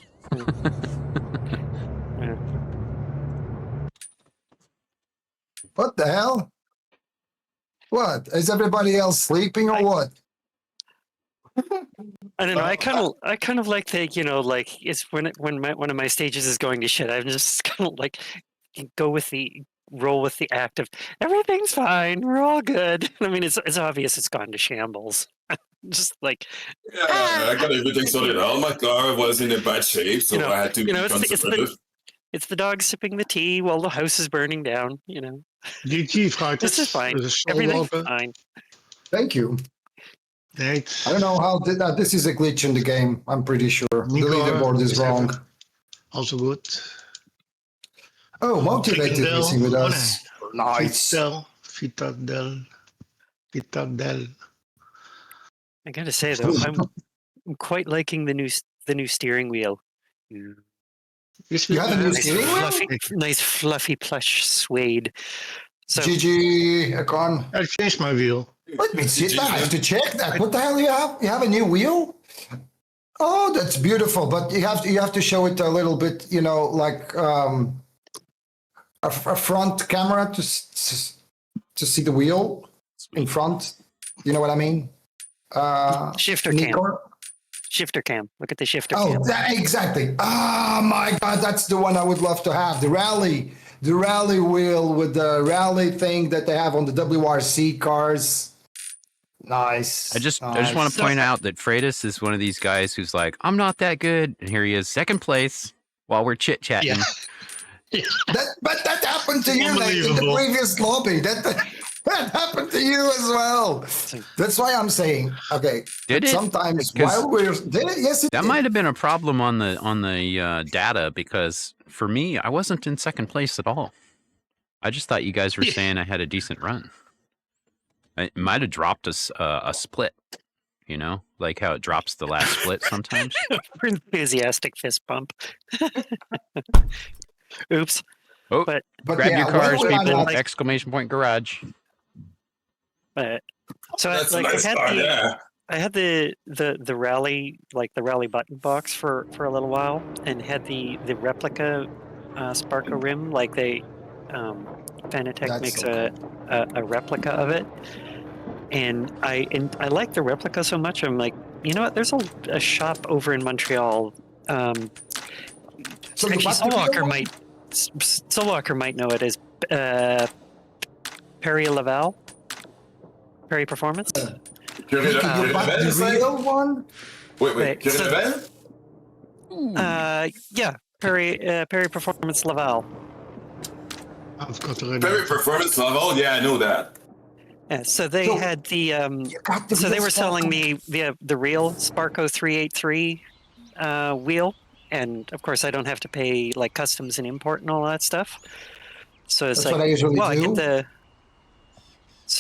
What the hell? What? Is everybody else sleeping or what? I don't know. I kind of like the, like it's when one of my stages is going to shit. I'm just kind of like roll with the act of everything's fine. We're all good. I mean, it's obvious it's gone to shambles. Just like I got everything sorted out. My car was in a bad shape, so I had to be conservative. it's the dog sipping the tea while the house is burning down. GG, Friday. This is fine. Everything's fine. Thank you. Right. I don't know how this is a glitch in the game. I'm pretty sure the leaderboard is wrong. Also good. Oh, motivated missing with us. Nice. Vitadel. I gotta say though, I'm quite liking the new steering wheel. You have a new steering wheel? Nice fluffy plush suede. So, GG, Akon. I changed my wheel. Let me see that. I have to check that. What the hell you have? You have a new wheel? Oh, that's beautiful. But you have to show it a little bit, like a front camera to see the wheel in front. You know what I mean? Shifter cam. Shifter cam. Look at the shifter cam. Oh, exactly. Oh my God, that's the one I would love to have. The rally wheel with the rally thing that they have on the WRC cars. Nice. I just want to point out that Freitas is one of these guys who's like, I'm not that good, and here he is, second place while we're chit chatting. Yeah. But that happened to you like, in the previous lobby. That happened to you as well. That's why I'm saying, okay. Did it? Sometimes while we're yes, it that did. might have been a problem on the data, because for me, I wasn't in second place at all. I just thought you guys were saying I had a decent run. It might have dropped a split. You know, like how it drops the last split sometimes. Enthusiastic fist bump. Oops. Oh, But grab yeah, your cars, when I'm people! not- Exclamation point garage. but so That's I a nice had car, yeah. I had the rally, like the rally button box for a little while, and had the replica Sparko rim, like they Fanatec That's makes so a replica of it, and I like the replica so much. I'm like, you know what? There's a shop over in Montreal. So you Actually, bought the real Soulwalker one? Soulwalker might know it as Perry Laval, Perry Performance. You You bought the real one? Wait. Can you event? Yeah, Perry Performance Laval. I've got already. Very performance level. Yeah, I know that. Yeah, so they So, had the You got the so real they were selling Sparko. me the real Sparko 383 wheel, and of course I don't have to pay like customs and import and all that stuff. So it's That's like, what I usually well, do.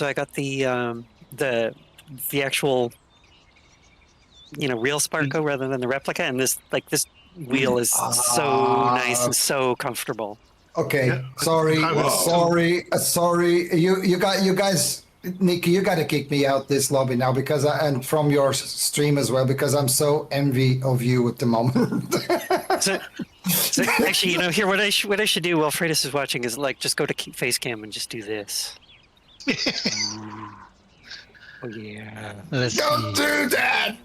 I got the actual, you know, real Sparko rather than the replica, and this wheel is so nice and so comfortable. Okay, Yeah. sorry. Wow. Sorry. You guys, Nikki, you got to kick me out this lobby now because and from your stream as well because I'm so envy of you at the moment. So actually, you know, here what I should do while Freitas is watching is like just go to face cam and just do this. Oh yeah. Don't do that.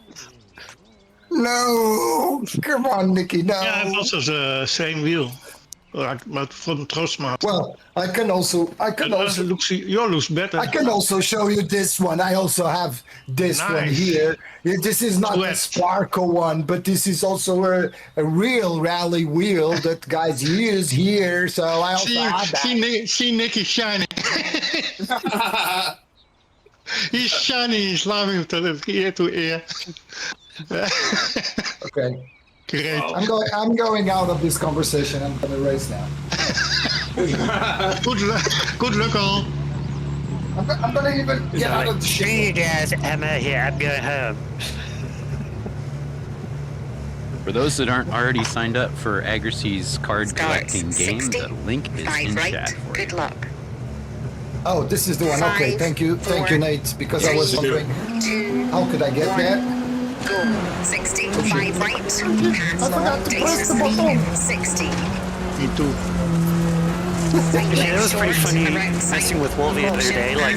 No, come on, Nikki. No. Yeah, I have also the same wheel, but from Trostmaat. Well, I can also. Your looks better. I can also show you this one. I also have this one Nice. here. This is not the Sweat. Sparko one, but this is also a real rally wheel that guys use here. So I also have that. See Nicky shining. He's shining. He's laughing ear to ear. Okay, Great. I'm going out of this conversation. I'm going to race now. Good luck all. I'm going to even get out of the shit. Hey guys, Emma here. I'm going home. For those that aren't already signed up for Agracy's card Start collecting game, 60, the link is 5 in right. chat for Good you. luck. Oh, this is the one. Okay, 5, thank you, 4, Nate. Because I was 3, wondering 2, how could I get 1. that. Go. 60, 5 right. Hands forgot to down, press the Titus button. 3, 60. Me too. Yeah, that was pretty funny messing with Wolvie the other day. Like,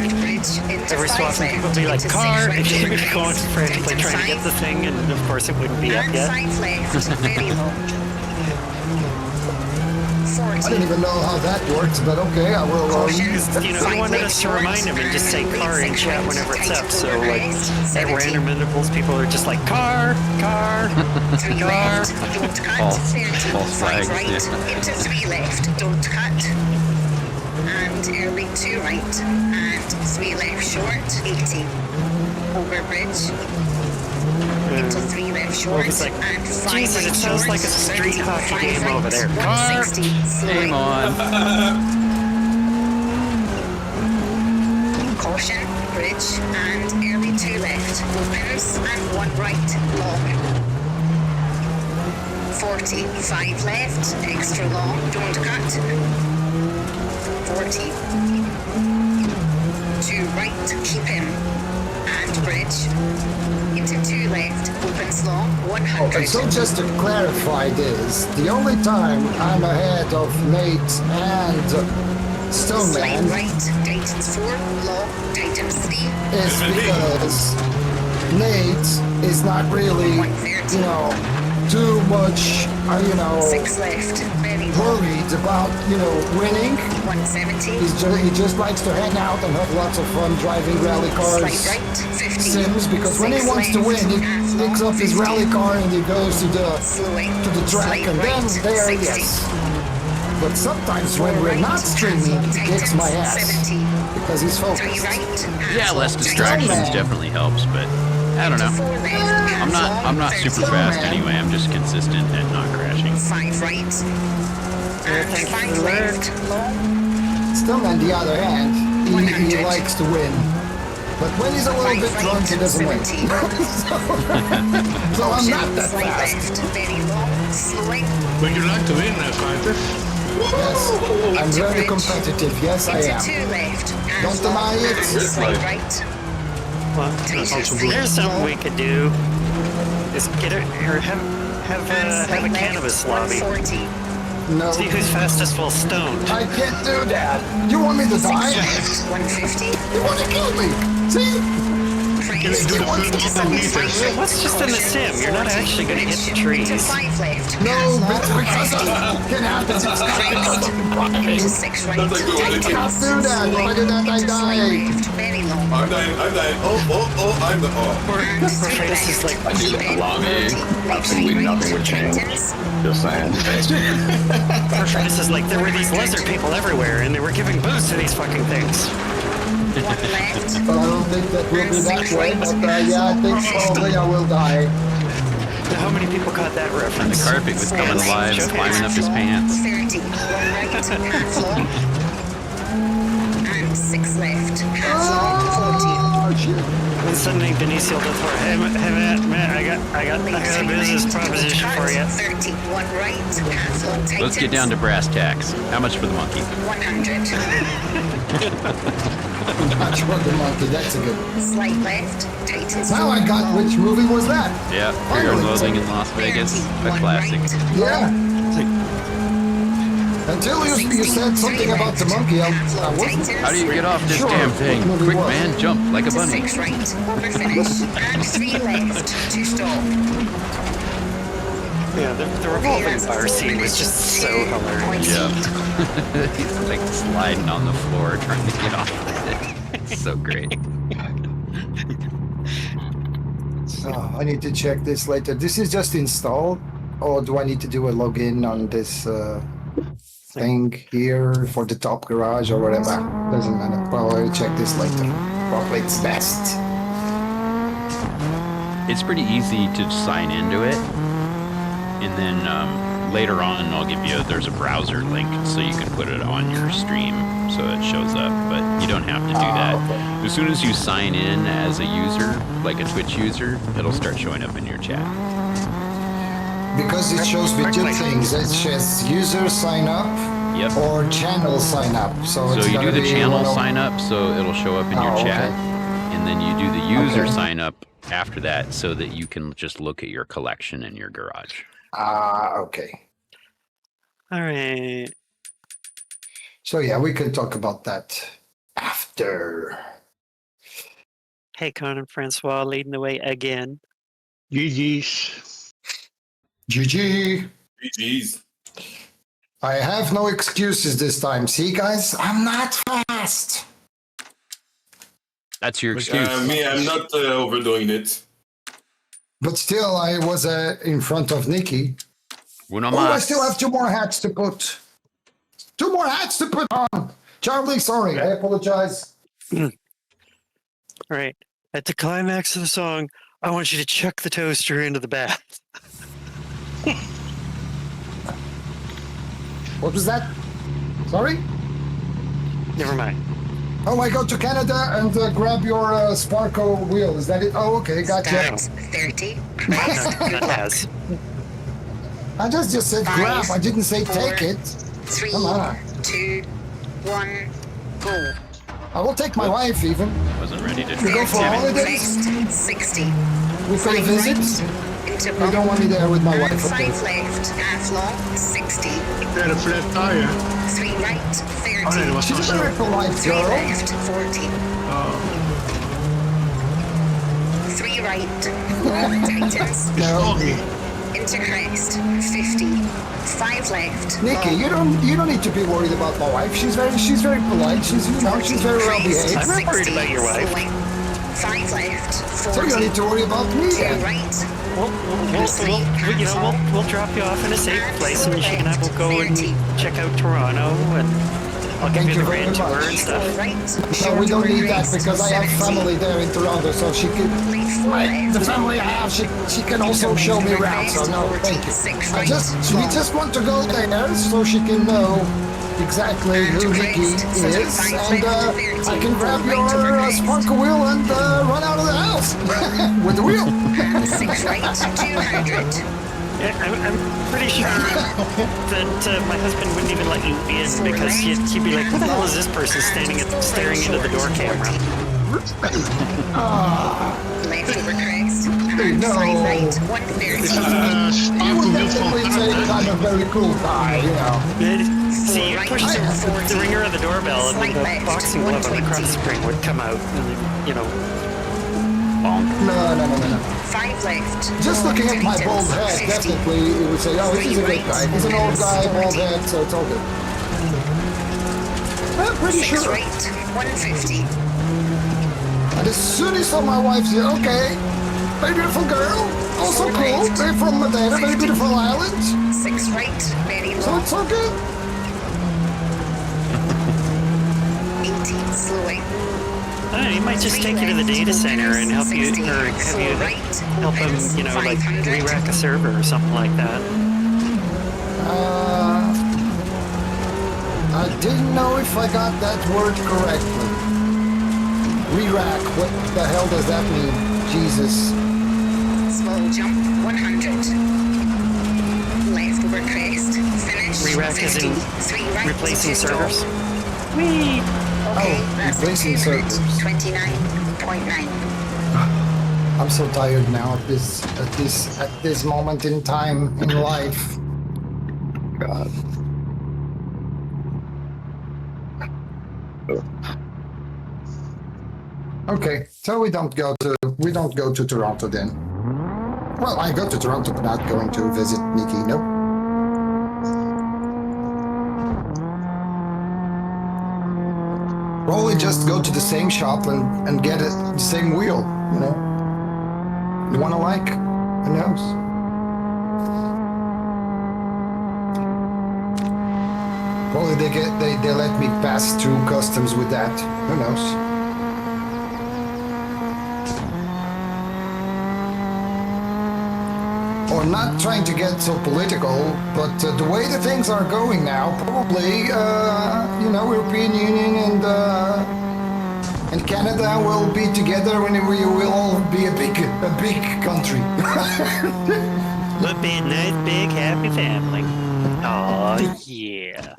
every so often people would be like, car, and she'd be going frantically trying to get the thing, and of course it wouldn't be up And yet. 5 left, very low. I 40. didn't even know how that works, but okay, I will. Caution. You know, he wanted us to remind him and just say car in chat whenever it's up. So, like, at random intervals, people are just like, car. 3 left, don't cut. 30, false 5 flags, right, yeah. into 3 left, don't cut. And early 2 right, and 3 left short, 80. Over bridge. Into 3 left short, it's like, and 5 Jesus, right it sounds short, like a street 30, hockey 5 game right, over there. Car. 160, Game on. Caution, bridge, and early 2 left, opens, and 1 right, long. 40, 5 left, extra long, don't cut. 40. 2 right, keep him. And bridge. Into 2 left, opens long, 100. Okay, so just to clarify this, the only time I'm ahead of Nate and Slide Stoneman right, tightens 4, long, tightens 3. is because Nate is not really, 130. you know, too much, 6 left, very long. worried about, winning. 170. He just likes to hang out and have lots of fun driving rally Slide cars, right, 50. sims, because when he 6 wants to left, win, he half picks long, up his 50. rally car and he goes to the Slowing. track, Slide and then right, there, 60. yes. But sometimes when 4 we're right, not streaming, he kicks my ass 70. because he's 3 focused. right, Yeah, less distractions definitely helps, but I don't know. 4 left, I'm not super fast anyway. I'm just consistent and not crashing. 5 right. And thank you 5 for the left, long. Still, on the other hand, he 100. likes to win. But when he's a little bit drunk, he doesn't win. So I'm not that Slight fast. left, very long, slowing. But you like to win, fighter. Yes, I'm very competitive. Yes, I Into am. 2 left. Don't deny it. Slight right. Well, here's something we could do. Is get it or have a cannabis lobby. 140. No, See who's fastest while stoned. I can't do that. You want me to die? 150. You want to kill me? See? Let's do the first 10 meters. What's just in the sim? You're not actually going to hit the trees. To 5 left. No, but because of can happen. It's not Into 6 right. That's like the only I cannot do that. If I do that, I Into slight die. left, very long. I'm dying. I'm the And straight Porphytus is like, I do that lobby. Absolutely nothing would change. Tightens. Just saying. Porphytus is like, there were these lizard people everywhere, and they were giving booze to these fucking things. 1 left. I don't think that will be that way, but yeah, I think probably I will die. Now, how many people caught that And the reference? carpet was coming alive, climbing up his pants. 30. 1 right. Half long. And 6 left. Half long. 40. Oh, shit. And suddenly Benicio del Toro, hey man, I got a business proposition for you. 30. 1 right. Half long. Tightens. Let's get down to brass tacks. How much for the monkey? 100. Much for the monkey. That's a good. Slight left. Tightens. Now I got which movie was that? Yeah, Fear and Loathing in Las Vegas, a classic. Yeah. Until you said something about the monkey, I wasn't. How do you get off this Sure. damn thing? What movie Quick, was man, it? jump like a To bunny. 6 right. Over finish. And 3 left. To stop. Yeah, the revolving bar scene was just so hilarious. Yeah. He's like sliding on the floor trying to get off of it. It's so great. Oh, I need to check this later. This is just installed, or do I need to do a login on this thing here for the top garage or whatever? Doesn't matter. Well, I'll check this later. Probably it's best. It's pretty easy to sign into it. And then later on, I'll give you, there's a browser link so you can put it on your stream so it shows up, but you don't have to do that. Okay. As soon as you sign in as a user, like a Twitch user, it'll start showing up in your chat. Because it shows me two things. It says user sign up Yep. or channel sign up. So So it's you gonna do the be channel one of- sign up, so it'll show up in your Oh, chat, okay. and then you do the user Okay. sign up after that, so that you can just look at your collection in your garage. Okay. All right. So yeah, we can talk about that after. Hey, Con and Francois leading the way again. GG's. GG. GG's. I have no excuses this time. See, guys, I'm not fast. That's your excuse. Me, I'm not overdoing it. But still, I was in front of Nikki. Uno Oh, I mas. still have 2 more hats to put. 2 more hats to put on. Charlie, sorry, I apologize. All right. At the climax of the song, I want you to chuck the toaster into the bath. What was that? Sorry? Never mind. Oh, I go to Canada and grab your Sparko wheel. Is that it? Oh, okay, gotcha. Start 30. Not as. I just said grab. I didn't say take it. 3, Come on. 2, 1, go. I will take my wife even. Wasn't ready to We go for Damn it. holidays. Crest 60. We pay a 5 visit. right. Into You don't want me there with my and wife. 5 Okay. left. Half long. 60. Had a flat tire. 3 right. 30. Oh, nee, dat was She's toch a zo. very polite 3 girl. left. 40. Oh, 3 right. Tightens. No. sorry. Into crest 50. 5 left. Nikki, long. you don't need to be worried about my wife. She's very polite. She's very well behaved. I'm not worried about your wife. 5 left. So you 40. don't need to worry about me 2 then. right. We'll drop you off in a safe place, and she and I will go and check out Toronto, and I'll give Thank you you the very grand tour much. and stuff. No, we don't need that because I have family there in Toronto, so she can. The family I have, she can also show me around. So no, thank you. We just want to go there so she can know exactly who Nikki is, and I can grab your sparkle wheel and run out of the house with the wheel. 6 right, 200. Yeah, I'm pretty sure that my husband wouldn't even let you in because he'd be like, "Who the hell is this person staring into the door camera?" Left over crest. No. 5 right, 130. You would definitely say that I'm a very cool guy, you know. See, you push the ringer of the doorbell, and then the boxing glove on the cross spring would come out, and then, you know, bonk. No. 5 left. Just looking at my bald head, 50. definitely it would say, oh, he's a good guy. He's an old guy, bald head, so it's all good. I'm pretty 6 sure. right, 150. And as soon as I saw my wife say, okay, very beautiful girl, also cool, very from Madeira, very beautiful island. 6 right, very So low. it's all good. 18 slowing. I don't know, he might just take you to the data center and help you, or have you help him, you know, like re-rack a server or something like that. I didn't know if I got that word correctly. Re-rack, what the hell does that mean? Jesus. Small jump, 100. Left over crest. Finish. Re-rack is in 3 right, replacing 2 stop. servers. Whee! Okay, Oh, that's replacing 200, servers. 29.9. I'm so tired now at this moment in time in life. God. Okay, so we don't go to Toronto then. Well, I go to Toronto, but not going to visit Nikki. Nope. Probably just go to the same shop and get the same wheel. You know, you want to like? Who knows? Probably they let me pass through customs with that. Who knows? Or not trying to get so political, but the way the things are going now, probably, you know, European Union and Canada will be together and we will all be a big country. We'll be a nice, big, happy family. Oh yeah.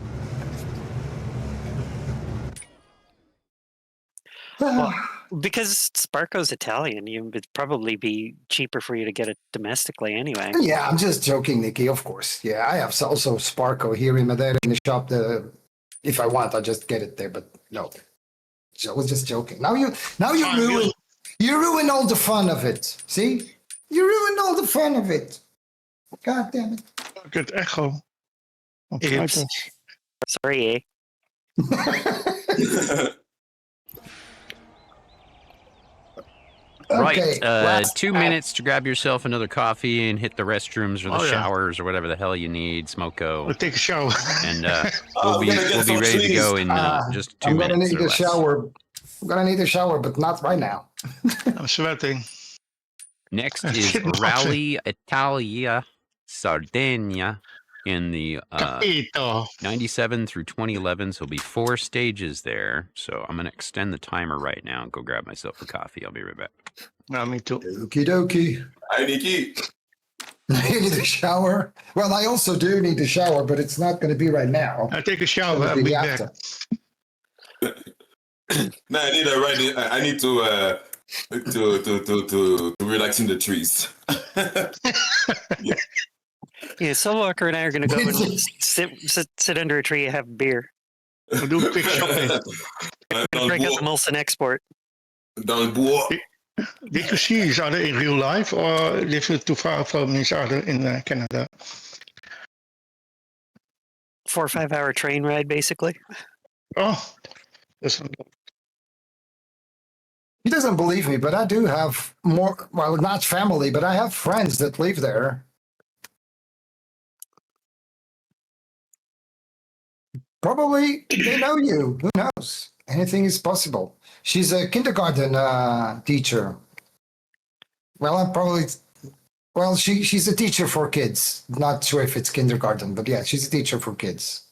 Well, because Sparko's Italian, it'd probably be cheaper for you to get it domestically anyway. Yeah, I'm just joking, Nikki, of course. Yeah, I have also Sparko here in Madeira in the shop. If I want, I'll just get it there, but no. I was just joking. Now you ruin all the fun of it. See? You ruined all the fun of it. God damn it. Good echo. Oops. Sorry, eh? Right. last 2 minutes to grab yourself another coffee and hit the restrooms or the Oh, yeah. showers or whatever the hell you need. Smoko. We'll take a shower. And Oh, we'll we're gonna get be some ready to go in cheese. just 2 I'm gonna minutes. need or a less. shower. I'm gonna need a shower, but not right now. I'm sweating. Next That's is getting Rally Italia Sardinia in the Capito. 97 through 2011. So it'll be 4 stages there. So I'm going to extend the timer right now and go grab myself a coffee. I'll be right back. Me too. Okie dokie. Hi, Nikki. I need a shower. Well, I also do need a shower, but it's not going to be right now. I'll take a shower. It'll I'll be back. after. No, I need a ride. I need to relax in the trees. Yeah, Soulwalker and I are going to go and sit under a tree and have beer. We'll do a quick shopping. Break out the Molson Export. Dans le bois. Did you see each other in real life or live you too far from each other in Canada? 4 or 5 hour train ride, basically. Oh, that's He doesn't believe me, but I do have more, well, not family, but I have friends that live there. Probably they know you. Who knows? Anything is possible. She's a kindergarten teacher. Well, she's a teacher for kids. Not sure if it's kindergarten, but yeah, she's a teacher for kids.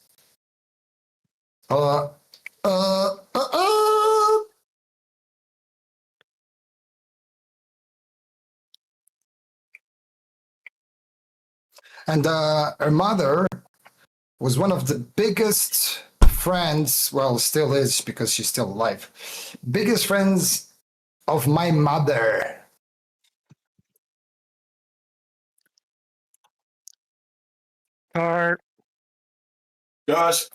And her mother was one of the biggest friends, well, still is because she's still alive, biggest friends of my mother. Car. Gosh.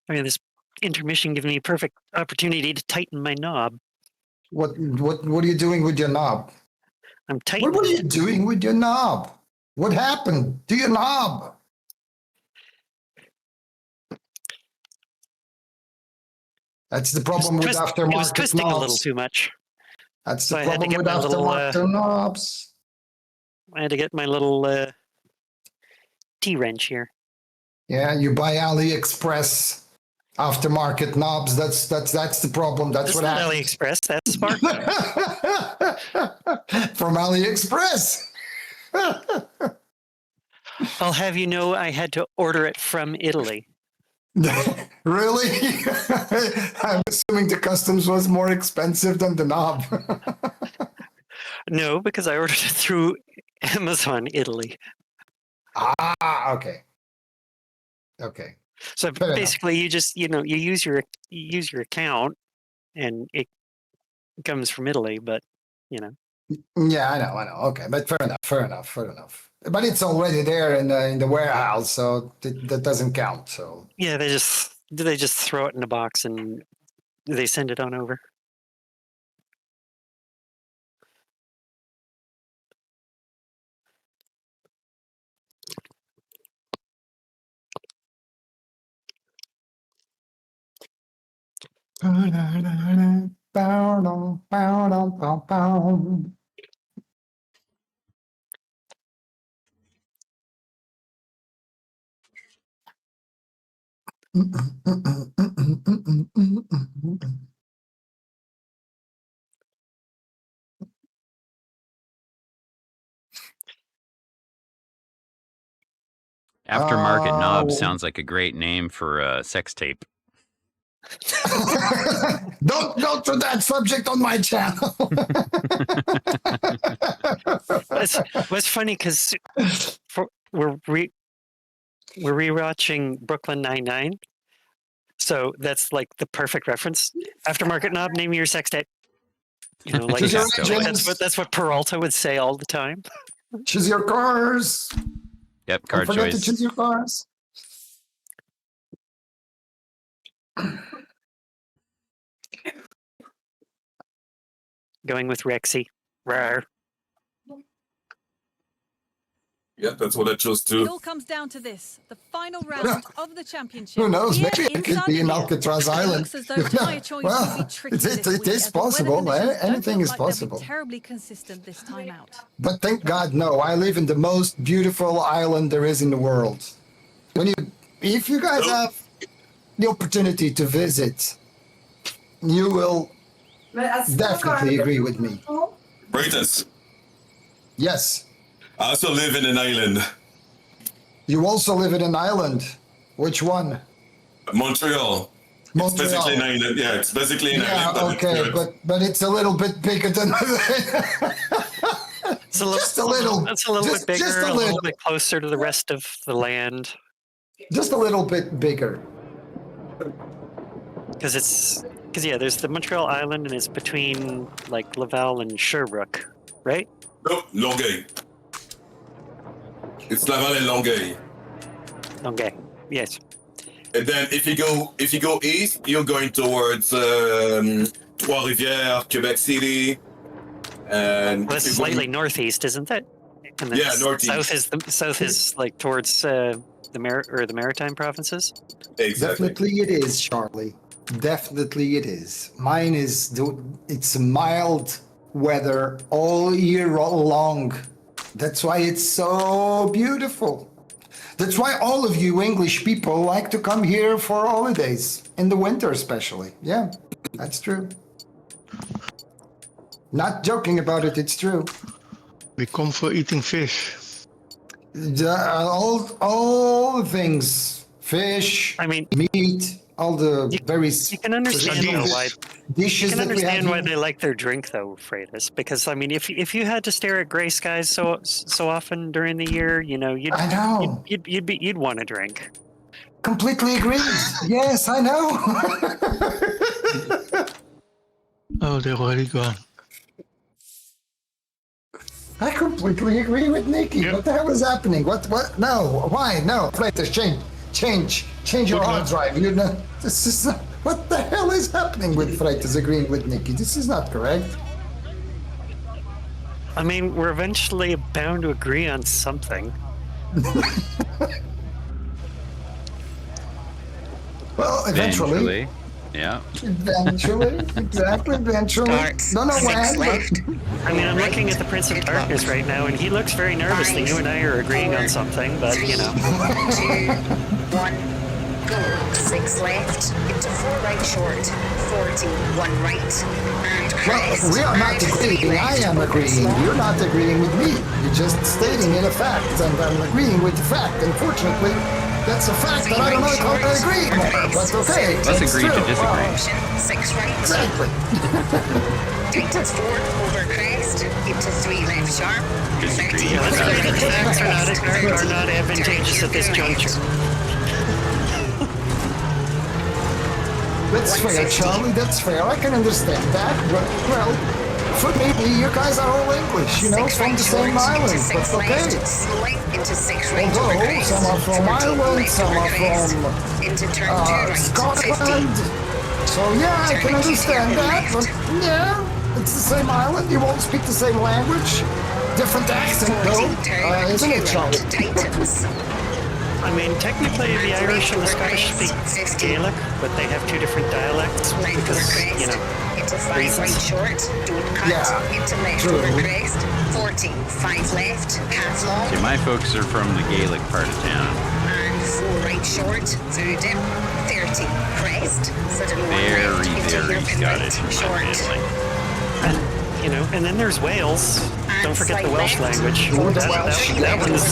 I mean, this intermission gives me a perfect opportunity to tighten my knob. What are you doing with your knob? I'm tightening. What are you doing with your knob? What happened to your knob? That's the problem with aftermarket It was twisting knobs. a little too much. That's the So I had to problem get with my little, aftermarket knobs. I had to get my little T-wrench here. Yeah, you buy AliExpress aftermarket knobs. That's the problem. That's what not happens. AliExpress. That's smart. From AliExpress. I'll have you know I had to order it from Italy. Really? I'm assuming the customs was more expensive than the knob. No, because I ordered it through Amazon Italy. Ah, okay. Okay. So Fair basically, you just you use your account, and it comes from Italy. But Yeah, I know. Okay, but fair enough. But it's already there in the warehouse, so that doesn't count. So yeah, they just throw it in a box and they send it on over. Aftermarket knob sounds like a great name for a sex tape. Don't go to that subject on my channel. It's funny because we're rewatching Brooklyn Nine-Nine, so that's like the perfect reference. Aftermarket knob, name your sex tape. Like that's what Peralta would say all the time. Choose your cars. Yep, car Don't forget choice. to choose your cars. Going with Rexy. Rawr. Yeah, that's what I chose It too. all comes down to this: the final round of the championship. Who knows? Here Maybe it in could be in Sardinia. Alcatraz It Island. looks as though tire choice will be tricky this it week, is as the weather possible. conditions don't Anything look is like they'll be possible. terribly consistent this time out. But thank God, no. I live in the most beautiful island there is in the world. If you guys have the opportunity to visit, you will definitely agree with me. Britus, Yes. I also live in an island. You also live in an island. Which one? Montreal. Montreal. It's basically an island. Yeah, it's basically an island. Yeah, okay, but it's a little bit bigger than It's a little, just a little. It's a little Just- bit bigger, just a a little little. bit closer to the rest of the land. Just a little bit bigger. Because there's the Montreal Island, and it's between like Laval and Sherbrooke, right? Nope, Longueuil. It's Laval and Longueuil. Okay. Yes. And then if you go east, you're going towards Trois-Rivières, Quebec City, and Well, that's slightly northeast, isn't it? And then northeast. South is like towards the maritime provinces. Exactly. Definitely it is, Charlie. Definitely it is. Mine is, it's mild weather all year long. That's why it's so beautiful. That's why all of you English people like to come here for holidays, in the winter especially. Yeah, that's true. Not joking about it, it's true. We come for eating fish. All things, fish, I mean, meat, all the very You can understand why. dishes You can that we have understand why here. they like their drink, though, Freitas. Because I mean, if you had to stare at gray skies so often during the year, you know, I know. you'd want a drink. Completely agree. Yes, I know. Oh, they're already gone. I completely agree with Nikki. Yep. What the hell is happening? What? No. Why? No. Freitas, change your Good hard luck. drive. You know, this is what the hell is happening with Freitas agreeing with Nikki? This is not correct. I mean, we're eventually bound to agree on something. Well, eventually. Yeah. Eventually. Exactly. Eventually. Starts Don't know 6 when. left. I mean, I'm looking at the Prince of Darkness right now, and he looks very nervous that you and I are agreeing on something, but, you know. 2, 1, go. 6 left, into 4 right short, 40, 1 right, and Well, crest. we are not and 3 agreeing. I left, am over agreeing. slow. You're not agreeing with me. You're just stating in a fact, and I'm agreeing with the fact. Unfortunately, that's a fact that I don't know how to agree anymore. But okay, Let's it's agree to true. disagree. Option 6 right, Exactly. tightens 4, over crest, into 3 left sharp, Disagree. 30, Let's agree that the facts crest, are not advantageous at this juncture. That's fair, 160. Charlie. That's fair. I can understand that. But, well, for me, you guys are all English, you know, 6 from right the same short, island. into 6 But okay. left, slowing into 6 right, over Although crest, some are from 40, Ireland, left some over are crest, from into turn 2 right, 50. Scotland. So yeah, I can Turn understand to that. left. But yeah, it's the same island. You won't speak the same language. Different accent, 40, though. turn Isn't 2 it, Charlie? right, tightens. I mean, technically, the Irish and the Scottish speak Gaelic, but they have 2 different dialects Left over because, crest, you know, into 5 reasons. right short, don't cut, Yeah, into left true. over crest, 40, 5 left, half long, See, my folks are from the Gaelic part of town. and 4 right short, through dip, 30, crest, so to the 1 left, into Very hairpin Scottish. right, short, and, you know, and then there's Wales. and Don't forget the slight Welsh left, language. 40, That left over one's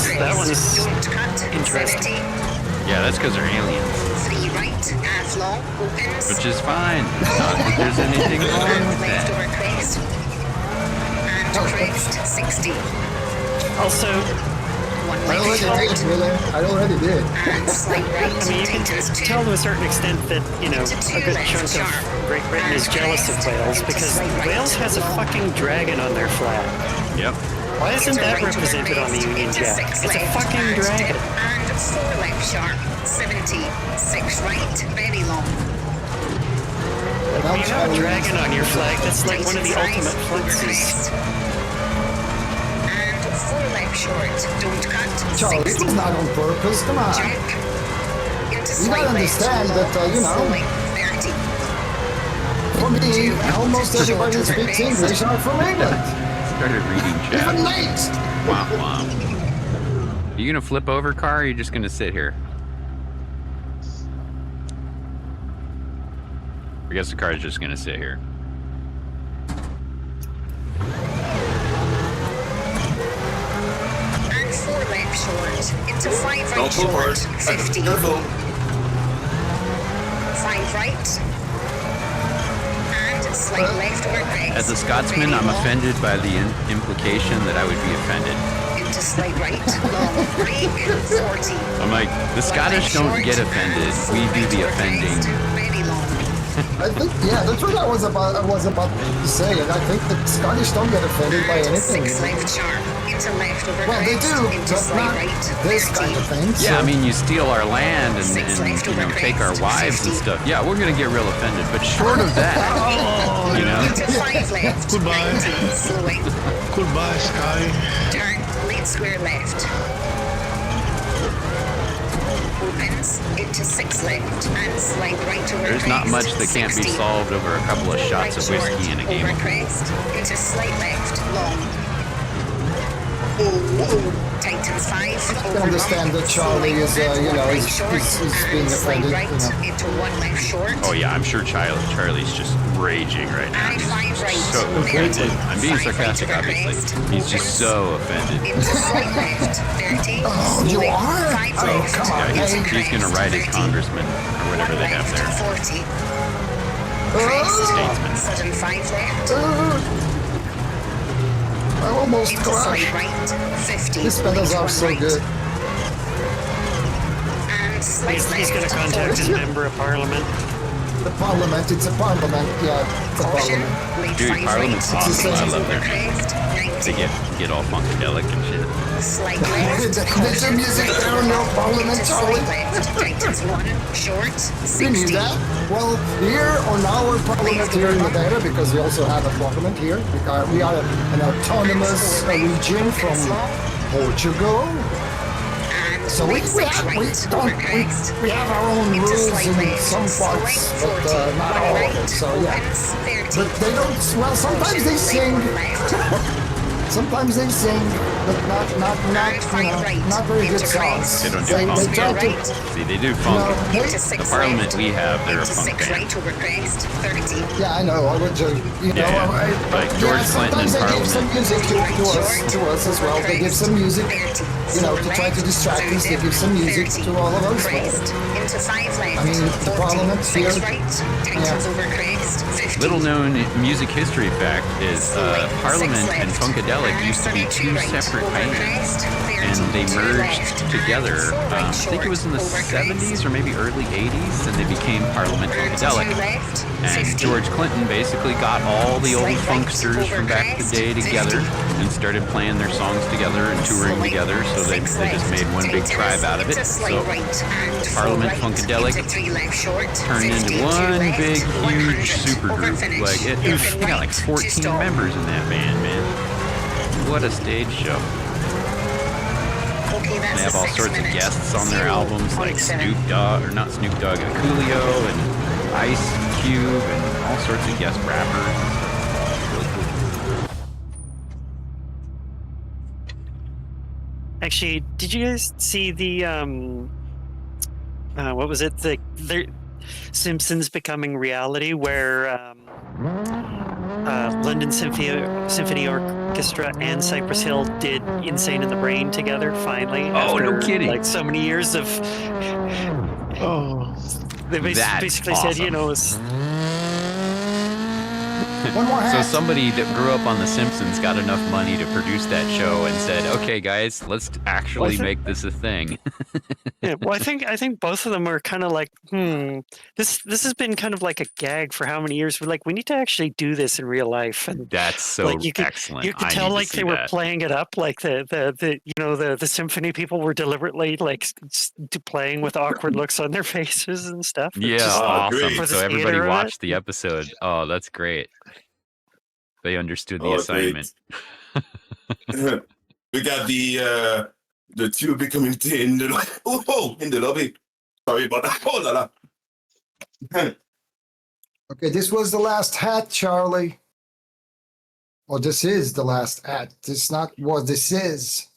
crest, don't cut, interesting. 70, Yeah, that's because they're aliens, 3 right, half long, opens, which is fine. Not that there's anything wrong with left that. over crest, and crest, 60, Also, 1 I left already did, short, Wheeler. I already did. and slight right, I mean, you can tightens 2, tell to a certain extent that, you know, a good chunk of Great Britain is jealous of Wales because Wales has a fucking dragon on their flag. Yep. Why isn't that represented on the Union Jack? It's a fucking dragon. And 4 left sharp, 70, 6 right, very long. And When I'm you have a Charlie. dragon on your flag, that's like one of the ultimate flexes. And 4 left short, don't cut, Charlie, it 60, was not on purpose. Come on. jump. Into You slight gotta left, understand that, you know, slowing, 30, for me, almost everybody who Short over speaks crest. English are from England. Started reading Even chat. Nate. Womp womp. You gonna flip over, car, or are you just gonna sit here? I guess the car is just gonna sit here. and 4 left short, into 5 right Don't pull hard. short, 50, Careful. 5 right, and slight left over crest. As a Scotsman, very I'm long. offended by the implication that I would be offended. Into slight right, long break, 40. I'm like, the Scottish don't get offended. We do the offending. Very long. I think, yeah, that's what I was about to say. And I think the Scottish don't get offended by And anything. 6 left sharp, into left over Well, they crest, do, into but slight not right, this 30. kind of thing. Yeah, I so- mean, you steal our land and Six left you know, over take our crest, wives and 50. stuff. Yeah, we're gonna get real offended. But short of that, you know, Into 5 left, Goodbye. 90, slowing, Goodbye, Sky. turn, lead square left. Opens, into 6 left, and slight right over there's not crest, much that can't be 60. solved over a couple of Four shots of right whiskey short, in a game. Over crest, into slight left, long. Tightens 5 I over understand bump, that Charlie is, slide you know, left he's short, being and slide offended. right You know. into 1 left short. Oh yeah, I'm sure Charlie's just raging right now. And 5 right, So offended. 30. I'm being 5 right sarcastic, over obviously. crest, He's just so offended. into slide left, 30. Oh, you Slip, are? 5 Oh, left, come on, Yeah, man. he's gonna write his congressman or whatever they have there. 40. Crest, Statesman. sudden 5 left. I almost Into slide crashed. right, 50. These pedals are so good. And slide He's going to contact his member of parliament. The parliament, it's a parliament. Yeah, it's a Caution, parliament. lead Dude, 5 Parliament's right, awesome. I switches love over their crest, 90. They get all funkadelic and shit. Slide left, There's your music there on your parliament, into Charlie. slide left, tightens 1, short, 60. You knew that? Well, here on our parliament here in Madeira, because we also have a parliament here, we are an autonomous region from Portugal. So we have our own rules in some parts, but not all of it. So yeah, but they don't. Well, sometimes they sing. Sometimes they sing, but not very good songs. They don't do funk. try to. See, they do funk. No, The parliament we have, they're a funk band. Yeah, I know. I would joke. You know, Yeah, like George Clinton sometimes and they give some Parliament. music to us as well. They give some music, you know, to try to distract us. They give some music to all of us. I mean, the Parliament here. Little known music history fact is Parliament and Funkadelic used to be two separate bands, and they merged together. I think it was in the 70s or maybe early 80s, and they became Parliament Funkadelic. And George Clinton basically got all the old funksters from back in the day together and started playing their songs together and touring together. So they just made one big tribe out of it. So Parliament Funkadelic turned into one big, huge super group. Like it got like 14 members in that band, man. What a stage show. They have all sorts of guests on their albums, like Snoop Dogg, or not Snoop Dogg, Coolio and Ice Cube and all sorts of guest rappers. Really cool. Actually, did you guys see the what was it? The Simpsons becoming reality, where London Symphony Orchestra and Cypress Hill did "Insane in the Brain" together finally. Oh, no kidding! Like so many years of. Oh, They basically said, you know, it's, One more So hat. somebody that grew up on The Simpsons got enough money to produce that show and said, "Okay, guys, let's actually make this a thing." yeah. Well, I think both of them are kind of like, this has been kind of like a gag for how many years? We're like, we need to actually do this in real life, and That's so like you could, excellent. You could I tell need to like see they were that. playing it up, like the symphony people were deliberately like playing with awkward looks on their faces and stuff. It's Yeah, just awesome. great. So everybody theater of it. watched the episode. Oh, that's great. They understood the Oh, assignment. We got the TUB community in the in the lobby. Sorry about that. Oh la la. Okay, this was the last hat, Charlie. Or this is the last hat. This not what this is.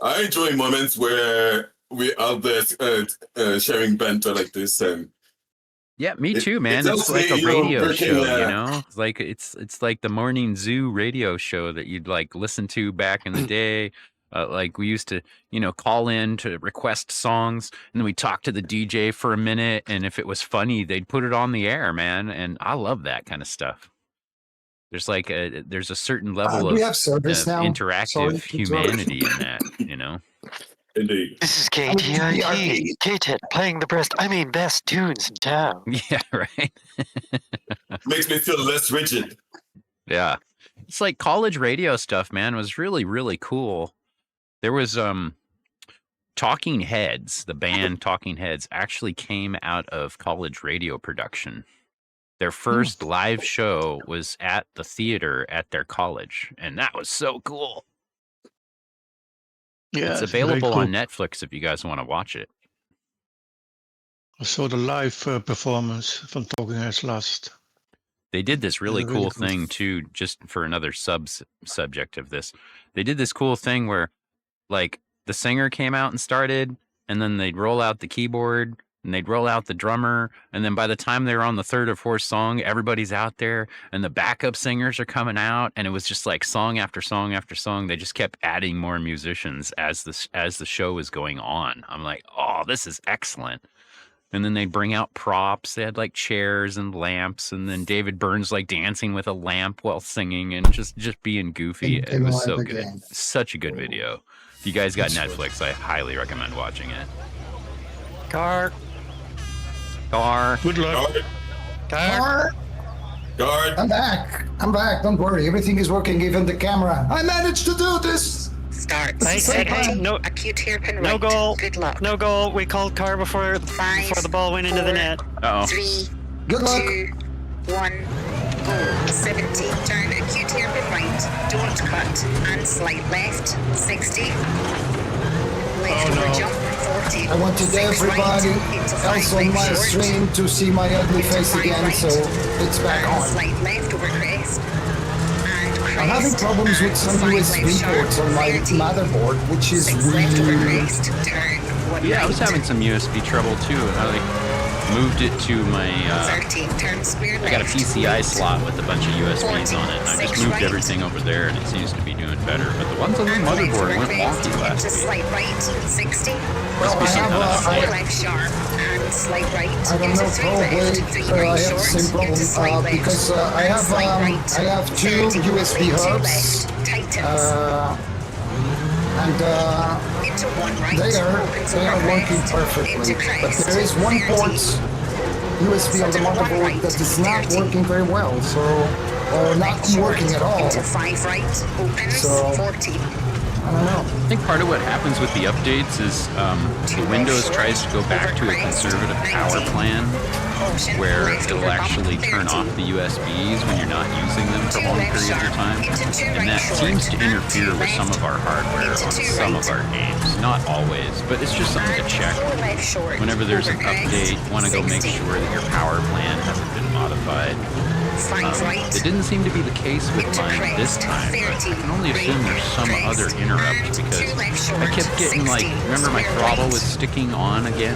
I enjoy moments where we are there sharing banter like this, and Yeah, me too, man. It's It's like a also, you know, radio breaking, show, you know? It's like the morning zoo radio show that you'd like listen to back in the day. Like we used to, you know, call in to request songs, and then we talk to the DJ for a minute, and if it was funny, they'd put it on the air, man. And I love that kind of stuff. There's like there's a certain level Do of we have service now? interactive Sorry to interrupt. humanity in that, you know? indeed. This is KTIT, KTIT, playing the best tunes in town. Yeah, right. Makes me feel less rigid. Yeah. It's like college radio stuff, man. It was really, really cool. There was Talking Heads, the band Talking Heads actually came out of college radio production. Their first live show was at the theater at their college, and that was so cool. yeah. It's very available cool. on Netflix if you guys want to watch it. I saw the live performance from Talking Heads last They did this really Really cool cool. thing too, just for another subject of this. They did this cool thing where, like, the singer came out and started, and then they'd roll out the keyboard, and they'd roll out the drummer, and then by the time they were on the third or fourth song, everybody's out there, and the backup singers are coming out, and it was just like song after song after song. They just kept adding more musicians as the show was going on. I'm like, oh, this is excellent. And then they'd bring out props. They had like chairs and lamps, and then David Byrne's like dancing with a lamp while singing and just being goofy. It was so good. Such a good video. If you guys got Netflix, I highly recommend watching it. Car. Good luck. Guard, Guard. I'm back. Don't worry. Everything is working, even the camera. I managed to do this. Start. Hey, no, Acute hairpin right. no goal. Good luck. No goal. We called car before the ball went into the net. Uh-oh. 3, Good luck. 2, 1, go. 70. Turn acute hairpin right. Don't cut. And slide left. 60. Left over jump. 40. I wanted 6 everybody right, into 5 else on right my short, stream to see my ugly into face 5 again, right, so it's back and on. slide left over crest. And crest. I'm having problems with some and USB slide left ports on my 30. motherboard, which is 6 left over really... crest. Turn. 1 Yeah, I right. was having some USB trouble too, and I moved it to my 13. Turn square I got a left. PCI slot with a bunch of USBs on it, and I 6 just moved right. everything over there, and it seems to be doing better. But the ones on the And left motherboard over went crest. wonky last Into week. slide right. 60. Must be something on the Slide floor. left sharp and slide right. I don't into know, 3 probably left. 3 I right have the short. same problem Into slide left. because I and have slide right. I have 2 USB 2 hubs, left. Tightens. and into 1 right. they are Opens working over crest. perfectly. Into But crest. there is one 30. port USB on the Into 1 motherboard right. that is not 30. working very well, so or not Left short. working at all. Into 5 right. Opens. So- 40. I don't know. I think part of what happens with the updates is Windows tries to go back to a conservative power plan Option. where Left it'll over bump. actually turn 30. off the USBs when you're not using them for 2 long left periods of sharp. time. Into 2 And right that short. seems to And interfere 2 with some left. of our hardware Into on 2 some right. of our games. Not always, but it's just something to And check. 4 left short. Whenever there's an Over crest. update, want to go make 60. sure that your power plan hasn't been modified. 5 right. It didn't seem to be the case with Into mine this crest. time, but I 30. can only assume there's some Brake, other crest, interrupt and 2 because left short. I kept getting like, 60. remember my Square throttle right. was sticking on again,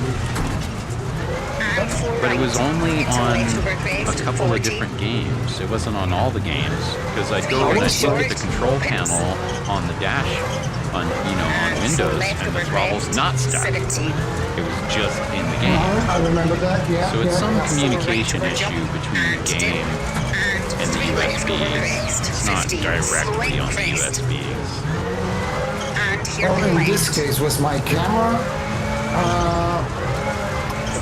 And 4 but it was right. only Into on left over a crest. couple 40. of different games. It wasn't on all the games because I'd go and I'd look at the control panel on the dash on And 4 Windows left and the over throttle's crest. not stuck. 70. It was just in the game. I remember that, yeah. So it's some yeah. communication Forward issue jump between and the game and the 3 left over USBs. crest. It's not 50. directly Slow on the crest. USBs. And here Well, in left. this case was my camera.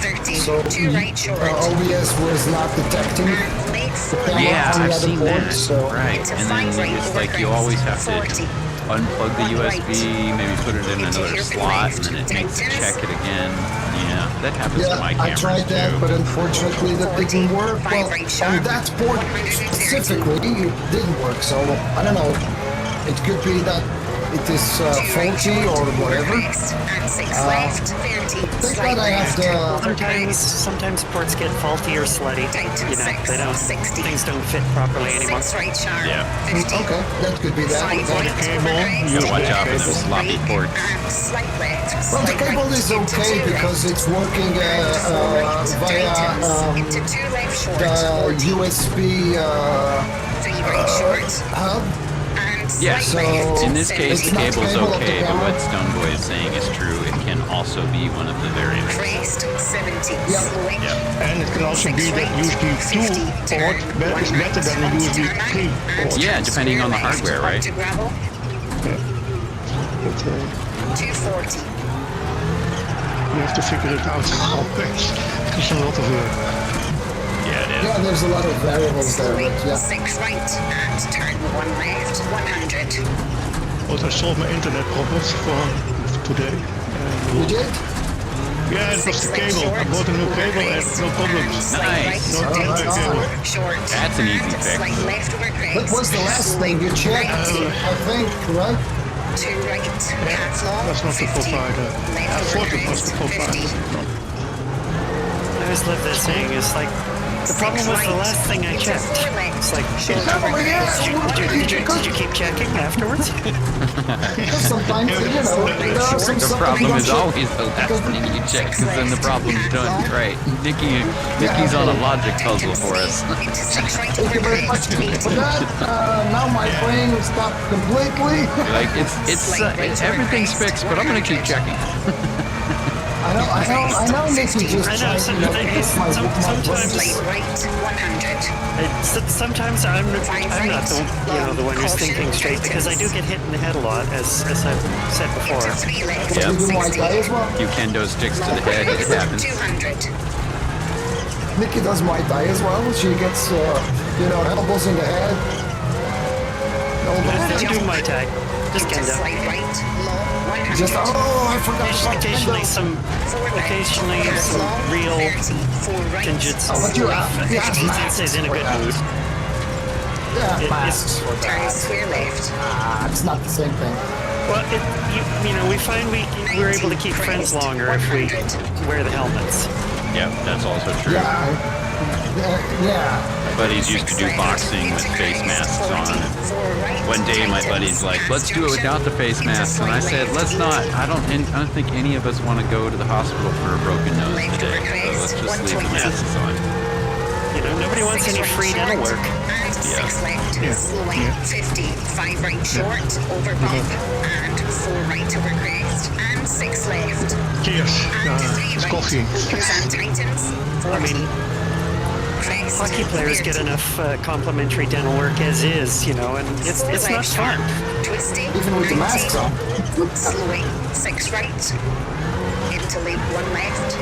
30. So 2 right short. OBS was not detecting And late 4 camera Yeah, on the I've other seen port, that. so Right. Into And 5 then right it's over like you crest. always have to 40. unplug the 1 USB, maybe put it in Into another hairpin slot, left. and then it makes it Tightens. check it again. Yeah, that happens to my yeah, I cameras tried that, too. but unfortunately that 40. didn't work. 5 Well, right sharp. on that port 130. specifically, it didn't work. So I don't know. It could be that it is 2 right faulty short or over whatever. crest. And 6 left. 30. Thank Slide God I have left. the. Over Sometimes ports get faulty or slutty. Tighten You know, 6. they don't. 60. Things don't fit properly anymore. 6 right sharp. Yeah. 50. Okay, that could be that. 5 Okay. right cable, over crest. use Watch the out for cable. those sloppy Brake ports. and slide left. Well, the Slide cable right. is Into okay 2 because left. it's working And 4 right. via Tightens. Into 2 left short. the 40. USB 3 right short. hub. And Yeah, slide left. so in this case, It's the not cable's cable of the okay, but camera. what Stoneboy is saying is true. It can also be one of the variants. Crest 70. Yeah. Slowing. Yeah. And it can also be that USB 2 port is better than the USB 3 port. Yeah, depending on the hardware, right? To gravel. But 240. you have to figure it out always. There's a lot of work. Yeah, it is. Yeah, there's a lot of variables there, Slowing. but yeah. 6 right. And turn 1 left. 100. But I solved my internet problems for today. You did? Yeah, it was the cable. I bought a new cable and no problems. Nice. No template cable. Short. That's an easy fix. Slide left over crest. That was the last thing you checked, I think, right? 2 right. Half long. That's not the 50. provider. I Left over thought it was crest. the provider. 50. I always love this saying. It's like The problem was the last thing I checked. It's like, did you keep checking afterwards? Sometimes, there are some The problem is always the last thing you check, because then the problem's done. Right. Nikki's on a logic puzzle for us. Thank you very much for that. Now my brain stopped completely. Like, everything's fixed, but I'm going to keep checking. I know, Nikki just tried to fix my Sometimes I'm not the one who's thinking straight, because I do get hit in the head a lot, as I've said before. Yeah. You do Muay Thai as well? Few kendo sticks to the head, it happens. Nikki does Muay Thai as well. She gets, elbows in the head. I don't do Muay Thai. Just kendo. Just, I forgot. Occasionally some real ninjutsu. But you have Sensei's in a good mood. Yeah, It's not the same thing. Well, we find we're able to keep friends longer if we wear the helmets. Yeah, that's also true. Yeah. My buddies used to do boxing with face masks on. One day my buddy's like, let's do it without the face masks. And I said, let's not. I don't think any of us want to go to the hospital for a broken nose today. So let's just leave the masks on. Nobody wants any free dental work. Yeah. 50, 5 right short, over bump, and 4 right over crest, and 6 left. Cheers. It's coffee. Hockey players get enough complimentary dental work as is, and it's not fun. Twisting, even with the masks on. Slowing, 6 right, into leap 1 left,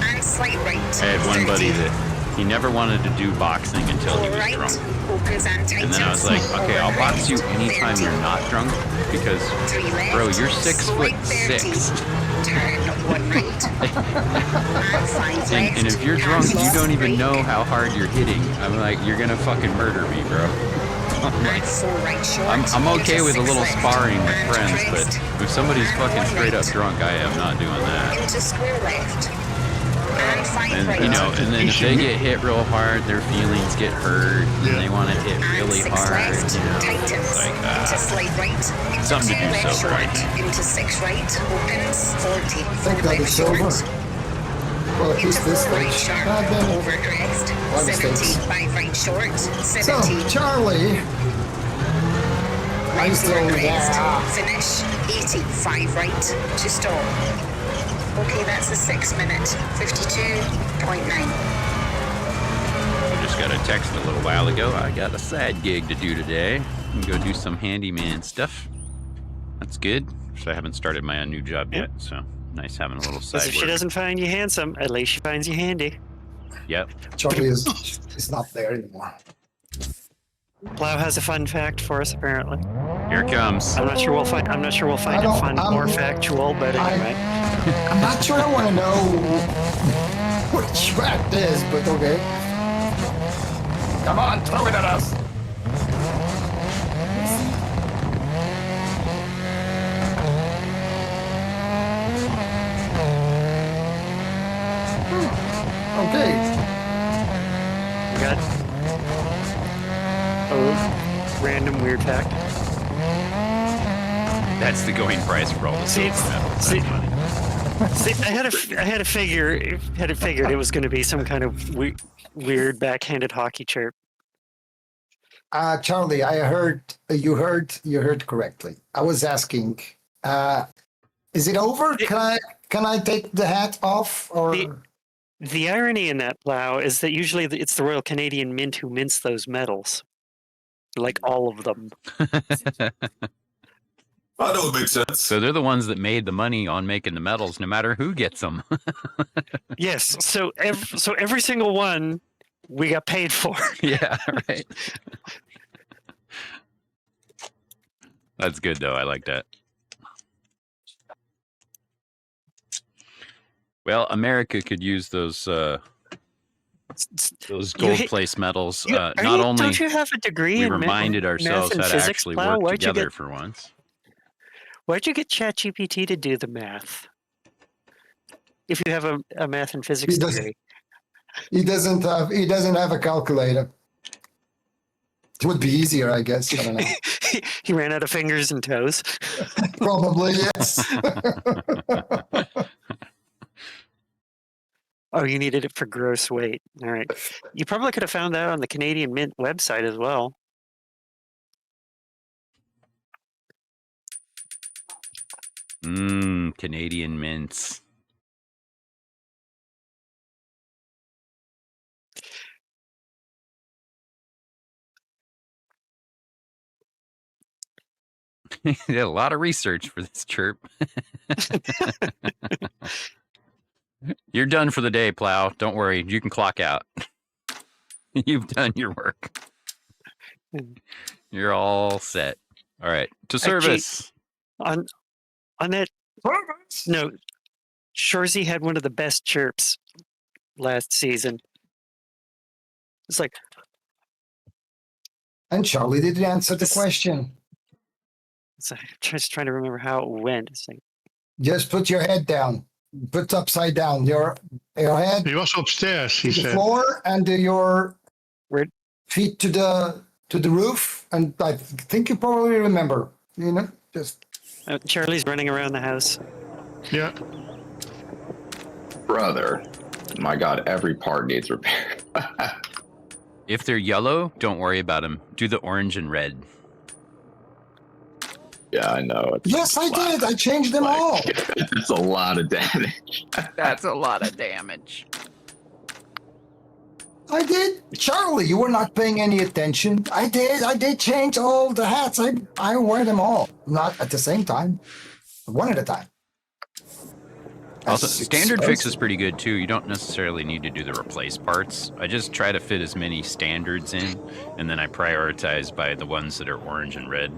and slight right. I had one buddy that he never wanted to do boxing until he was drunk. And then I was like, okay, I'll box you anytime you're not drunk, because, bro, you're 6'6". and if you're drunk, you don't even know how hard you're hitting. I'm like, you're gonna fucking murder me, bro. I'm okay with a little sparring with friends, but if somebody's fucking straight up drunk, I am not doing that. And and then if they get hit real hard, their feelings get hurt, and they want to hit really hard. It's like something to do sober. Into 6 right, opens 40. Thank God it's sober. Well, at least this stage. Over crest, 75 right short, 70. So, Charlie. Right over crest, finish, 85 right to stop. Okay, that's a 6 minute, 52.9. I just got a text a little while ago. I got a side gig to do today. I'm gonna go do some handyman stuff. That's good. So I haven't started my new job yet, so nice having a little side If she work. doesn't find you handsome, at least she finds you handy. Yep. Charlie is not there anymore. Plow has a fun fact for us, apparently. Here it comes. I'm not sure we'll find it fun or factual, but anyway. I'm not sure I want to know which fact is, but okay. Come on, throw it at us. Okay. Got random weird fact. That's the going price for all the silver medals. See, I had figured it was going to be some kind of weird backhanded hockey chirp. Charlie, you heard correctly. I was asking, is it over? Can I take the hat off or? The irony in that, Plow, is that usually it's the Royal Canadian Mint who mints those medals. Like all of them. That would make sense. So they're the ones that made the money on making the medals, no matter who gets them. Yes. So every single one we got paid for. Yeah, right. That's good, though. I like that. Well, America could use those gold place medals. Don't you have a degree in reminded ourselves how to physics, actually Plow? work together for once. Why'd you get ChatGPT to do the math? If you have a math and physics degree. He doesn't have a calculator. It would be easier, I guess. I don't know. He ran out of fingers and toes. Probably, yes. Oh, you needed it for gross weight. All right. You probably could have found that on the Canadian Mint website as well. Canadian mints. Did a lot of research for this chirp. You're done for the day, Plow. Don't worry. You can clock out. You've done your work. You're all set. All right. To service. On that note, Shorzy had one of the best chirps last season. It's like, And Charlie didn't answer the question. I'm just trying to remember how it went. It's like, Just put your head down. Put upside down. Your head He was upstairs, he to the said. floor and your Where- feet to the roof. And I think you probably remember. You know, just Charlie's running around the house. Yeah. Brother, my God, every part needs repair. If they're yellow, don't worry about them. Do the orange and red. Yeah, I know. yes, I did. I changed them all. It's a lot of damage. That's a lot of damage. I did. Charlie, you were not paying any attention. I did change all the hats. I wear them all. Not at the same time. One at a time. Also, That's standard fix is expensive. pretty good too. You don't necessarily need to do the replace parts. I just try to fit as many standards in, and then I prioritize by the ones that are orange and red.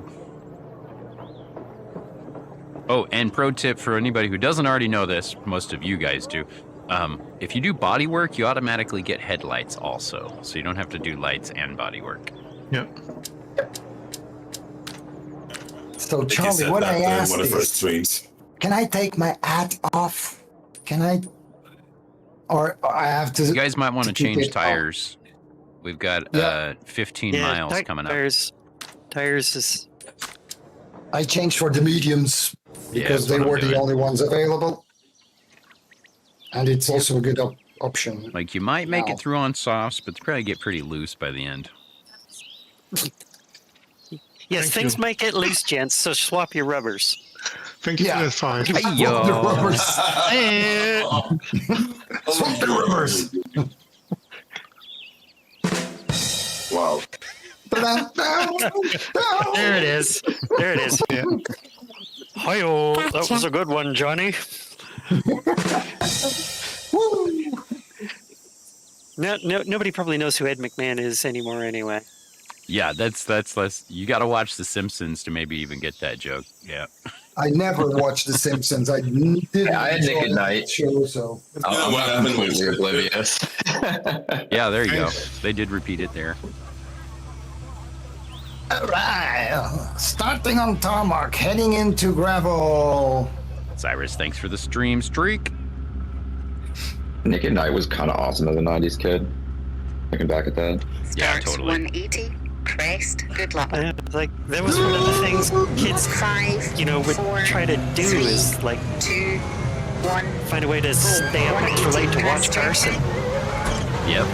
Oh, and pro tip for anybody who doesn't already know this, most of you guys do. If you do body work, you automatically get headlights also, so you don't have to do lights and body work. Yeah. So, Like you Charlie, said what that I during asked one of the first is, streams. can I take my hat off? Can I? Or I have to. You guys might want to keep change it tires. We've got Yeah. 15 miles coming up. Tires is I changed for the mediums because that's they what I'm were the doing. only ones available. And it's also a good option. Like, you might make Now. it through on softs, but they probably get pretty loose by the end. yes. Thank Things you. might get loose, gents. So swap your rubbers. Thank you for that advice. Hey, Swap the rubbers. Swap the rubbers. Wow. There it is. There it is. Yeah. Hi-yo. That was a good one, Johnny. No, nobody probably knows who Ed McMahon is anymore anyway. Yeah, that's less. You got to watch The Simpsons to maybe even get that joke. Yeah. I never watched The Simpsons. I didn't. Yeah, I had Nick enjoy at Night. that show, so. I'm What happened with completely you? oblivious. Yeah, there you go. Nice. They did repeat it there. All right. Starting on tarmac, heading into gravel. Cyrus, thanks for the stream streak. Nick at Night was kind of awesome as a 90s kid. Looking back at that. Yeah, Starts totally. 180. Crest. Good luck. Like that was one of the things kids, 5, would 4, try to do 3, is like 2, 1. find a way to stay up extra late to watch Carson. Yep.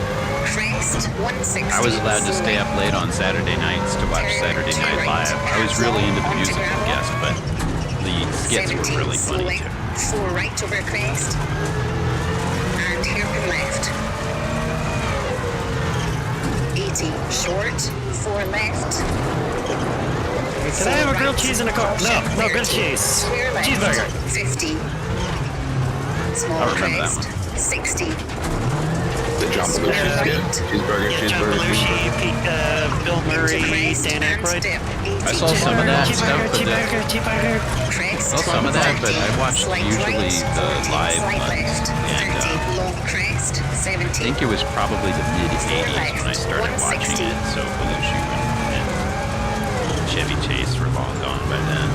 Crest 160. I was allowed to stay up late on Saturday nights to watch Saturday Night Live. I was really into the music, I guess, but the skits were really funny too. 4 right over crest. And hairpin left. 80 short, 4 left. Can I have a grilled cheese in a car? No, grilled cheese. Square left. Cheeseburger. 50. Small I remember that crest. 60. The John Belushi Right. skit. Cheeseburger, Yeah, John cheeseburger, Belushi, cheeseburger. Bill Murray, Into crest Dan and Aykroyd. step. 80. I saw some of that stuff, but Cheeseburger. Crest. I saw some of that, but I watched Slight usually right. the 40, live slight ones, left. and 30 long crest. 70. I think it was probably the mid-'80s when I started watching 160. it, so Belushi and Chevy Chase were long gone by then.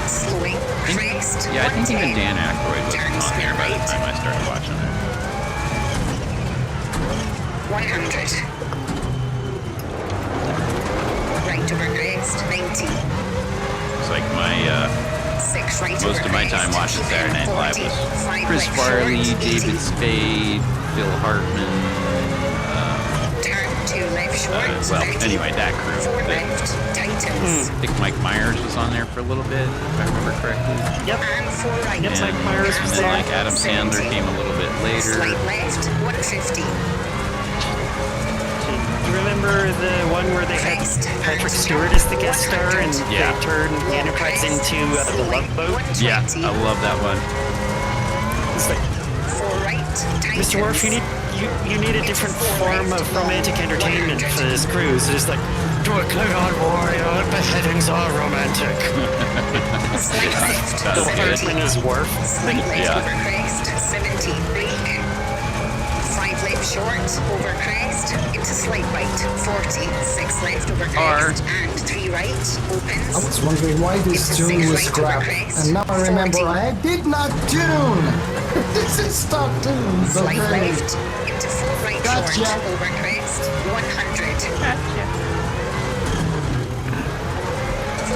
Slowing. Crest. Yeah, I think even 110. Dan Aykroyd wasn't Turn on there by the right. time I started watching it. 100. Right over crest, 90. It's like my 6 right most over of my time crest, watching keep Saturday Night in Live 40, was 5 Chris left Farley, short, 80. David Spade, Phil Hartman. Turn 2 left short, Well, 30. anyway, that crew. 4 But left, tightens. I think Mike Myers was on there for a little bit, if I remember correctly. Yep. And 4 right. Yep, Mike Myers was And then there. like Adam Sandler 70. came a little bit later. Slight left, 150. You remember the one where they had Crest, Patrick and Stewart as the guest star, and Yeah. they turned the Enterprise into the Love Boat? Yeah, 120. I love that one. It's like, 4 right, tightens. Mr. Worf, you need a different form of romantic entertainment for this cruise. It's like, to a Klingon warrior, beheadings are romantic. Slight left, That Bill was good. Hartman is Worf. Slight left Yeah. over crest, 70, brake. 5 left short, over crest, into slight right, 40, 6 left over crest, and 3 right, opens. I was wondering why this Into tune 6 was right crap. over crest, And now I remember 40. I did not tune. This is stop tunes, Slight okay? left, into 4 right Gotcha. short, over crest, 100.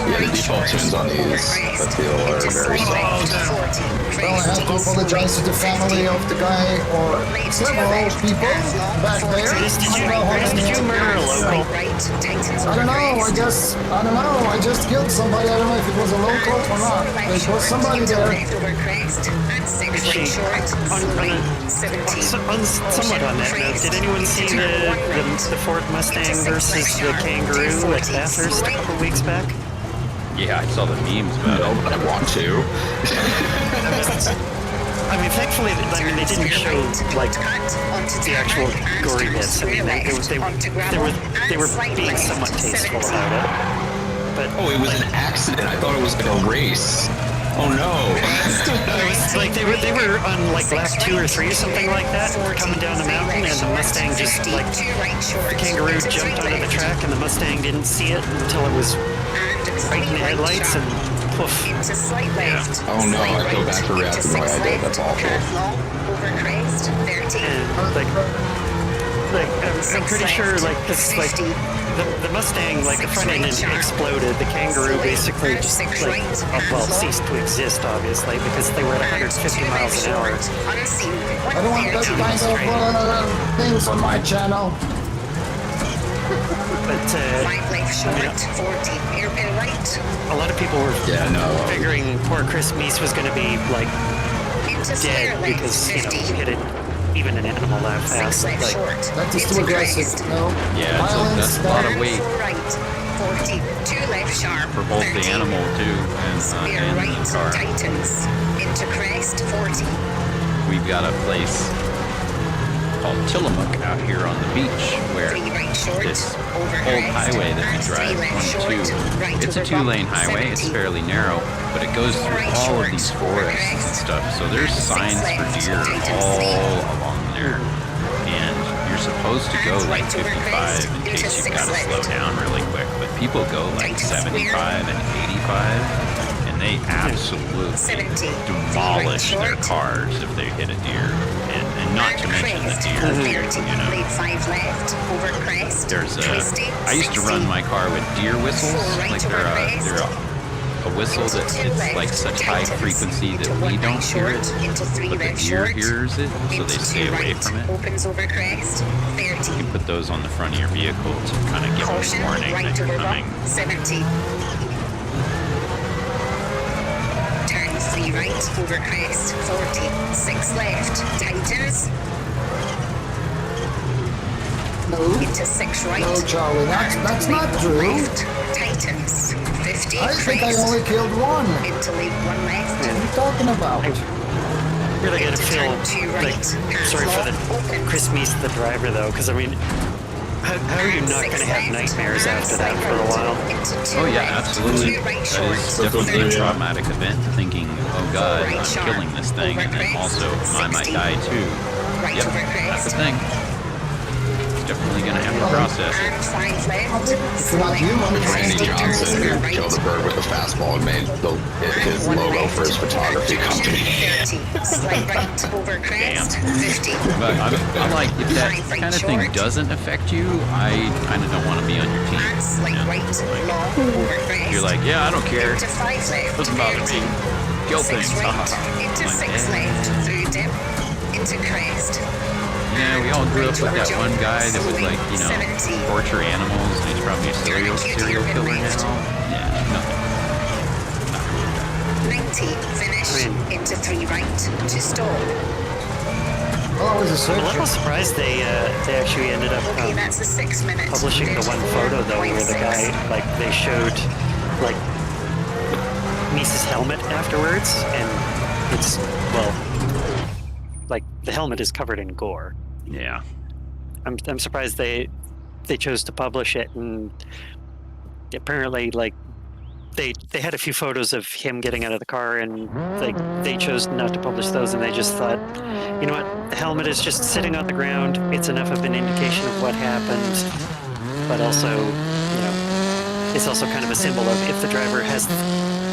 Yeah, the default tunes on these, I feel, are very soft. Well, I have to apologize to the family of the guy or several people back there. Chris, did you, I don't know how Chris, did many. you murder a local? I don't know, I don't know, I just killed somebody, I don't know if it was a local or not. There was somebody there. Somewhat on that note, did anyone see the Ford Mustang versus the Kangaroo at Bathurst a couple weeks back? Yeah, I saw the memes about No, it. but I want to. I mean, thankfully, they didn't show like the actual gory bits. I mean, they were being somewhat tasteful about it. But Oh, it was an accident. I thought it was like a race. Oh no. it was like they were on like lap 2 or 3 or something like that, coming down the mountain, and the Mustang just like the Kangaroo jumped onto the track, and the Mustang didn't see it until it was right in the headlights, and poof. Into slight left. Oh no, I feel bad for reacting the way I did. That's awful. Curve long, over crest, 30. And like I'm pretty sure like this like the Mustang, like the front end exploded. The Kangaroo basically just like ceased to exist, obviously, because they were at 150 miles an hour. I don't want that kind of things on my channel. But Right left short, 40, hairpin right. a lot of people were Yeah, figuring poor Chris Meese was going to be like Into dead clear because left, 50. he hit it even an animal that 6 fast. left Like, short. That is too Into aggressive. crest. No. Yeah, Violence, that's a lot no. of weight 4 right, 40, 2 left sharp, for both the 30. animal too Spear and right, the car. tightens. Into crest, 40. We've got a place called Tillamook out here on the beach where 3 right short, this over old crest, highway that we and drive, 3 left 22, short, right it's a over 2-lane bump, highway. It's 70. fairly narrow, but it goes through Right all of short, these over forests and crest, stuff. So there's and 6 signs for left, deer tightens all 3. along there. And you're supposed to go And like right over 55 crest, in into case you've 6 got to slow left. down really quick. But people go like Tightens 75 and 85. And they absolutely 70. demolish their Right short. cars if they hit a deer, and not to mention the deer. 30, You know, lead 5 left, over crest, there's a. twisty, I used to run 60. my car with deer whistles. 4 right Like over crest. they're a whistle that it's like such high frequency that we don't hear it, into 3 but the left deer short, hears it, so into they stay 2 away right, from it. opens over crest, 30. You put those on the front of your vehicle to kind of give Caution, them a warning right that you're over coming. bump, 70. Turn 3 right, over crest, 40. 6 left, tightens, No. into 6 right. No, Charlie, that's lead not 1 true. left, tightens, 50. I think I crest, only killed one. into lead 1 left. What are you talking about? really gotta Into feel turn 2 like right, sorry for the open. Chris Meese, the driver, though, because I mean, how are you not going to have nightmares after that for a while? Oh yeah, absolutely. That is definitely a traumatic event. Thinking, oh God, I'm killing this thing, and then also I might die too. Yep, that's the thing. definitely gonna have to process it. And 5 left. It's not you, Randy Left Johnson into who right. killed a bird with a fastball and made his One logo left. for his photography company. 30. Slide right over crest. 50. But I'm like, if that Five right kind of thing short. doesn't affect you, I kind of don't want to be on your team. And slide Yeah. right. Long over crest. You're like, yeah, I don't care. Into 5 left. Doesn't bother me. 30. Kill 6 things. right. Haha. Into Like, 6 left. Through dip. Into crest. Yeah, we all grew up with that one guy that would, like, 70. torture animals, and he's probably a serial killer now. Yeah, nothing. 90. Finish. Into 3 right. To stop. Always a I'm a little search. surprised they actually ended up Okay, that's the 6 minute. publishing the one photo though, where the guy, like, they showed like Misa's helmet afterwards, and it's, well, like, the helmet is covered in gore. Yeah. I'm surprised they chose to publish it, and apparently, like, they had a few photos of him getting out of the car, and like they chose not to publish those, and they just thought, you know what, the helmet is just sitting on the ground. It's enough of an indication of what happened, but also, you know, it's also kind of a symbol of if the driver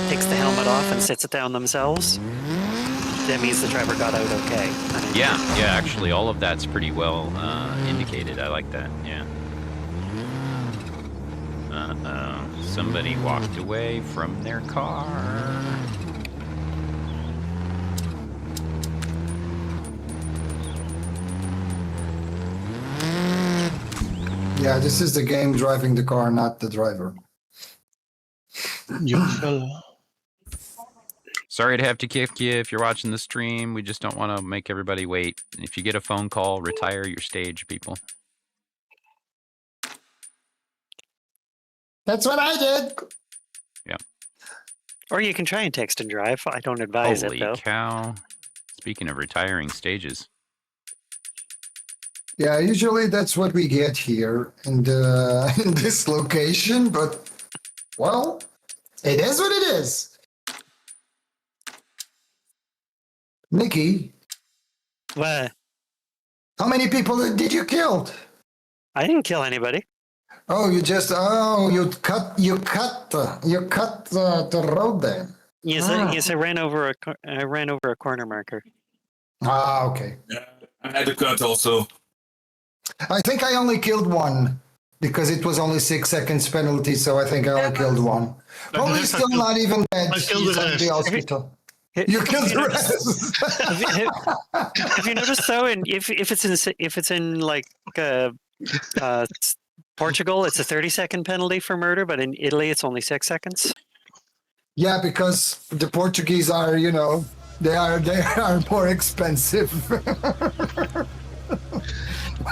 takes the helmet off and sits it down themselves, that means the driver got out okay. Yeah, actually, all of that's pretty well indicated. I like that, yeah. Somebody walked away from their car. Yeah, this is the game driving the car, not the driver. You fella. Sorry to have to kick you if you're watching the stream. We just don't want to make everybody wait. If you get a phone call, retire your stage, people. That's what I did. Yeah. Or you can try and text and drive. I don't advise Holy it though. cow. Speaking of retiring stages. Yeah, usually that's what we get here in this location, but well, it is what it is. Nikki, What? how many people did you kill? I didn't kill anybody. Oh, you cut the road there. Yes, I ran over a corner marker. Ah, okay. Yeah, I had to cut also. I think I only killed one because it was only 6 seconds penalty, so I think I only killed one. Probably still not even dead. I killed the He's at rest. the hospital. Have You killed the noticed- rest. have you noticed though? And if it's in like Portugal, it's a 30-second penalty for murder, but in Italy, it's only 6 seconds. Yeah, because the Portuguese are, they are more expensive.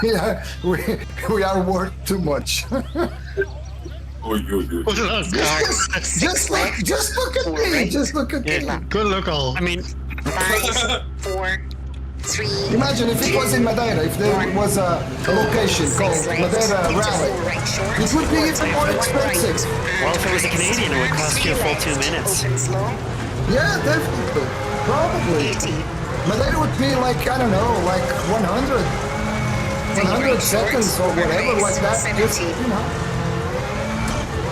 we are worth too much. Just look at me. Just look at me. Good look, all. I mean, 5, 4, 3. Imagine if it was in Madeira, if there was a location called Madeira Rally, it would be even more expensive. well, if it was a Canadian, it would cost you a full 2 minutes. Open slow. Yeah, definitely. Probably. 80. Madeira would be like, I don't know, like 100 seconds or whatever, like that. Just,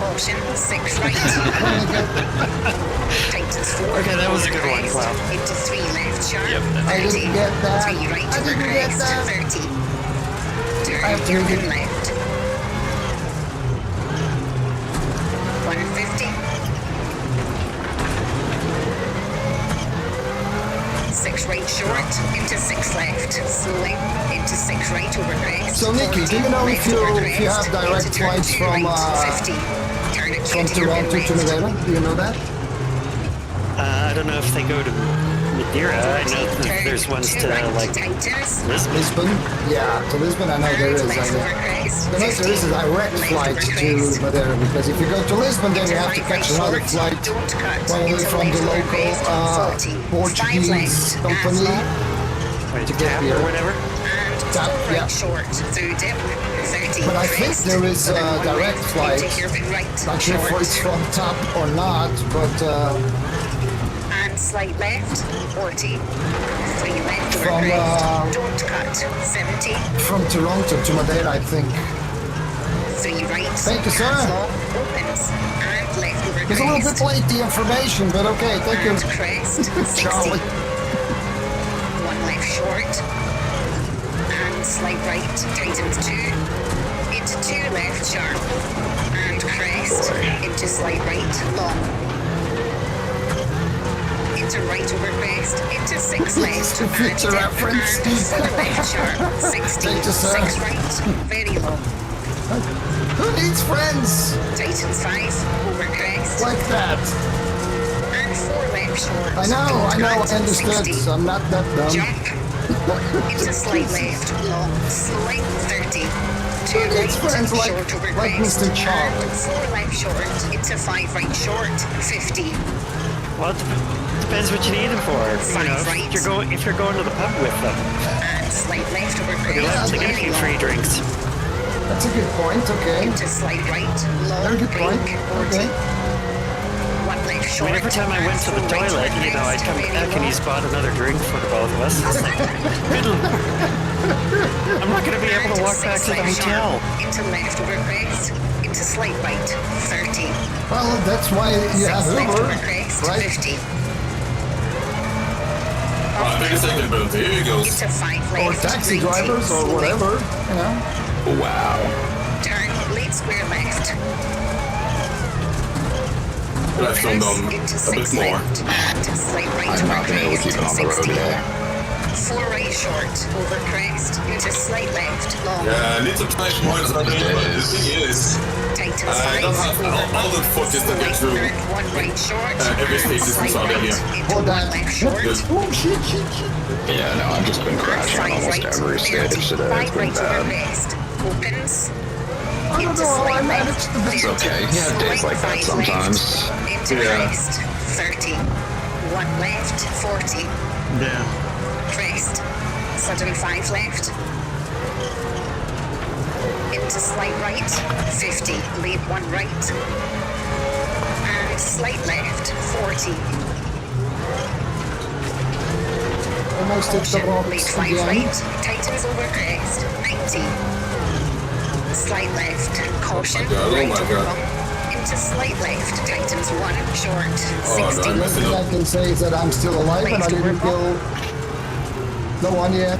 Option 6 right. Tightens 4. Okay, that was a good one, Cloud. Into 3 left sharp. Yep, 30. I didn't get that. 3 right I over didn't get crest. that. 30. I have to Turn get- left. 150. 6 right short. Into 6 left. Slowly. Into 6 right over crest. So, Nikki, do you know if you have direct flights from Toronto to Madeira? Do you know that? I don't know if they go to Madeira. I know that there's ones to like Lisbon. Lisbon? Yeah, to Lisbon I know there is. I know there is a direct flight to Madeira, because if you go to Lisbon, then you have to catch another flight, probably from the local Portuguese company Right, to get Tap here. or whatever. Tap, yeah. Short through dip. 30. But I think there is a direct flight. Not sure if it's from TAP or not, but and slight left, 40. 3 left over From, crest, don't cut, 70. From Toronto to Madeira, I think. 3 right, Thank you, sir. hands long, opens, and left over It's a little crest. bit late, the information, but okay, thank you. And crest, 60. Charlie. 1 left short, and slight right, tightens 2. Into 2 left sharp, and crest, into slight right, long. Into right over crest, into 6 left, To future and reference. and 4 left sharp, 60, Thank you, sir. 6 right, very long. Who needs friends Tightens 5, over crest, like that? and 4 left short. I know, I cut, understood. 60. I'm not that dumb. Jump. Into slight left, long, slight 30. 2 Who right, needs friends like- short over like crest, Mr. Charlie? and 4 left short, into 5 right short, 50. Well, it depends what you need them for. You know, Right. if you're going to the pub with them, And slight left over you'll have crest, to get a very few long. free drinks. That's a good point, okay. Into slight right, long, Very good point. brake, 40. Okay. 1 left I short. mean, every time I went to the and 4 right toilet, over you know, I'd crest, come very back and long. he's bought another drink for the both of us. It's like, I'm not going to be able to walk back to the hotel. Into left over crest, into slight right, 30. Well, that's why you have 6 left Uber, over crest, right? 50. Take a second, but here he goes. Into 5 Or left, taxi 90, drivers or slowly. whatever, you know. Wow. Turn late square left. Let's come down Into a bit 6 more. left, into slight right I've over not been able to crest, keep it on the road 60. today. 4 right short, over crest, into slight left, long. Yeah, I need some time points on it, but the thing is, Tightens I 5, don't have all the footage to get through. Right, 1 right short, every stage is slight inside right, area. into Hold 1 on. left short. Oh, shit. Yeah, no, I've just been crashing on almost every stage today. It's been bad. Opens. I don't know how I managed to It's okay. Yeah, days like that sometimes. Into Yeah. crest. 30. 1 left. 40. Yeah. Crest. Sudden 5 left. Into slight right. 50. Lead 1 right. And slight left. 40. Almost hit the Lead box 5 again. right. Tightens over crest. 90. Slight left. Caution. Oh my right God. over bump. Into slight left. Tightens 1. Short. Oh, 60. no, I The messed only it thing up. I can say is that I'm still alive and I didn't kill the one yet.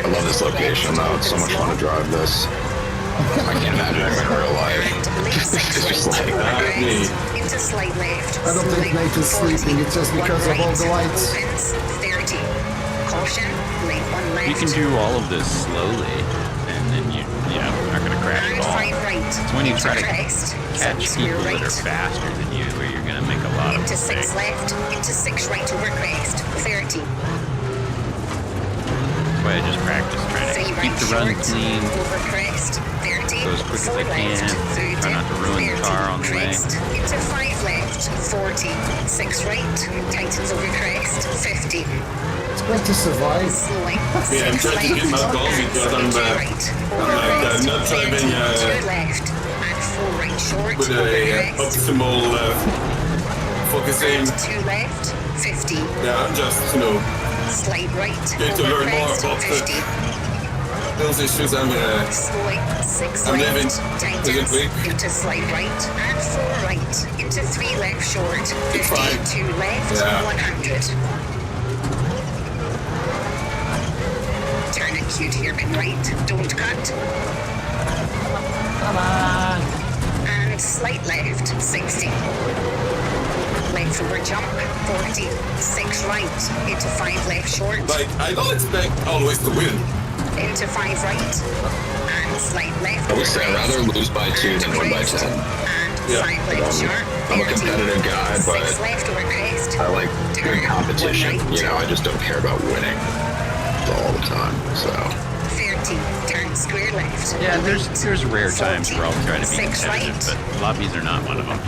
I love this location though. It's so much fun to drive this. I can't imagine it in real life. It's just like me. Into slight left. I don't think Nate is sleeping, it's just because of all the lights. Opens 30. Caution. Late 1 left. You can do all of this slowly, and then you're not going to crash And at all. 5 right. It's when you Into try to crest. catch Square people that right. are faster than you, where you're going to make a lot of Into 6 mistakes. left. Into 6 right over crest. 30. That's why I just practice trying to 3 keep right the run short. clean, Over crest. 30. go as quick as 4 I can, left. Through try not to dip. ruin the 30. car on the way. Crest. Into 5 left. 40. 6 right. Tightens over crest. 50. It's going to survive. Slowing. Yeah, I'm 6 trying to left. get my goal because I'm, Into right. Over crest. not driving 2 left. And 4 right short. with Over a crest. optimal focusing. 2 left. 50. Yeah, I'm just, Slight right. Get to Over learn more crest. about 50. those issues. I'm Slowing. 6 I'm left. living. Tightens. Is it quick? Into slight right. And 4 right. Into 3 left short. 50. fine. 2 left. Yeah. 100. Turn acute hairpin right. Don't cut. Come on. And slight left. 60. Left over jump. 40. 6 right. Into 5 left short. like, I don't expect always to win. Into 5 right. And slight left. I would say I'd rather lose by 2 than win by 10. And Yeah. 5 left sharp. I'm a 30. competitive guy, 6 but left over crest. I like good competition. One right. You know, I just don't care about winning all the time. So 30. Turn square left. Yeah, there's rare times where I'll try to be 6 competitive, right. but lobbies are not one of them.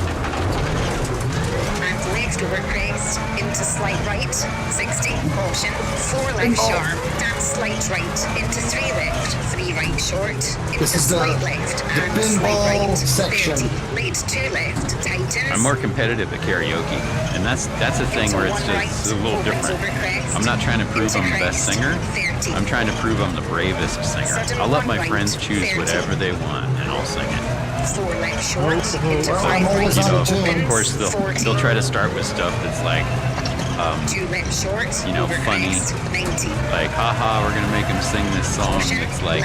And left left over crest, into slight right, 60, caution, 4 left sharp, and slight right, into 3 left, 3 right short, into This is the slight left, and pinball slight right, section. 30, late 2 left, tightens. I'm more competitive at karaoke, and that's a thing where it's just a little different. I'm not trying to prove I'm the best singer. I'm trying to prove I'm the bravest singer. I'll let my friends choose whatever they want, and I'll sing it. 4 left short, into Well, 5 I'm right, always You know, on tune. of course, they'll try to start with stuff that's like, 2 left short, you know, over funny. crest, 90. like, haha, we're gonna make him sing this song. It's like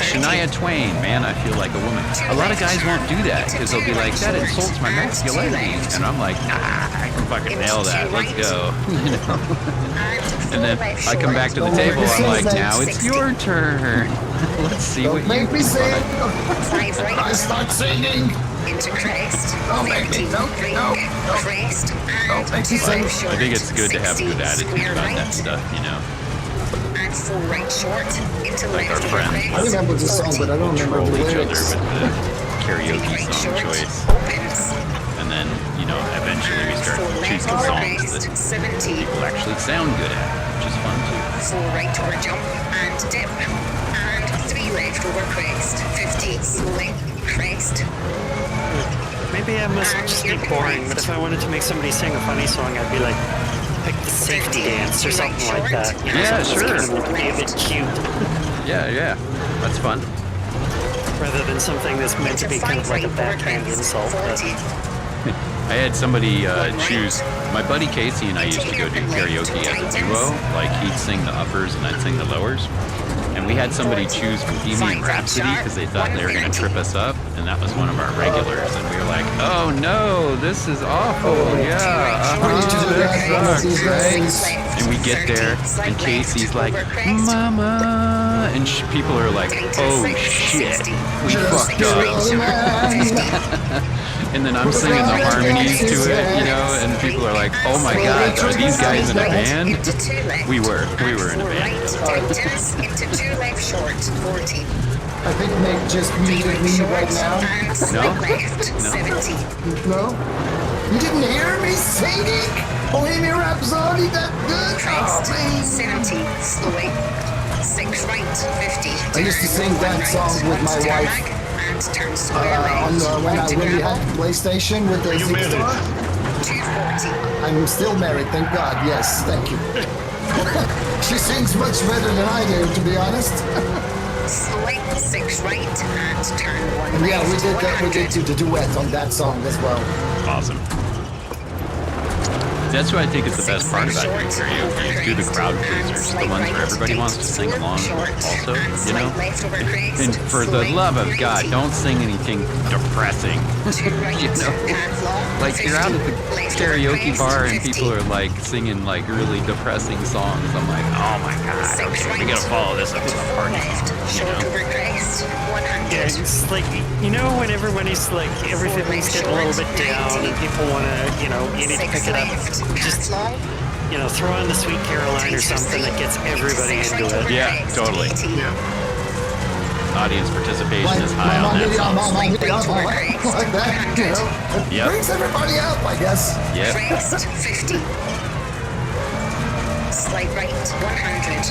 Shania Twain, man, I feel like a woman. A lot of guys won't do that because they'll be like, that insults my masculinity, and I'm like, nah, I can fucking nail that. Let's go. You know? And then I come back to the table. I'm like, now it's your turn. Let's see what Don't you make me sing. 5 right, I start singing. into crest, Don't make me. 30, No, brake, no, no. crest, Don't and make me 2 sing. left short, I think it's good to have a 60, good attitude square about right, that stuff, you know. and 4 right short, into Like left our over friends. I crest, remember the song, but I don't remember Troll the each other lyrics. with the 3 karaoke right song short, choice. opens, And then, you know, eventually we start 4 left choosing over songs crest, that 70, people actually sound good at, which is fun too. 4 right over jump, and dip, and 3 left over crest, 50, slowing, crest, Maybe I must just be boring, but if I wanted to make somebody sing a funny song, I'd be like, pick the safety dance or something like that. You know, Yeah, something that's sure. gonna be a bit cute, Yeah, that's fun. rather than something that's meant to be kind of like a backhand insult. But 40, I had somebody choose. My buddy Casey and I used to go do karaoke as a duo. Like he'd sing the uppers and I'd sing the lowers. And we had somebody choose Bohemian Rhapsody because they thought they were going to trip us up, and that was one of our regulars. And we were like, "Oh no, this is awful! Yeah, We need to do that that one of sucks, these right?" days. And we get there, and Casey's like, "Mama," and people are like, "Oh shit, we fucked up." And then I'm singing the harmonies to it, you know, and people are like, "Oh my God, are these guys in a band?" We were in a band. tightens, into 2 left short, 40, I think Nick just 3 muted right me short, right now. and slight left, 70, No? You didn't hear me singing Bohemian Rhapsody that good? crest, Oh, man. 70, slowing, 6 right, 50, I used to sing that song with my wife. and turn square On left, when I onto really gravel, had the PlayStation with the You Zig made it. Star. 240, I'm still married, thank God. Yes, thank you. She sings much better than I do, to be honest. slowing, 6 right, and turn 1 And yeah, left, we did that. We 100. did the duet on that song as well. Awesome. That's what I think is the best part about doing karaoke is do the crowd pleasers, the ones where everybody wants to sing along also, you know? And for the love of God, don't sing anything depressing. You know? Like you're out at the karaoke bar and people are like singing like really depressing songs. I'm like, oh my God, okay, we gotta follow this up with a party song, you know? yeah, it's like, you know, when everybody's like, everything's getting a little bit down and people want to, you know, you need to pick it up. Just, you know, throw on the Sweet Caroline or something that gets everybody into it. Yeah, totally. Audience participation is high on Mamma that Mia, song. Mamma Mia, like that, you know. It Yep. brings everybody up, I guess. Yep. Crest, 50. Slight right, 100.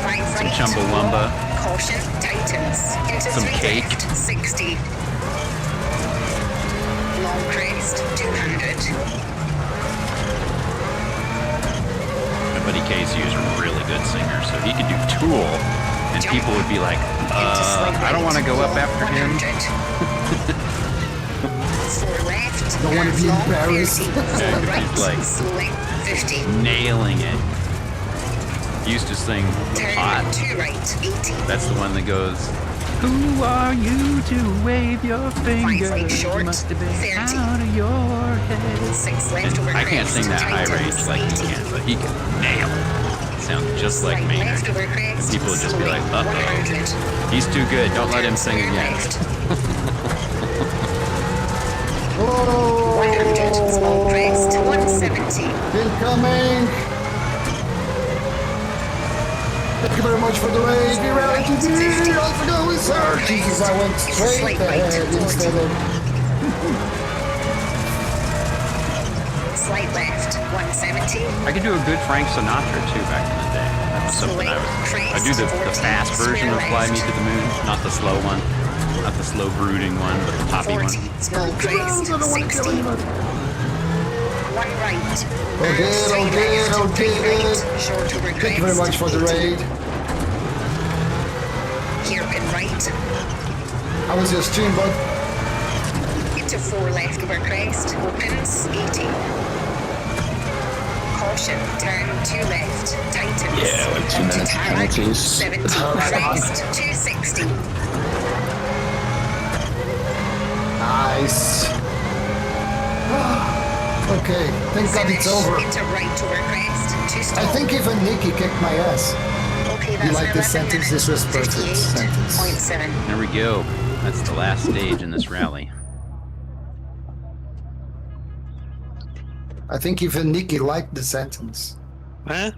5 right. Some Chumbawamba. Caution, tightens. Into Some 3 cake. left, 60. Long crest, 200. My buddy Casey is a really good singer, so he could do Tool, and people would be like, I don't want to go up after him. 4 left. Don't want to be long, embarrassed. 30. 4 right, He's like slowing, 50. nailing it. He used to sing Turn Hot. 2 right, 80. That's the one that goes, who are you to wave your finger? right short, You must have been 30. out of your head. 6 left And over I can't crest, sing that high range tightens, like he 80. can, but he can nail it. Sounds just like Slight Maynard. left over And crest, people would just be like, slowing, uh-oh. 100. He's too good. Don't let him sing Square again. left. Oh, 100, small crest, 170. incoming. Thank you very much for the raid. Be ready to be. Also go with sir. Jesus, I went straight ahead instead of. slight left, 170. I could do a good Frank Sinatra too back in the day. That was something I do the fast version of Fly Me to the Moon, not the slow one. Not the slow brooding one, but the poppy 40, one. small crest, 60. One right. Okay, Short over crest. Thank you very much for the raid. Hairpin right. How was your stream, bud? Into 4 left over crest. Opens, 80. Caution, turn 2 left. Tightens. Yeah, like 2 minutes Tag, penalties. 70. Crest, 260. Nice. Okay, thank God it's over. Into right over crest. 2 stop. I think even Nikki kicked my ass. Okay, You that's like this 11 sentence? This was minutes, perfect sentence. 58.7. There we go. That's the last stage in this rally. I think even Nikki liked the sentence. Huh?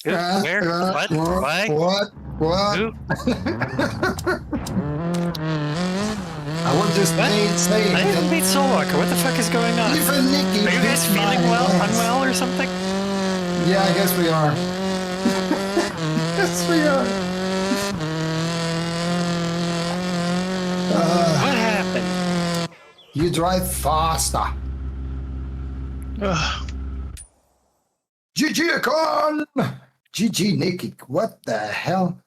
Who? Where? What? Why? What? Who? I was just saying I didn't that meet Soulwalker. What the fuck is going on? even Nikki Are you guys beat my feeling ass. unwell or something? Yeah, I guess we are. Yes, we are. What happened? You drive faster. GG Akon! GG Nikki. What the hell?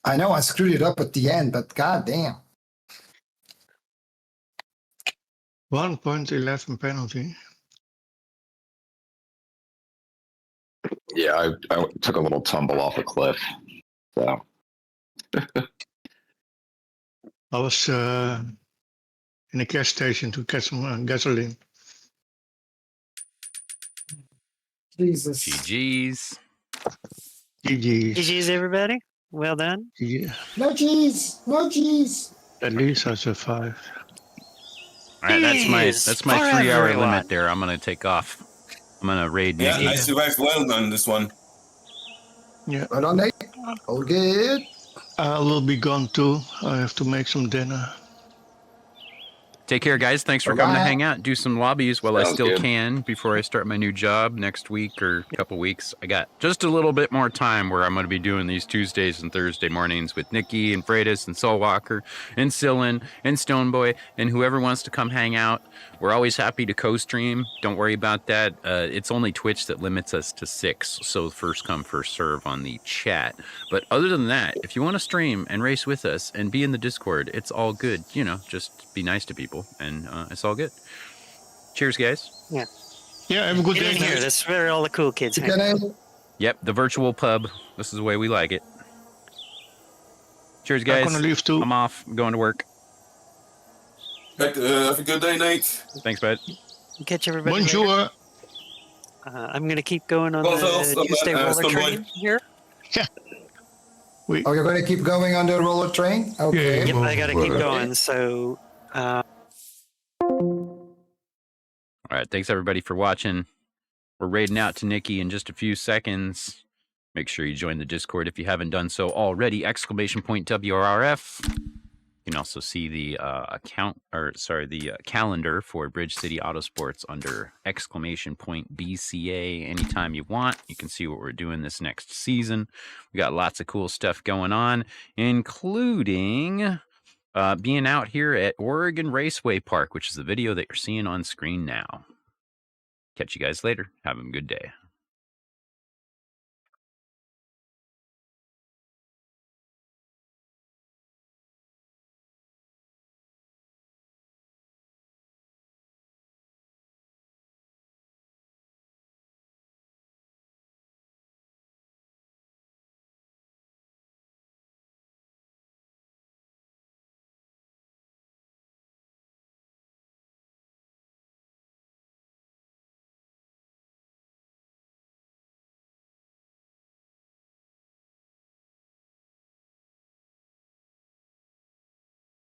I know I screwed it up at the end, but goddamn. 1.11 penalty. Yeah, I took a little tumble off a cliff. So I was in a gas station to get some gasoline. Jesus. GG's. GG's. GG's, everybody. Well done. Yeah, No cheese. No cheese. at least I survived. All right, that's my Jeez, 3-hour everyone. limit there. I'm gonna take off. I'm gonna raid Yeah, Nikki. I survived well on this one. Yeah, Right on, Nate. All good. I will be gone too. I have to make some dinner. Take care, guys. Thanks for coming to Bye-bye. hang out, do some lobbies while I Sounds still good. can before I start my new job next week or a couple weeks. I got just a little bit more time where I'm going to be doing these Tuesdays and Thursday mornings with Nikki and Freitas and Soulwalker and Sillin and Stoneboy and whoever wants to come hang out. We're always happy to co-stream. Don't worry about that. It's only Twitch that limits us to 6, so first come, first serve on the chat. But other than that, if you want to stream and race with us and be in the Discord, it's all good. You know, just be nice to people, and it's all good. Cheers, guys. Yeah. Yeah, have a good Get day. in here. guys. This is where all the cool kids hang. Gonna Yep, the virtual pub. This is the way we like it. Cheers, I'm guys. gonna leave too. I'm off. I'm going to work. Have a good day, Nate. Thanks, bud. Catch everybody later. Bonjour. I'm going to keep going on Also, the Tuesday roller Stoneboy. train here. Oh, you're going to keep going on the roller train? Okay. Yep, I got to keep going. So, All right, thanks everybody for watching. We're raiding out to Nikki in just a few seconds. Make sure you join the Discord if you haven't done so already. ! WRF. You can also see the calendar for Bridge City Autosports under ! BCA anytime you want. You can see what we're doing this next season. We got lots of cool stuff going on, including being out here at Oregon Raceway Park, which is the video that you're seeing on screen now. Catch you guys later. Have a good day.